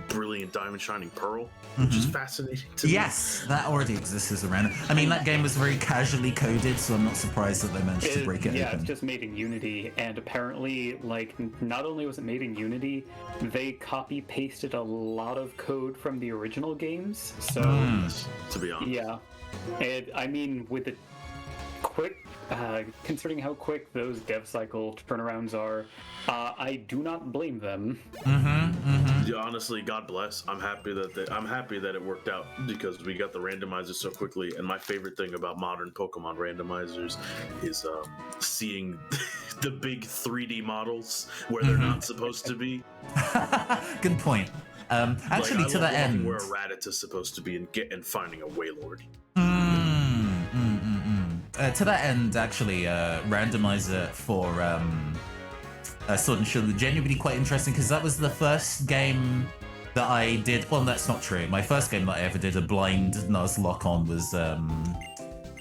E: Brilliant Diamond Shining Pearl, which is fascinating to me.
A: Yes, that already exists as a random. I mean, that game was very casually coded, so I'm not surprised that they managed to break it
B: Yeah,
A: open.
B: it's just made in Unity, and apparently, like, not only was it made in Unity, they copy-pasted a lot of code from the original games, so...
E: To be honest.
B: Yeah. And, I mean, with the quick... considering how quick those dev cycle turnarounds are, I do not blame them.
E: Yeah, honestly, God bless. I'm happy that it worked out because we got the randomizers so quickly. And my favorite thing about modern Pokemon randomizers is seeing the big 3D models where they're not supposed to be.
A: Good point. Actually,
E: like,
A: to that end,
E: where a Rattata's supposed to be and finding a Wailord.
A: To that end, actually, randomizer for Sword and Shield was genuinely quite interesting because that was the first game that I did. Well, that's not true. My first game that I ever did a blind Nuzlocke on was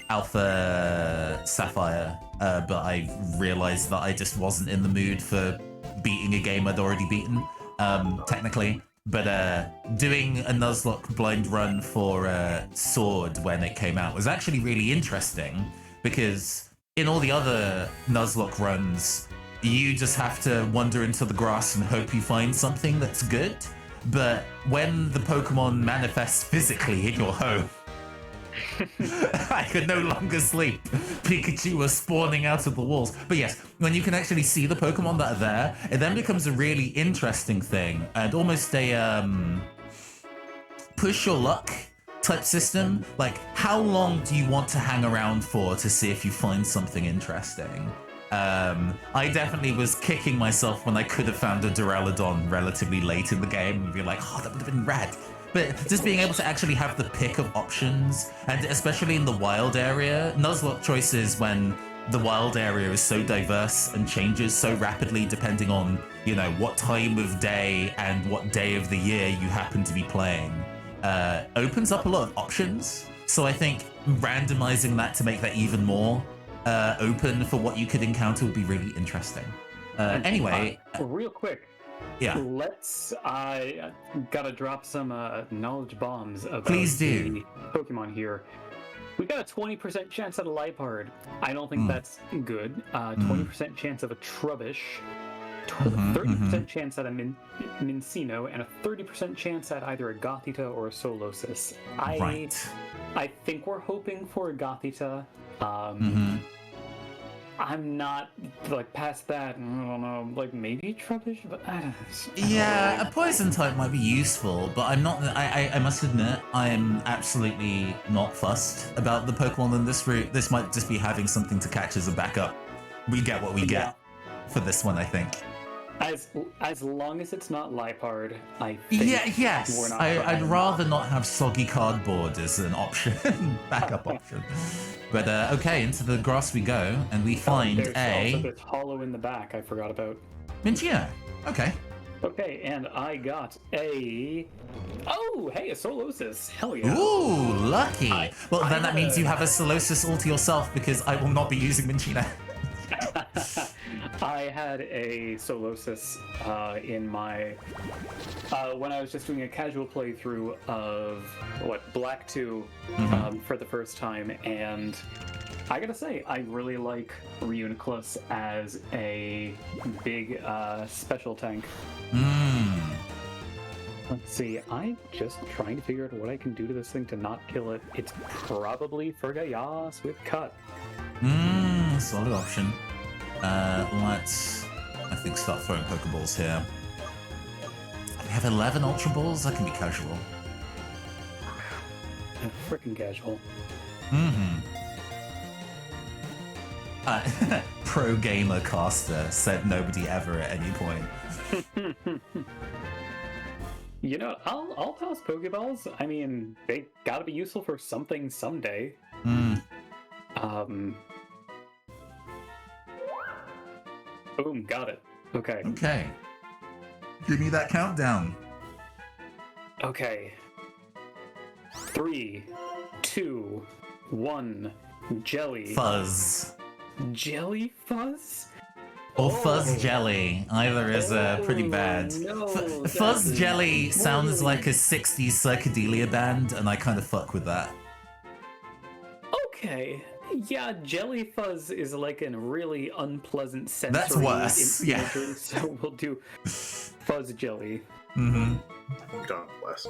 A: Alpha Sapphire, but I realized that I just wasn't in the mood for beating a game I'd already beaten, technically. But doing a Nuzlocke blind run for Sword when it came out was actually really interesting because in all the other Nuzlocke runs, you just have to wander into the grass and hope you find something that's good. But when the Pokemon manifests physically in your home, I could no longer sleep. Pikachu was spawning out of the walls. But yes, when you can actually see the Pokemon that are there, it then becomes a really interesting thing and almost a push your luck type system. Like, how long do you want to hang around for to see if you find something interesting? I definitely was kicking myself when I could have found a Duraludon relatively late in the game and be like, oh, that would have been rad. But just being able to actually have the pick of options, and especially in the wild area, Nuzlocke choices when the wild area is so diverse and changes so rapidly depending on, you know, what time of day and what day of the year you happen to be playing, opens up a lot of options. So I think randomizing that to make that even more open for what you could encounter would be really interesting. Anyway,
B: real quick.
A: Yeah.
B: I gotta drop some knowledge bombs about
A: Please do.
B: the Pokemon here. We got a 20% chance at a Liepard. I don't think that's good. 20% chance of a Trubbish. 30% chance at a Mincino, and a 30% chance at either a Gothita or a Solosis. I think we're hoping for a Gothita. I'm not, like, past that, I don't know, like, maybe Trubbish, but I don't know.
A: Yeah, a poison type might be useful, but I'm not, I must admit, I'm absolutely not fussed about the Pokemon in this route. This might just be having something to catch as a backup. We get what we get for this one, I think.
B: As long as it's not Liepard, I think we're not
A: I'd rather not have soggy cardboard as an option, backup option. But okay, into the grass we go, and we find
B: there's hollow in the back I forgot about.
A: Minchino. Okay.
B: Okay, and I got a... Oh, hey, a Solosis. Hell yeah.
A: Ooh, lucky. Well, then that means you have a Solosis all to yourself, because I will not be using Minchino.
B: I had a Solosis in my... when I was just doing a casual playthrough of, Black 2 for the first time, and I gotta say, I really like Reuniclus as a big special tank. Let's see, I'm just trying to figure out what I can do to this thing to not kill it. It's probably Fergayas with Cut.
A: Solid option. Let's, I think, start throwing Pokeballs here. We have 11 Ultra Balls? That can be casual.
B: Frickin' casual.
A: Pro gamer caster said nobody ever at any point.
B: You know, I'll toss Pokeballs. I mean, they gotta be useful for something someday. Boom, got it. Okay.
A: Okay. Give me that countdown.
B: Okay. 3, 2, 1. Jelly.
A: Fuzz.
B: Jelly fuzz?
A: Or fuzz jelly. Either is pretty bad.
B: No,
A: Fuzz
B: that's
A: jelly sounds
B: really-
A: like a 60s psychedelia band, and I kind of fuck with that.
B: Okay. Yeah, jelly fuzz is like a really unpleasant sensory
A: That's worse, yeah.
B: imagery, so we'll do fuzz jelly.
A: Mm-hmm.
E: God bless.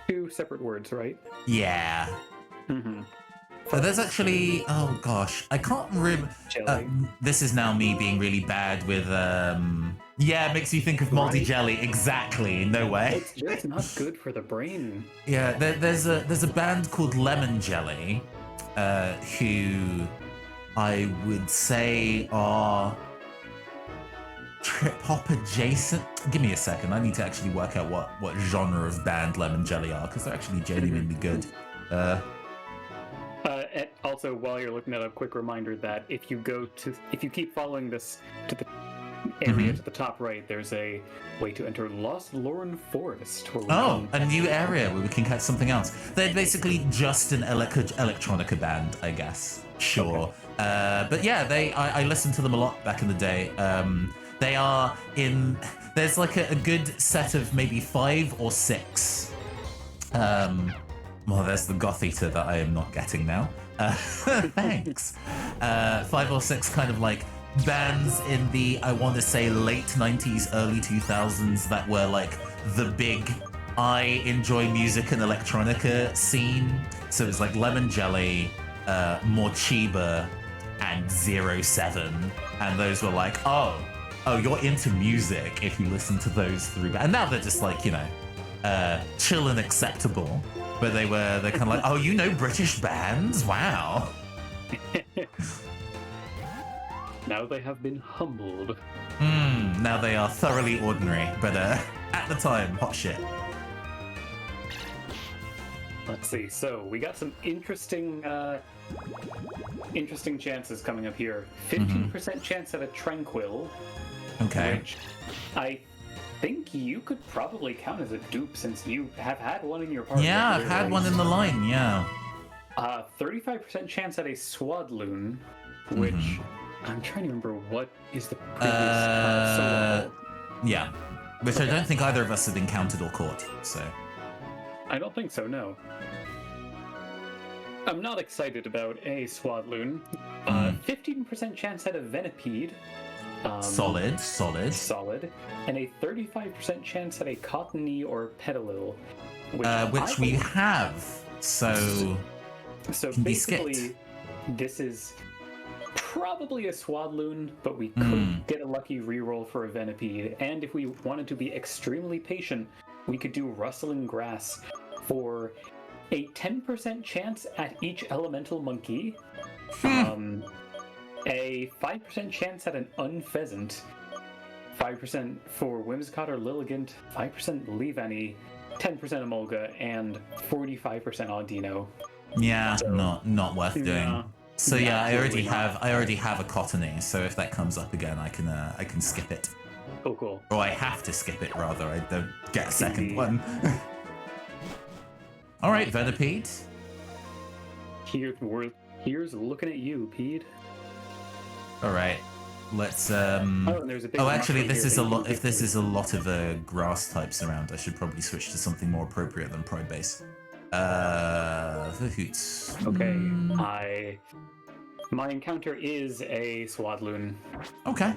B: 2 separate words, right?
A: Yeah.
B: Mm-hmm.
A: There's actually, oh gosh, I can't remember.
B: Jelly.
A: This is now me being really bad with, yeah, it makes you think of moldy
B: Right.
A: jelly. Exactly, no way.
B: It's just not good for the brain.
A: Yeah, there's a band called Lemon Jelly, who I would say are trip hop adjacent. Give me a second. I need to actually work out what genre of band Lemon Jelly are, because they're actually genuinely good.
B: And also, while you're looking at a quick reminder that if you keep following this to the area to the top right, there's a way to enter Lost Lauren Forest. Where we
A: Oh,
B: can-
A: a new area where we can catch something else. They're basically just an electronica band, I guess. Sure. But yeah, I listened to them a lot back in the day. They are in... There's like a good set of maybe 5 or 6. Well, there's the Goth Eater that I am not getting now. Thanks. 5 or 6 kind of like bands in the, I want to say, late 90s, early 2000s that were like the big I enjoy music and electronica scene. So it was like Lemon Jelly, Morchiba, and 07. And those were like, oh, you're into music if you listen to those 3 bands. And now they're just like, you know, chill and acceptable. But they're kind of like, oh, you know British bands? Wow.
B: Now they have been humbled.
A: Now they are thoroughly ordinary, but at the time, hot shit.
B: Let's see. So we got some interesting chances coming up here. 15% chance at a Tranquil,
A: Okay.
B: which I think you could probably count as a dupe since you have had one in your party.
A: Yeah, I've had one in the line, yeah.
B: 35% chance at a Swadloon, which I'm trying to remember what is the previous solo.
A: Yeah. Which I don't think either of us have encountered or caught, so.
B: I don't think so, no. I'm not excited about a Swadloon. 15% chance at a Venipede.
A: Solid.
B: Solid. And a 35% chance at a Cottony or Petalil.
A: Which we have, so can be
B: basically,
A: skipped.
B: this is probably a Swadloon, but we could get a lucky reroll for a Venipede. And if we wanted to be extremely patient, we could do Rustling Grass for a 10% chance at each Elemental Monkey. A 5% chance at an Unpheasant, 5% for Whimsicott or Lilligant, 5% Leavanny, 10% Emolga, and 45% Audino.
A: Yeah, not worth doing.
B: Yeah.
A: So yeah, I
B: Absolutely
A: already have a Cottony, so if that comes up again, I can skip it.
B: Oh, cool.
A: Or I have to skip it rather. I don't get a second
B: Indeed.
A: one. All right, Venipede.
B: Here's looking at you, Pete.
A: All right, let's.
B: And there's a big
A: Oh,
B: rock
A: actually,
B: right
A: this
B: here
A: is a
B: that you
A: lot.
B: can
A: If this is a lot of grass types around, I should probably switch to something more appropriate than Pride Base. The Hoots.
B: Okay, my encounter is a Swadloon.
A: Okay.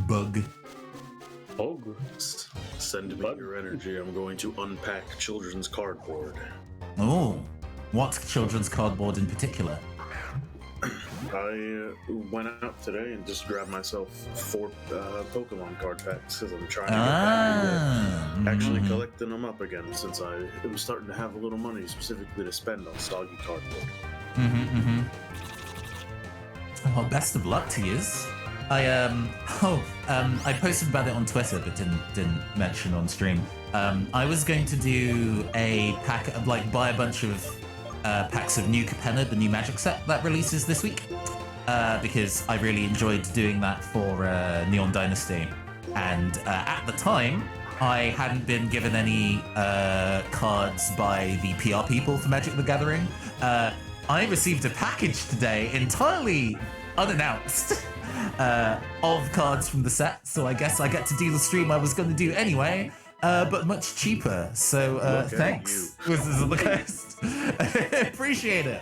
A: Bug.
B: Bug.
E: Send me
B: Bug.
E: your energy. I'm going to unpack children's cardboard.
A: Oh, what children's cardboard in particular?
E: I went out today and just grabbed myself 4 Pokemon card packs because I'm trying to get back to actually collecting them up again since I am starting to have a little money specifically to spend on Stoggy cardboard.
A: Well, best of luck to yous. I posted about it on Twitter, but didn't mention on stream. I was going to do a pack of buy a bunch of packs of New Capenna, the new Magic set that releases this week. because I really enjoyed doing that for Neon Dynasty. And at the time, I hadn't been given any cards by the PR people for Magic the Gathering. I received a package today entirely unannounced of cards from the set, so I guess I get to do the stream I was going to do anyway, but much cheaper. So thanks, Wizards of the Coast. Appreciate it.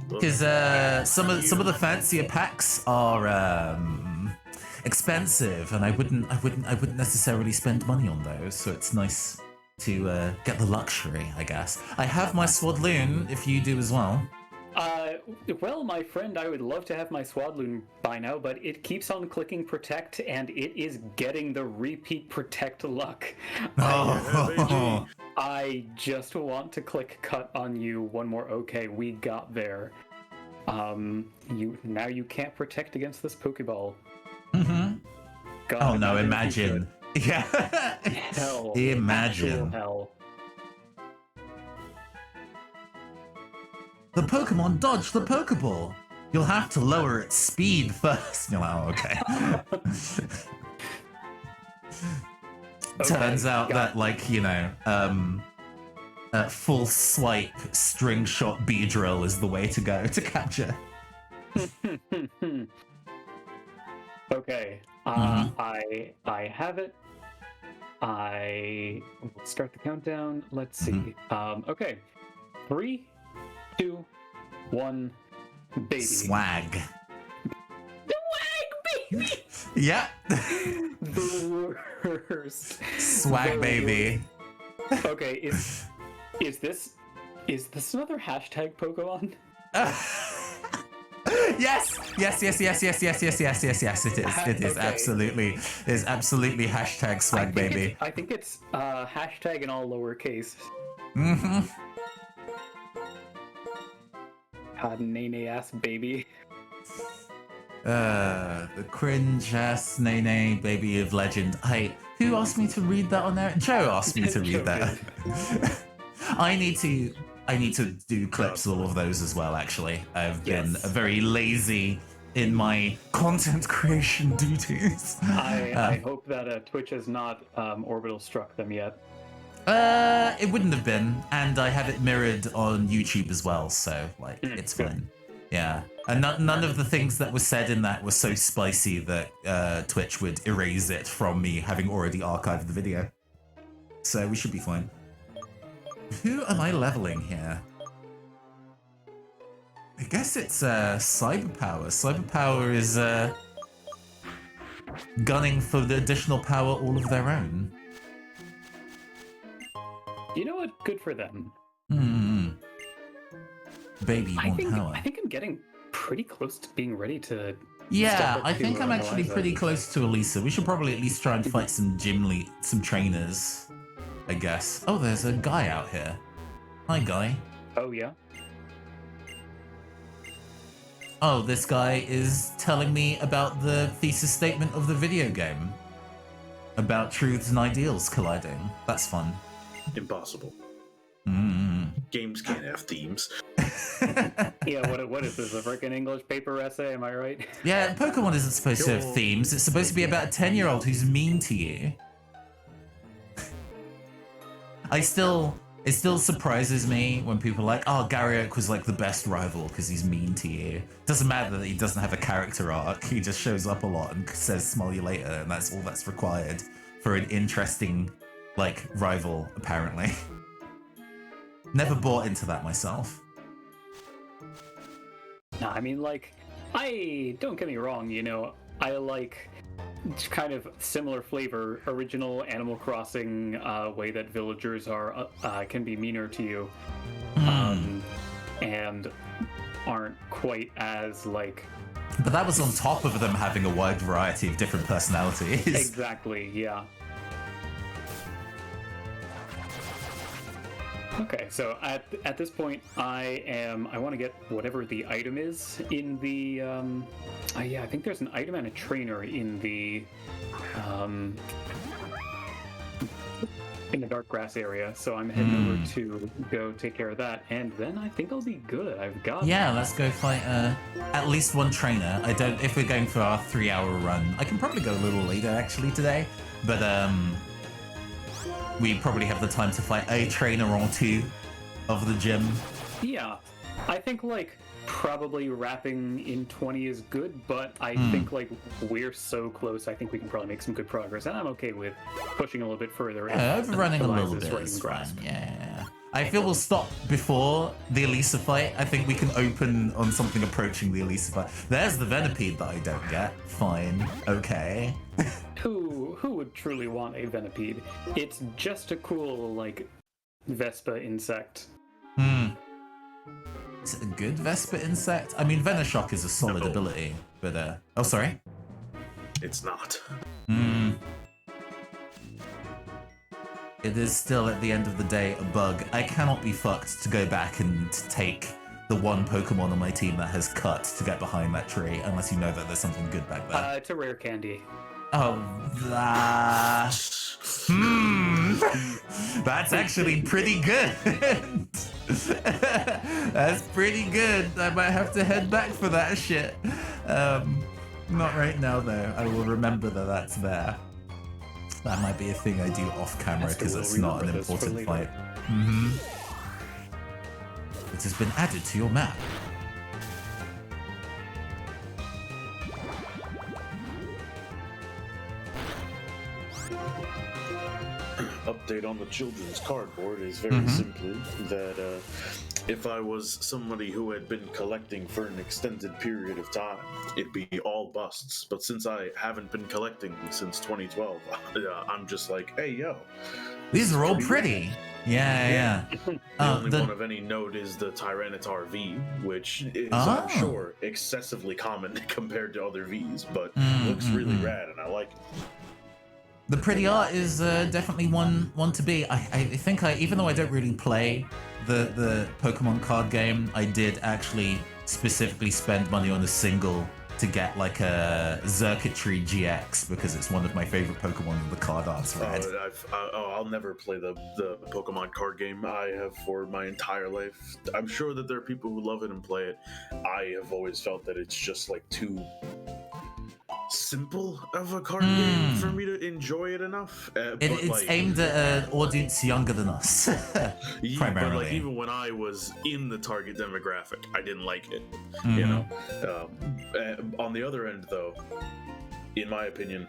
A: Because some of the fancier packs are expensive, and I wouldn't necessarily spend money on those. So it's nice to get the luxury, I guess. I have my Swadloon, if you do as well.
B: Well, my friend, I would love to have my Swadloon by now, but it keeps on clicking Protect, and it is getting the repeat Protect luck.
A: Oh.
B: I just want to click Cut on you one more. Okay, we got there. You can't protect against this Pokeball.
A: Mm-hmm.
B: God,
A: Oh no! Imagine. Yeah.
B: Hell.
A: Imagine.
B: Hell.
A: The Pokemon dodged the Pokeball. You'll have to lower its speed first. You're like, oh, okay. Turns out that, like, you know, full swipe string shot Beedrill is the way to go to capture.
B: Okay. I have it. I will start the countdown. Let's see. Okay. 3, 2, 1, baby.
A: Swag.
C: Swag, baby!
A: Yeah.
B: The worst.
A: Swag, baby.
B: Okay, is this another hashtag Pokemon?
A: Yes. It is
B: Okay.
A: absolutely. It is absolutely hashtag swag, baby.
B: I think it's hashtag in all lowercase.
A: Mm-hmm.
B: God, nene ass baby.
A: The cringe ass Nene baby of legend. Hey, who asked me to read that on there? Joe asked me to read that. I need to do clips of all of those as well, actually. I've been very lazy in my content creation duties.
B: I hope that Twitch has not orbital struck them yet.
A: It wouldn't have been, and I have it mirrored on YouTube as well, so like it's fine. Yeah, and none of the things that were said in that were so spicy that Twitch would erase it from me having already archived the video. So we should be fine. Who am I leveling here? I guess it's Cyber Power. Cyber Power is gunning for the additional power all of their own.
B: You know what? Good for them.
A: Baby,
B: I
A: more
B: think
A: power.
B: I'm getting pretty close to being ready to.
A: Yeah,
B: step up
A: I
B: to,
A: think I'm actually
B: Eliza.
A: pretty close to Elisa. We should probably at least try and fight some some trainers, I guess. Oh, there's a guy out here. Hi, guy.
B: Oh yeah.
A: Oh, this guy is telling me about the thesis statement of the video game. About truths and ideals colliding. That's fun.
E: Impossible.
A: Mm.
E: Games can't have themes.
B: Yeah. What is this? A freaking English paper essay? Am I right?
A: Yeah, Pokemon isn't supposed to have themes. It's supposed to be about a 10-year-old who's mean to you. It still surprises me when people are like, oh, Garriock was like the best rival because he's mean to you. Doesn't matter that he doesn't have a character arc. He just shows up a lot and says smell you later, and that's all that's required for an interesting, like, rival, apparently. Never bought into that myself.
B: No, I mean, like, don't get me wrong, you know, I like kind of similar flavor, original Animal Crossing way that villagers are can be meaner to you, and aren't quite as like.
A: But that was on top of them having a wide variety of different personalities.
B: Exactly, yeah. Okay, so at this point, I want to get whatever the item is in the. Yeah, I think there's an item and a trainer in the in the dark grass area, so I'm heading over to go take care of that, and then I think I'll be good. I've got
A: Yeah, let's go fight at least one trainer. I don't. If we're going for our 3-hour run, I can probably go a little later actually today, but we probably have the time to fight a trainer or two of the gym.
B: Yeah, I think like probably wrapping in 20 is good, but I think like we're so close. I think we can probably make some good progress, and I'm okay with pushing a little bit further.
A: Yeah, overrunning a little
B: Eliza's
A: bit
B: right in
A: is
B: grasp.
A: fine. Yeah. I feel we'll stop before the Elisa fight. I think we can open on something approaching the Elisa fight. There's the Venipede that I don't get. Fine. Okay.
B: Who would truly want a Venipede? It's just a cool like Vespa insect.
A: Is it a good Vespa insect? I mean, Venoshock is a solid ability, but oh, sorry.
E: It's not.
A: It is still, at the end of the day, a bug. I cannot be fucked to go back and take the one Pokemon on my team that has cut to get behind that tree, unless you know that there's something good back there.
B: It's a rare candy.
A: Oh, that's actually pretty good. That's pretty good. I might have to head back for that shit. Not right now, though. I will remember that that's there. That might be a thing I do off camera because it's not an important fight. It has been added to your map.
E: Update on the children's cardboard is very simply that if I was somebody who had been collecting for an extended period of time, it'd be all busts. But since I haven't been collecting since 2012, I'm just like, hey, yo.
A: These are all pretty. Yeah.
E: The only one of any note is the Tyranitar V, which is, I'm sure, excessively common compared to other Vs, but looks really rad, and I like it.
A: The pretty art is definitely one to be. I think even though I don't really play the Pokemon card game, I did actually specifically spend money on a single to get like a Xurkitree GX because it's one of my favorite Pokemon and the card art's rad.
E: I'll never play the Pokemon card game. I have for my entire life. I'm sure that there are people who love it and play it. I have always felt that it's just like too simple of a card game for me to enjoy it enough.
A: It's
E: like,
A: aimed at an audience younger than us,
E: yeah,
A: primarily.
E: But like even when I was in the target demographic, I didn't like it. You know. On the other end, though, in my opinion,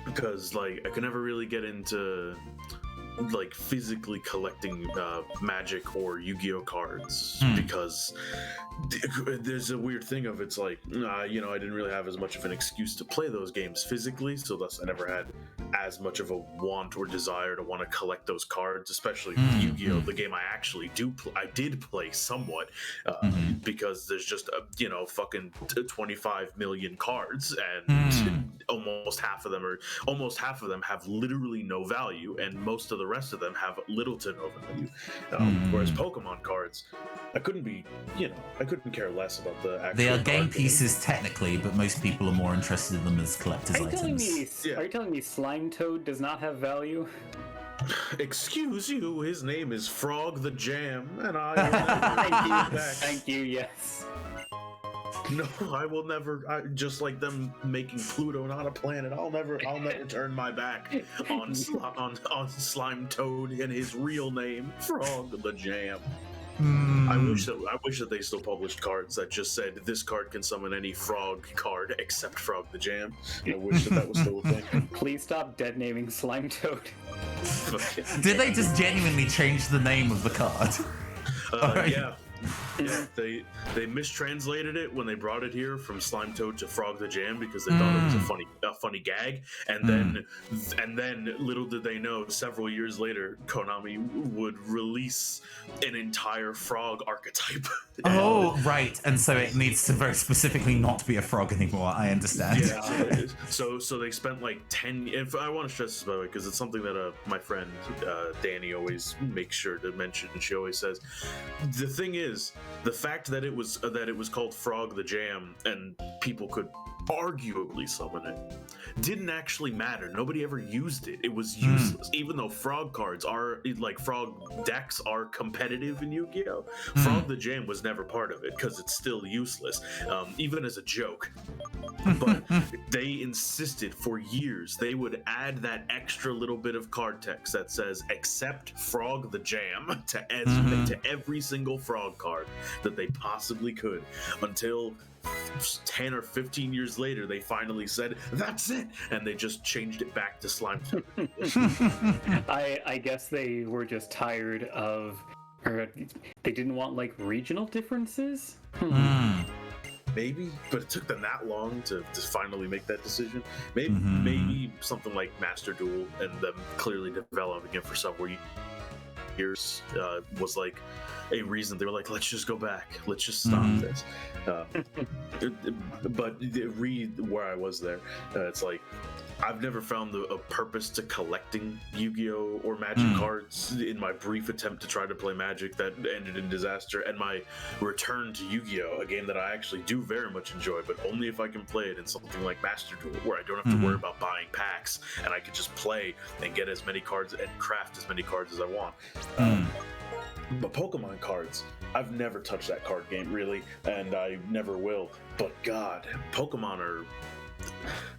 E: because like I could never really get into like physically collecting Magic or Yu-Gi-Oh cards because there's a weird thing of it's like I didn't really have as much of an excuse to play those games physically, so thus I never had as much of a want or desire to want to collect those cards, especially Yu-Gi-Oh, the game I actually I did play somewhat because there's just fucking 25 million cards and almost half of them have literally no value, and most of the rest of them have little to no value. Whereas Pokemon cards, I couldn't care less about the actual
A: They are game
E: card
A: pieces technically, but most people are more interested in them as collector's items.
B: Are you telling me Slime Toad does not have value?
E: Excuse you, his name is Frog the Jam, and I will never take you back.
B: Thank you, yes.
E: No, I will never. Just like them making Pluto not a planet, I'll never turn my back on Slime Toad and his real name, Frog the Jam. I wish that they still published cards that just said this card can summon any frog card except Frog the Jam. I wish that was still a thing.
B: Please stop dead naming Slime Toad.
A: Did they just genuinely change the name of the card?
E: Yeah. Yeah, they mistranslated it when they brought it here from Slime Toad to Frog the Jam because they thought it was a funny gag, and then little did they know, several years later, Konami would release an entire frog archetype.
A: Oh, right, and so it needs to very specifically not be a frog anymore. I understand.
E: Yeah, so they spent like 10. If I want to stress this by the way, because it's something that my friend Danny always makes sure to mention, and she always says, the thing is, the fact that it was called Frog the Jam and people could arguably summon it. Didn't actually matter. Nobody ever used it. It was useless. Even though frog cards are, like, frog decks are competitive in Yu-Gi-Oh! Frog the Jam was never part of it because it's still useless, even as a joke. But they insisted for years they would add that extra little bit of card text that says "Accept Frog the Jam" to every single frog card that they possibly could, until 10 or 15 years later they finally said that's it, and they just changed it back to slime.
B: I guess they were just tired of, or they didn't want like regional differences.
E: Maybe, but it took them that long to finally make that decision. Maybe something like Master Duel and them clearly developing it for several years was like a reason. They were like, let's just go back, let's just stop this. But where I was there, it's like I've never found a purpose to collecting Yu-Gi-Oh! Or Magic cards in my brief attempt to try to play Magic that ended in disaster, and my return to Yu-Gi-Oh! A game that I actually do very much enjoy, but only if I can play it in something like Master Duel, where I don't have to worry about buying packs, and I can just play and get as many cards and craft as many cards as I want. But Pokemon cards, I've never touched that card game, really, and I never will. But God, Pokemon are...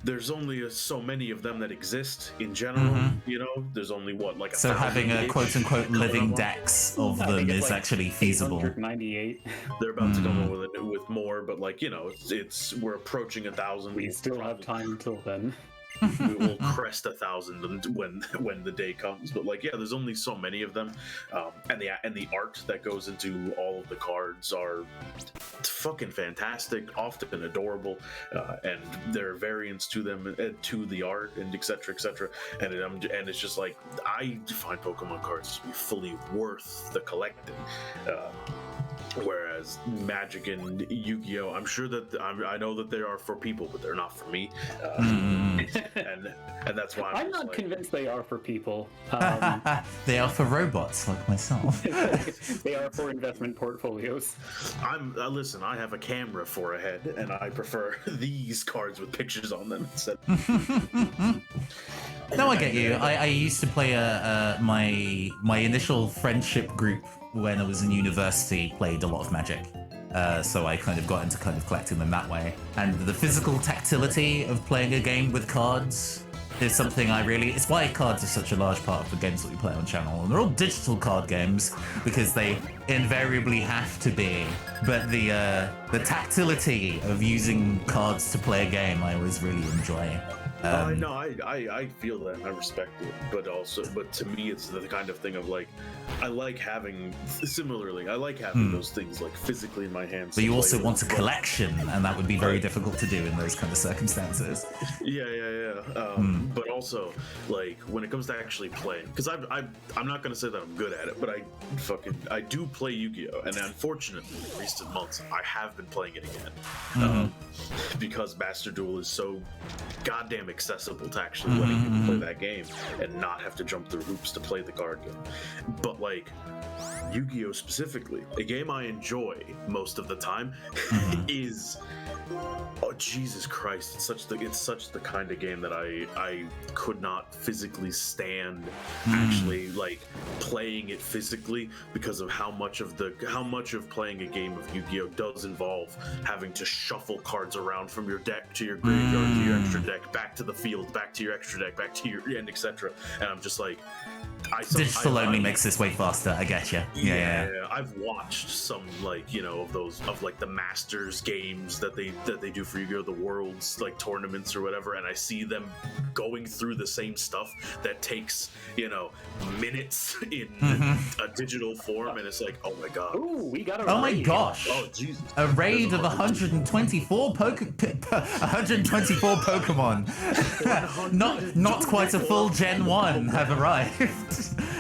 E: There's only so many of them that exist in general, you know? There's only, what, like
A: so having a quote-unquote living dex of them is
B: like
A: actually feasible.
B: 898.
E: They're about to come up with more, but, like, you know, we're approaching 1,000.
B: We still have time until then.
E: We will crest 1,000 when the day comes, but like, yeah, there's only so many of them, and the art that goes into all of the cards are fucking fantastic, often adorable, and there are variants to them and to the art, and etc. And it's just like, I find Pokemon cards to be fully worth the collecting. Whereas Magic and Yu-Gi-Oh, I'm sure that I know that they are for people, but they're not for me, and that's why
B: I'm not convinced they are for people.
A: They are for robots like myself.
B: They are for investment portfolios.
E: Listen, I have a camera for a head, and I prefer these cards with pictures on them instead.
A: No, I get you. I used to play my initial friendship group when I was in university played a lot of Magic. So I kind of got into collecting them that way. And the physical tactility of playing a game with cards is something it's why cards are such a large part of the games that we play on channel. And they're all digital card games because they invariably have to be. But the tactility of using cards to play a game, I always really enjoy.
E: No, I feel that and I respect it, but to me it's the kind of thing of like, I like having those things like physically in my hands.
A: But you also want a collection, and that would be very difficult to do in those kind of circumstances.
E: But also, like, when it comes to actually playing, because I'm not gonna say that I'm good at it, but I do play Yu-Gi-Oh! And unfortunately, in recent months, I have been playing it again, because Master Duel is so goddamn accessible to actually letting people play that game and not have to jump through hoops to play the card game. But like, Yu-Gi-Oh! Specifically, a game I enjoy most of the time is, oh Jesus Christ, it's such the kind of game that I could not physically stand actually like playing it physically, because of how much of playing a game of Yu-Gi-Oh! Does involve having to shuffle cards around from your deck to your graveyard to your extra deck, back to the field, back to your extra deck, back to your end, etc. And I'm just like,
A: digital only makes this way faster. I get you. Yeah.
E: I've watched some, like, you know, of like the Masters games that they do for Yu-Gi-Oh! The Worlds like tournaments or whatever, and I see them going through the same stuff that takes, you know, minutes in a digital form, and it's like, oh my god.
B: Ooh, we got a
A: Oh my
B: raid.
A: gosh.
E: Oh Jesus.
A: A raid of 124 Pokemon. not quite a full Gen 1 have arrived.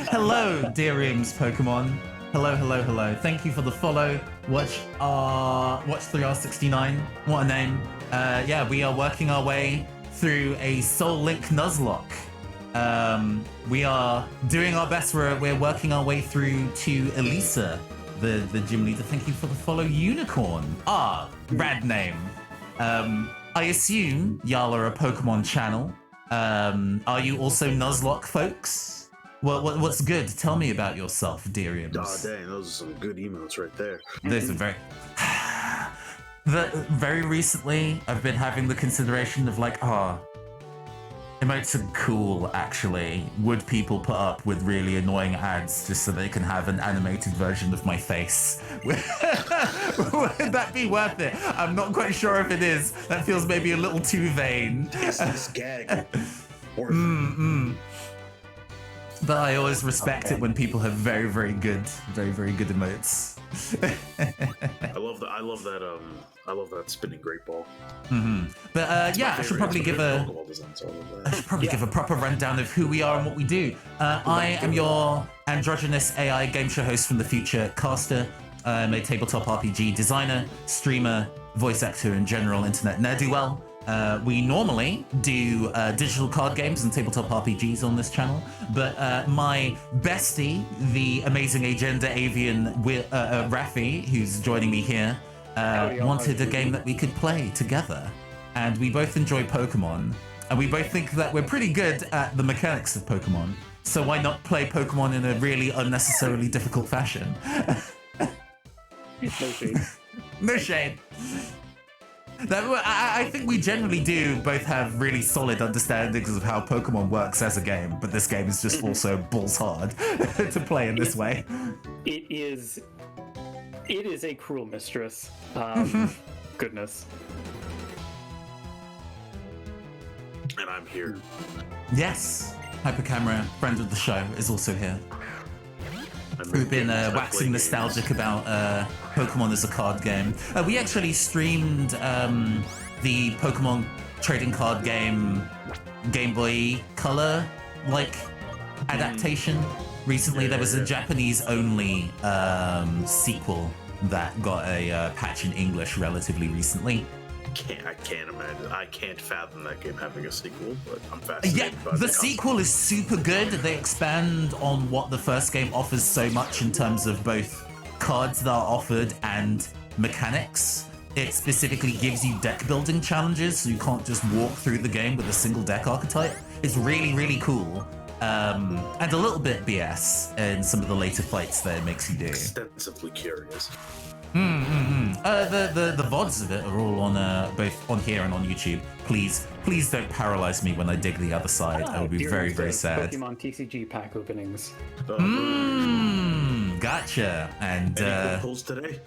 A: Hello, dear Reams Pokemon. Hello. Thank you for the follow. Watch 3R69. What a name. We are working our way through a Soul Link Nuzlocke. We are doing our best. We're working our way through to Elisa, the gym leader. Thank you for the follow, Unicorn. Rad name. I assume y'all are a Pokemon channel. Are you also Nuzlocke folks? What's good? Tell me about yourself, Dariums.
E: Oh, dang, those are some good emotes right there.
A: Those are very... very recently, I've been having the consideration of like, emotes are cool, actually. Would people put up with really annoying ads just so they can have an animated version of my face? Would that be worth it? I'm not quite sure if it is. That feels maybe a little too vain.
E: Is this gag?
A: But I always respect it when people have very, very good emotes.
E: I love that spinning great ball.
A: But yeah, I should probably give a proper rundown of who we are and what we do. I am your androgynous AI game show host from the future, caster. I'm a tabletop RPG designer, streamer, voice actor, and general internet ne'er-do-well. We normally do digital card games and tabletop RPGs on this channel, but my bestie, the amazing agenda avian Rafi, who's joining me here, wanted a game that we could play together. And we both enjoy Pokemon, and we both think that we're pretty good at the mechanics of Pokemon, so why not play Pokemon in a really unnecessarily difficult fashion?
B: No shade.
A: No shade. I think we generally do both have really solid understandings of how Pokemon works as a game, but this game is just also balls hard to play in this way.
B: It is a cruel mistress. Goodness.
E: And I'm here.
A: Yes, Hypercamera, friend of the show, is also here. We've been waxing nostalgic about Pokemon as a card game. We actually streamed the Pokemon trading card game Game Boy Color adaptation recently. There was a Japanese-only sequel that got a patch in English relatively recently.
E: I can't imagine. I can't fathom that game having a sequel, but I'm fascinated by
A: the sequel is super good. They expand on what the first game offers so much in terms of both cards that are offered and mechanics. It specifically gives you deck building challenges, so you can't just walk through the game with a single deck archetype. It's really, really cool. And a little bit BS in some of the later fights that it makes you do.
E: Extensively curious.
A: The VODs of it are all on both on here and on YouTube. Please don't paralyze me when I dig the other side. I would be very, very sad.
B: Pokemon TCG pack openings.
A: Gotcha. And
E: any pulls today?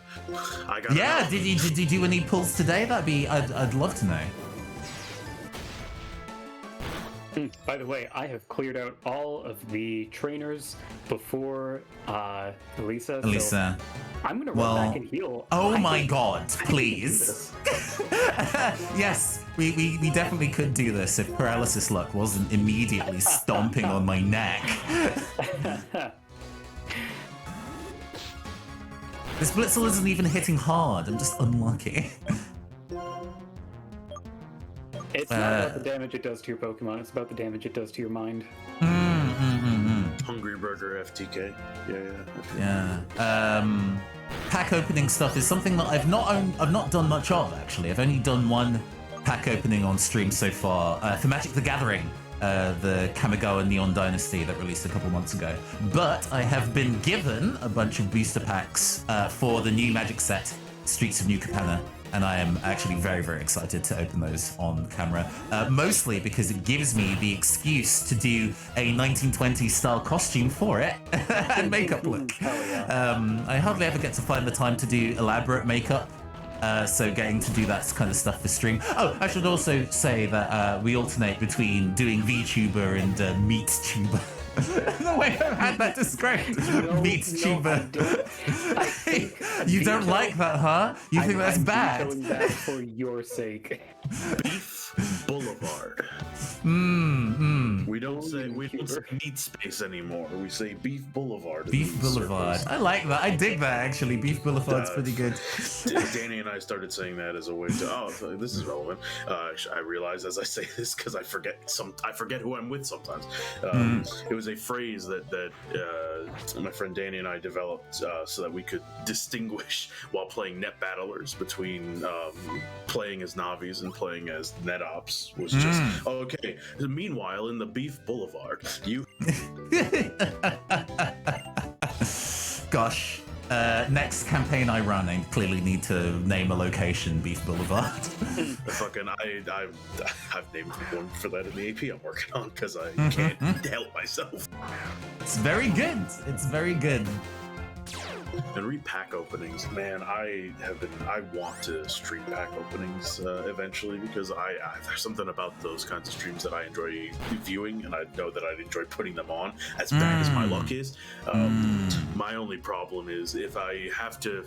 A: Did you do any pulls today? I'd love to know.
B: By the way, I have cleared out all of the trainers before Elisa. So I'm gonna run back and heal.
A: Oh my god, please. Yes, we definitely could do this if Paralysis Luck wasn't immediately stomping on my neck. This Blitzel isn't even hitting hard, I'm just unlucky.
B: It's not about the damage it does to your Pokemon, it's about the damage it does to your mind.
E: Hungry Burger FTK.
A: Yeah. Pack opening stuff is something that I've not done much of, actually. I've only done one pack opening on stream so far for Magic the Gathering, the Kamigawa Neon Dynasty that released a couple months ago. But I have been given a bunch of booster packs for the new Magic set, Streets of New Capenna. And I am actually very, very excited to open those on camera, mostly because it gives me the excuse to do a 1920s style costume for it and makeup look. I hardly ever get to find the time to do elaborate makeup, so getting to do that kind of stuff for stream. Oh, I should also say that we alternate between doing VTuber and MeatTuber. The way I've had that described. VTuber. You don't like that, huh? You think that's bad?
B: I'm that for your sake.
E: Beef Boulevard.
B: We're
E: We don't don't say Meat Space anymore. We say Beef Boulevard.
A: Beef Boulevard.
E: Circles.
A: I like that. I dig that actually. Beef Boulevard's pretty good.
E: Danny and I started saying that as a way to this is relevant. I realize as I say this because I forget who I'm with sometimes. It was a phrase that my friend Danny and I developed so that we could distinguish while playing net battlers between playing as Navis and playing as net ops. Was just okay. Meanwhile, in the Beef Boulevard, you.
A: Gosh. Next campaign I run, I clearly need to name a location, Beef Boulevard.
E: I've named one for that in the AP I'm working on because I can't help myself.
A: It's very good. It's very good.
E: And read pack openings, man. I want to stream pack openings eventually because there's something about those kinds of streams that I enjoy viewing, and I know that I'd enjoy putting them on. As bad as my luck is, my only problem is if I have to.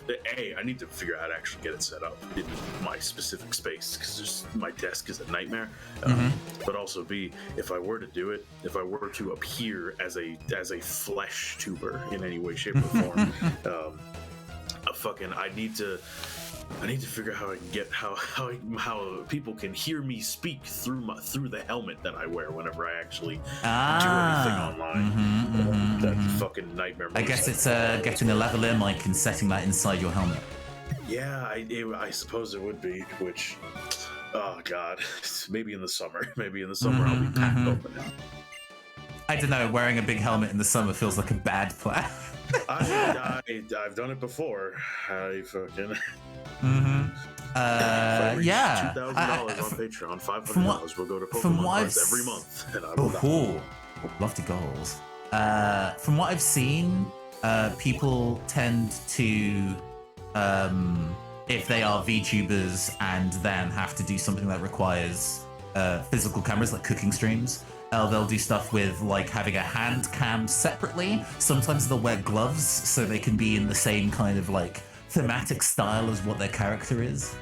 E: I need to figure out how to actually get it set up in my specific space because my desk is a nightmare. But also B, if I were to do it, if I were to appear as a flesh tuber in any way, shape, or form. I need to figure out how I can get how people can hear me speak through the helmet that I wear whenever I actually do anything online. That fucking nightmare.
A: I guess it's getting a lavalier mic and setting that inside your helmet.
E: Yeah, I suppose it would be. Which, oh god, maybe in the summer. I'll be pack opening.
A: I don't know. Wearing a big helmet in the summer feels like a bad plan.
E: I've done it before. I fucking.
A: Yeah.
E: $2,000 on Patreon, $500 will go to Pokemon cards every month, and I will
A: lofty goals. From what I've seen, people tend to, if they are VTubers and then have to do something that requires physical cameras, like cooking streams. They'll do stuff with like having a hand cam separately. Sometimes they'll wear gloves so they can be in the same kind of like thematic style as what their character is.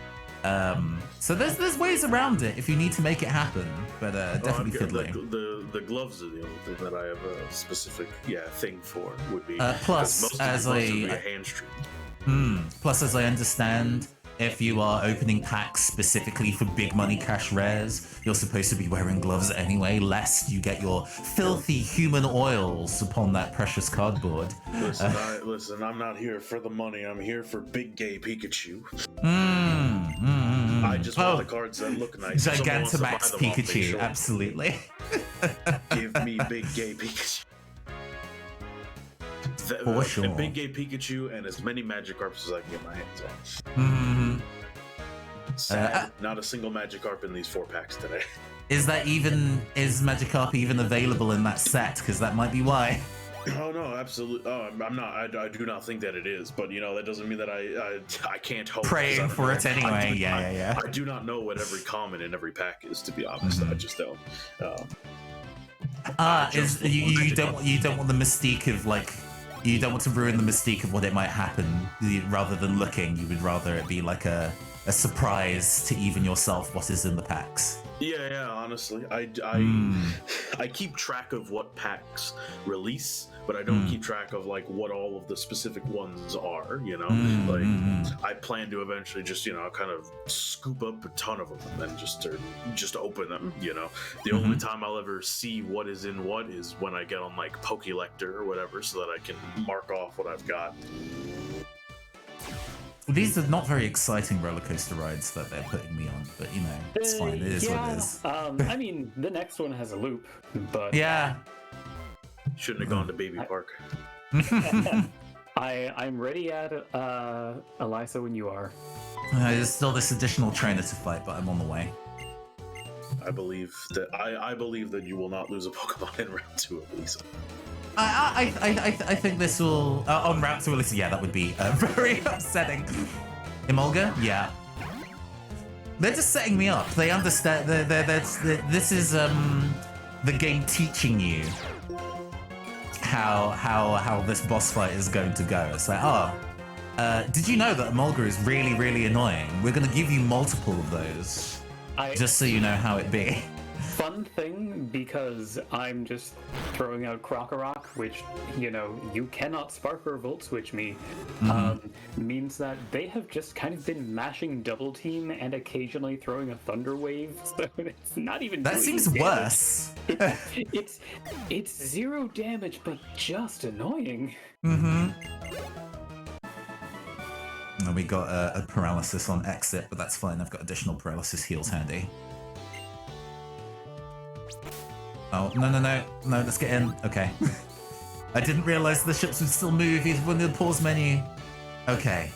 A: So there's ways around it if you need to make it happen, but definitely fiddling.
E: The gloves are the only thing that I have a specific thing for. Would be
A: plus as
E: a hand stream.
A: Plus, as I understand, if you are opening packs specifically for big money cash rares, you're supposed to be wearing gloves anyway, lest you get your filthy human oils upon that precious cardboard.
E: Listen, I'm not here for the money. I'm here for big gay Pikachu. I just want the cards that look nice.
A: Gigantamax Pikachu, absolutely.
E: Give me big gay Pikachu.
A: For sure.
E: A big gay Pikachu and as many Magikarps as I can get my hands on. Sad, not a single Magikarp in these 4 packs today.
A: Is Magikarp even available in that set? Because that might be why.
E: Oh no, absolutely. Oh, I'm not. I do not think that it is. But that doesn't mean that I can't hope.
A: Praying for it anyway. Yeah.
E: I do not know what every common in every pack is. To be honest, I just don't.
A: You don't want the mystique of like. You don't want to ruin the mystique of what it might happen. Rather than looking, you would rather it be like a surprise to even yourself what is in the packs.
E: Yeah, honestly. I keep track of what packs release, but I don't keep track of like what all of the specific ones are, I plan to eventually just, kind of scoop up a ton of them and then just open them, The only time I'll ever see what is in what is when I get on like Pokélector or whatever so that I can mark off what I've got.
A: These are not very exciting roller coaster rides that they're putting me on, but it's fine. It is what it is.
B: I mean, the next one has a loop, but
A: yeah,
E: shouldn't have gone to Baby Park.
B: I'm ready at Elisa when you are.
A: There's still this additional trainer to fight, but I'm on the way.
E: I believe that you will not lose a Pokemon in round 2 of Elisa.
A: I think this will on route to Elisa. Yeah, that would be very upsetting. Emolga, yeah. They're just setting me up. They understand. This is the game teaching you how this boss fight is going to go. It's like, did you know that Emolga is really, really annoying? We're going to give you multiple of those, just so you know how it be.
B: Fun thing, because I'm just throwing out Krokorok, which, you know, you cannot spark or volt switch me, means that they have just kind of been mashing double team and occasionally throwing a thunder wave, so it's not even
A: That
B: doing
A: seems
B: damage.
A: worse.
B: It's 0 damage, but just annoying.
A: And we got a paralysis on exit, but that's fine. I've got additional paralysis heals handy. Oh, no, let's get in. Okay. I didn't realize the ships would still move even when the pause menu. Okay.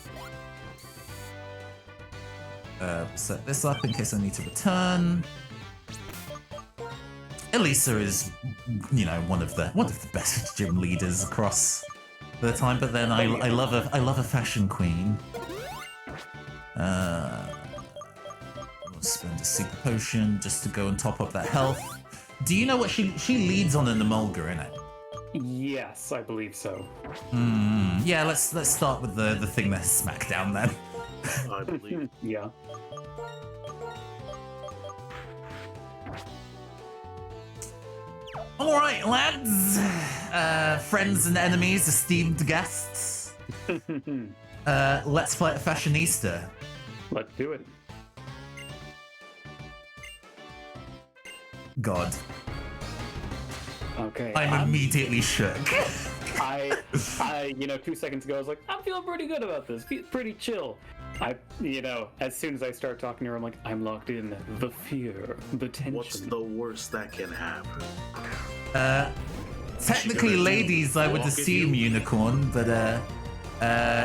A: Set this up in case I need to return. Elisa is, you know, one of the best gym leaders across the time, but then I love a fashion queen. We'll spend a super potion just to go and top up that health. Do you know what she leads on an Emolga, innit?
B: Yes, I believe so.
A: Yeah, let's start with the thing that's SmackDown then.
E: I believe.
B: Yeah.
A: All right, lads, friends and enemies, esteemed guests. Let's fight a fashionista.
B: Let's do it.
A: God,
B: Okay.
A: I'm immediately shook.
B: I, 2 seconds ago, I was like, I'm feeling pretty good about this. Pretty chill. As soon as I start talking to her, I'm like, I'm locked in. The fear, the tension.
E: What's the worst that can happen?
A: Technically, ladies, I would
E: walk at
A: assume
E: you?
A: unicorn, but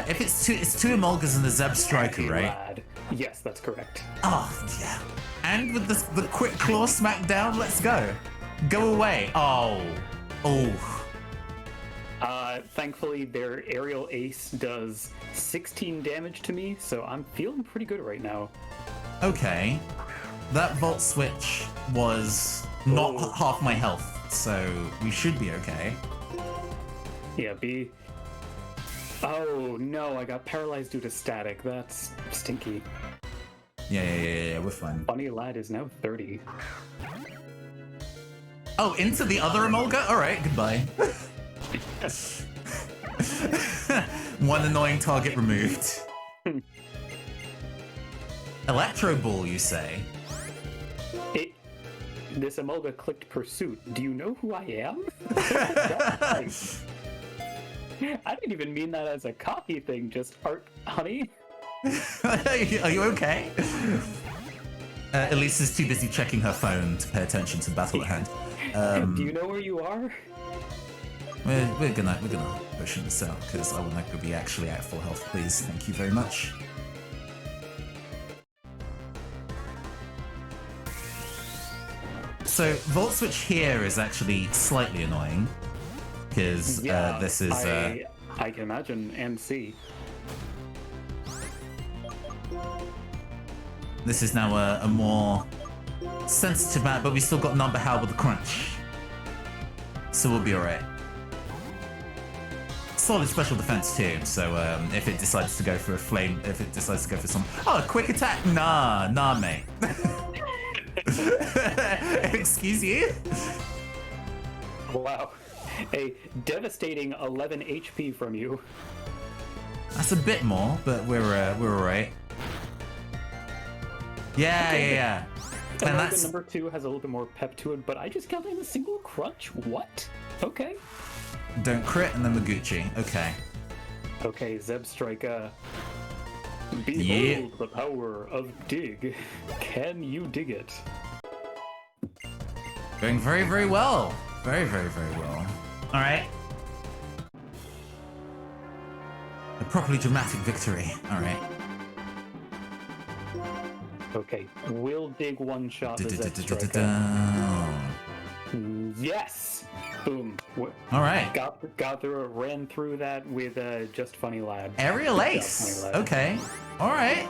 A: if it's two Emolgas and a Zeb Striker, right?
B: Lad. Yes, that's correct.
A: Oh yeah. And with the quick claw smackdown, let's go. Go away. Oh.
B: Thankfully, their aerial ace does 16 damage to me, so I'm feeling pretty good right now.
A: Okay. That Volt Switch was not
B: Oh.
A: half my health, so we should be okay.
B: Yeah, B. Oh no, I got paralyzed due to static. That's stinky.
A: Yeah, we're fine.
B: Funny Lad is now 30.
A: Oh, into the other Emolga? Alright, goodbye. One annoying target removed. Electro Ball, you say?
B: This Emolga clicked pursuit. Do you know who I am? I didn't even mean that as a cocky thing, just art, honey.
A: Are you okay? Elisa's too busy checking her phone to pay attention to the battle at hand.
B: Do you know where you are?
A: We're gonna potion this out because I will not be actually at full health, please. Thank you very much. So Volt Switch here is actually slightly annoying because this is.
B: I can imagine and see.
A: This is now a more sensitive map, but we still got Number How with the crunch, so we'll be alright. Solid special defense too, so if it decides to go for a flame, if it decides to go for some... Oh, a quick attack? Nah, mate. Excuse you?
B: Wow. A devastating 11 HP from you.
A: That's a bit more, but we're alright. Yeah. And that's...
B: number 2 has a little bit more pep to it, but I just got in a single crunch? What? Okay.
A: Don't crit and then the Gucci. Okay.
B: Okay, Zeb Striker. Behold the power of dig. Can you dig it?
A: Going very, very well. Very, very, very well. Alright. A properly dramatic victory. Alright.
B: Okay, we'll dig one shot the Zeb Striker. Yes! Boom.
A: Alright.
B: Got through it, ran through that with Just Funny Lad.
A: Aerial Ace! Okay. Alright.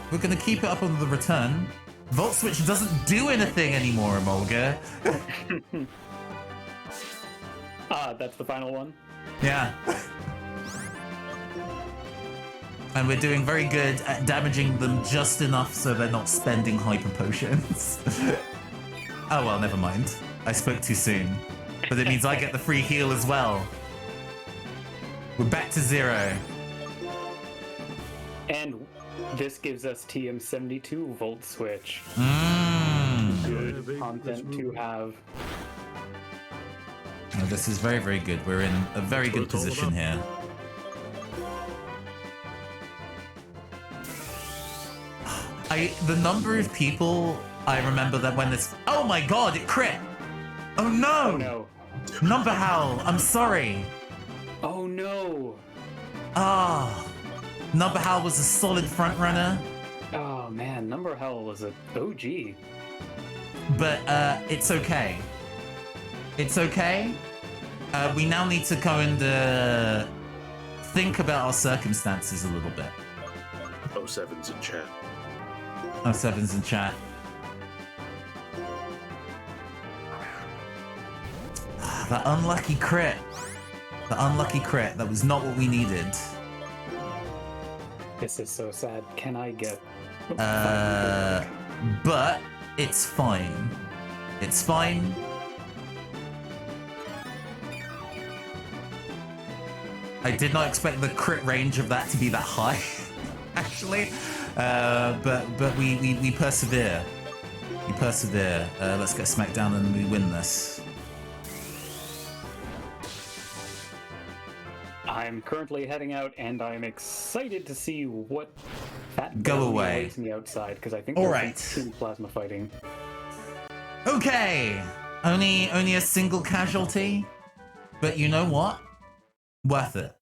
A: We're gonna keep it up on the return. Volt Switch doesn't do anything anymore, Emolga.
B: That's the final one?
A: Yeah. And we're doing very good at damaging them just enough so they're not spending hyper potions. Oh well, never mind. I spoke too soon. But it means I get the free heal as well. We're back to 0.
B: And this gives us TM72 Volt Switch. Good content to have.
A: Oh, this is very, very good. We're in a very good position here. The number of people I remember that when this... Oh my god, it crit! Oh no!
B: Oh no.
A: Number Howl, I'm sorry.
B: Oh no.
A: Number Howl was a solid front runner.
B: Oh man, Number Howl was an OG.
A: But it's okay. It's okay. We now need to go and think about our circumstances a little bit.
E: 07's in chat.
A: 07's in chat. That unlucky crit. The unlucky crit. That was not what we needed.
B: This is so sad. Can I get...
A: But it's fine. It's fine. I did not expect the crit range of that to be that high, actually. But we persevere. We persevere. Let's get smacked down and we win this.
B: I'm currently heading out, and I'm excited to see what that
A: Go away.
B: awaits me outside, because I think
A: All
B: there's
A: right.
B: some plasma fighting.
A: Okay. Only a single casualty, but you know what? Worth it.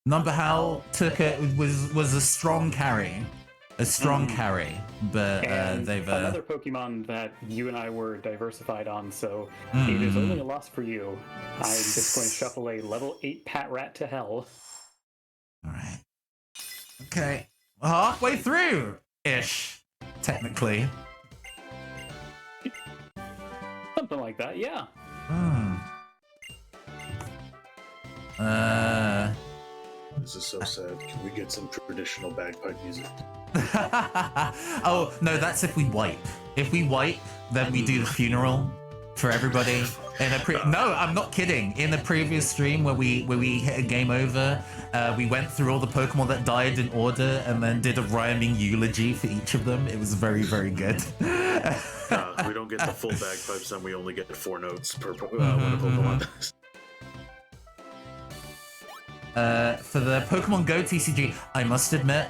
A: Number Howl took it was a strong carry. A strong carry, but they've
B: another Pokemon that you and I were diversified on, so it is only a loss for you. I'm just going to shuffle a level 8 Patrat to hell.
A: All right. Okay. Halfway through ish, technically.
B: Something like that, yeah.
E: This is so sad. Can we get some traditional bagpipe music?
A: Oh no, that's if we wipe. If we wipe, then we do the funeral for everybody. No, I'm not kidding. In the previous stream where we hit a game over, we went through all the Pokemon that died in order and then did a rhyming eulogy for each of them. It was very, very good.
E: We don't get the full bagpipes, then we only get 4 notes per when a Pokemon dies.
A: For the Pokemon Go TCG, I must admit,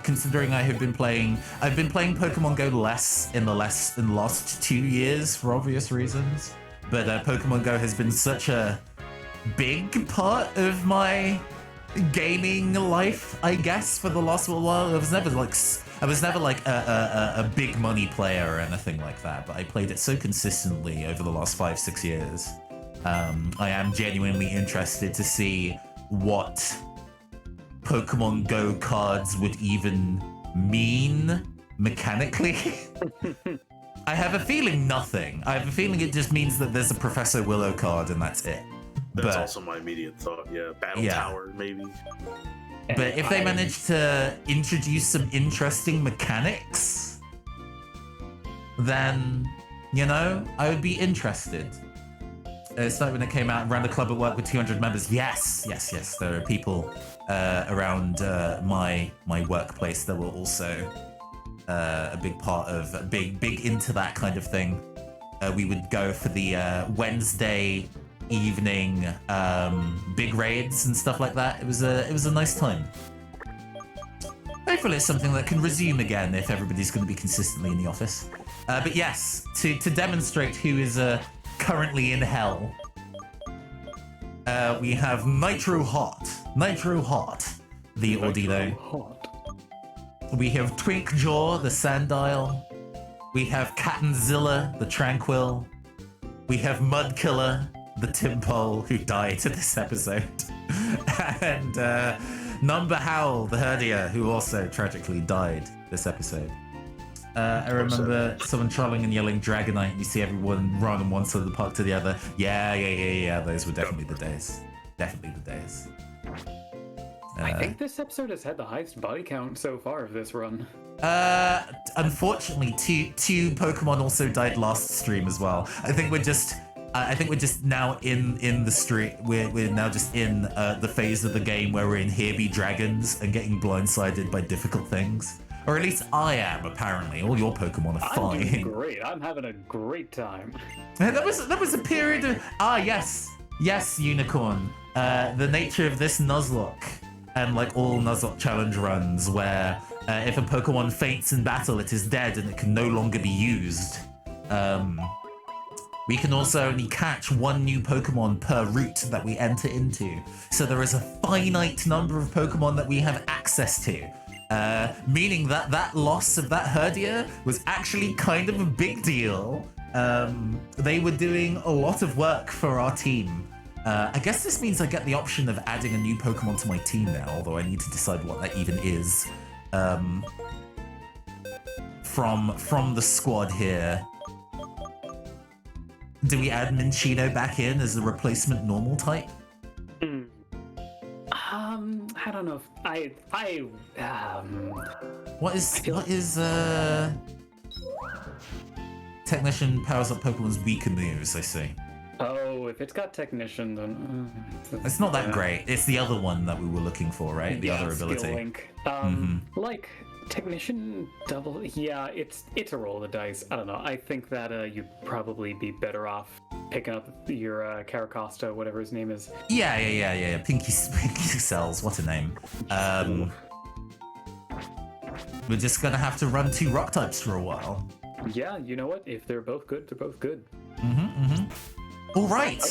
A: considering I've been playing Pokemon Go less in the last 2 years for obvious reasons. But Pokemon Go has been such a big part of my gaming life, I guess, for the last little while. I was never like a big money player or anything like that, but I played it so consistently over the last 5-6 years. I am genuinely interested to see what Pokemon Go cards would even mean mechanically. I have a feeling nothing. I have a feeling it just means that there's a Professor Willow card and that's it.
E: That's also my immediate thought. Yeah, Battle Tower maybe.
A: But if they manage to introduce some interesting mechanics, then, you know, I would be interested. It's like when it came out, ran the club at work with 200 members. Yes. There are people around my workplace that were also a big part of, big into that kind of thing. We would go for the Wednesday evening big raids and stuff like that. It was a nice time. Hopefully it's something that can resume again if everybody's going to be consistently in the office. But yes, to demonstrate who is currently in hell, we have Nitro Hot, the Ordino. We have Twink Jaw, the Sandile. We have Catenzilla, the Tranquil. We have Mud Killer, the Timpole, who died to this episode. And Number Howl, the Herdia, who also tragically died this episode. I remember someone trolling and yelling Dragonite, and you see everyone run on one side of the park to the other. Yeah. Those were definitely the days.
B: I think this episode has had the highest body count so far of this run.
A: Unfortunately, two Pokemon also died last stream as well. I think we're just now in the street. We're now just in the phase of the game where we're in Here Be Dragons and getting blindsided by difficult things. Or at least I am, apparently. All your Pokemon are fine.
B: I'm doing great. I'm having a great time.
A: That was a period of yes, Unicorn. The nature of this Nuzlocke, and like all Nuzlocke challenge runs, where if a Pokemon faints in battle, it is dead and it can no longer be used. We can also only catch one new Pokemon per route that we enter into. So there is a finite number of Pokemon that we have access to. Meaning that loss of that Herdia was actually kind of a big deal. They were doing a lot of work for our team. I guess this means I get the option of adding a new Pokemon to my team now, although I need to decide what that even is. From the squad here. Do we add Minchino back in as a replacement normal type?
B: I don't know if
A: What is Technician powers up Pokemon's weaker moves, I see.
B: Oh, if it's got Technician, then
A: It's not that great. It's the other one that we were looking for, right? The other ability.
B: Skill Link. Like Technician double. Yeah, it's a roll of the dice. I don't know. I think that you'd probably be better off picking up your Caracosta, whatever his name is.
A: Yeah. Pinky Cells. What a name. We're just gonna have to run two rock types for a while.
B: Yeah, you know what? If they're both good, they're both good.
A: All right,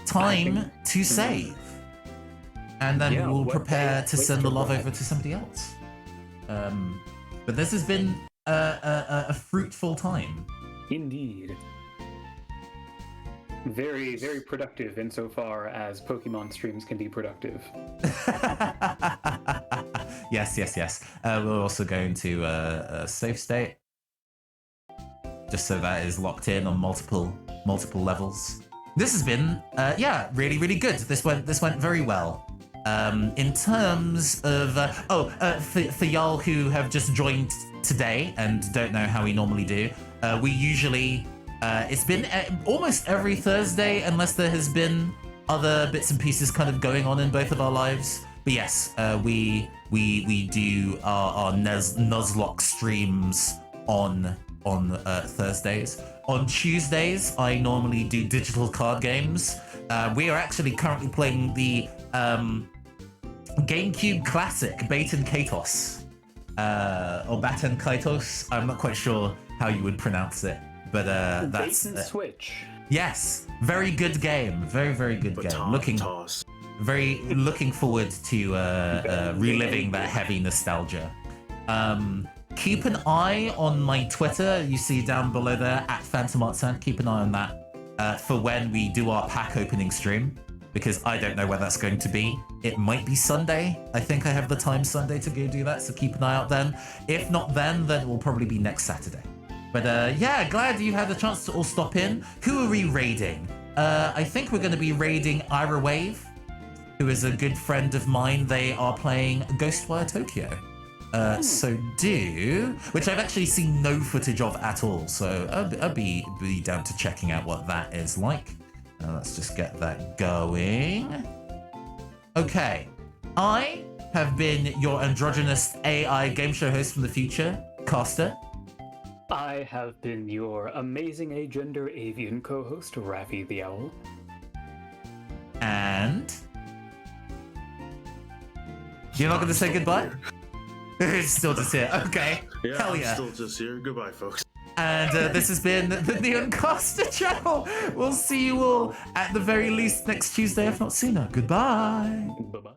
A: time to save, and then we'll prepare to send the love over to somebody else. But this has been a fruitful time.
B: Indeed. Very, very productive insofar as Pokemon streams can be productive.
A: Yes. We're also going to a safe state, just so that is locked in on multiple levels. This has been really, really good. This went very well. In terms of for y'all who have just joined today and don't know how we normally do, we usually it's been almost every Thursday, unless there has been other bits and pieces kind of going on in both of our lives. But yes, we do our Nuzlocke streams on Thursdays. On Tuesdays, I normally do digital card games. We are actually currently playing the GameCube classic Baten Kaitos, or Baten Kaitos. I'm not quite sure how you would pronounce it, but that's
B: Baten Switch.
A: Yes, very good game. Very, very good game. Looking forward to reliving that heavy nostalgia. Keep an eye on my Twitter. You see down below there at PhantomArtSand. Keep an eye on that for when we do our pack opening stream, because I don't know where that's going to be. It might be Sunday. I think I have the time Sunday to go do that, so keep an eye out then. If not then it will probably be next Saturday. But yeah, glad you had the chance to all stop in. Who are we raiding? I think we're going to be raiding Ira Wave, who is a good friend of mine. They are playing Ghostwire Tokyo. Which I've actually seen no footage of at all, so I'd be down to checking out what that is like. Let's just get that going. Okay, I have been your androgynous AI game show host from the future, Caster.
B: I have been your amazing agender avian co-host, Raffy the Owl.
A: And you're not going to say goodbye? It's still just here. Okay.
E: Yeah,
A: Hell yeah.
E: I'm still just here. Goodbye, folks.
A: And this has been the Neon Caster channel. We'll see you all at the very least next Tuesday, if not sooner. Goodbye.
B: Bye-bye.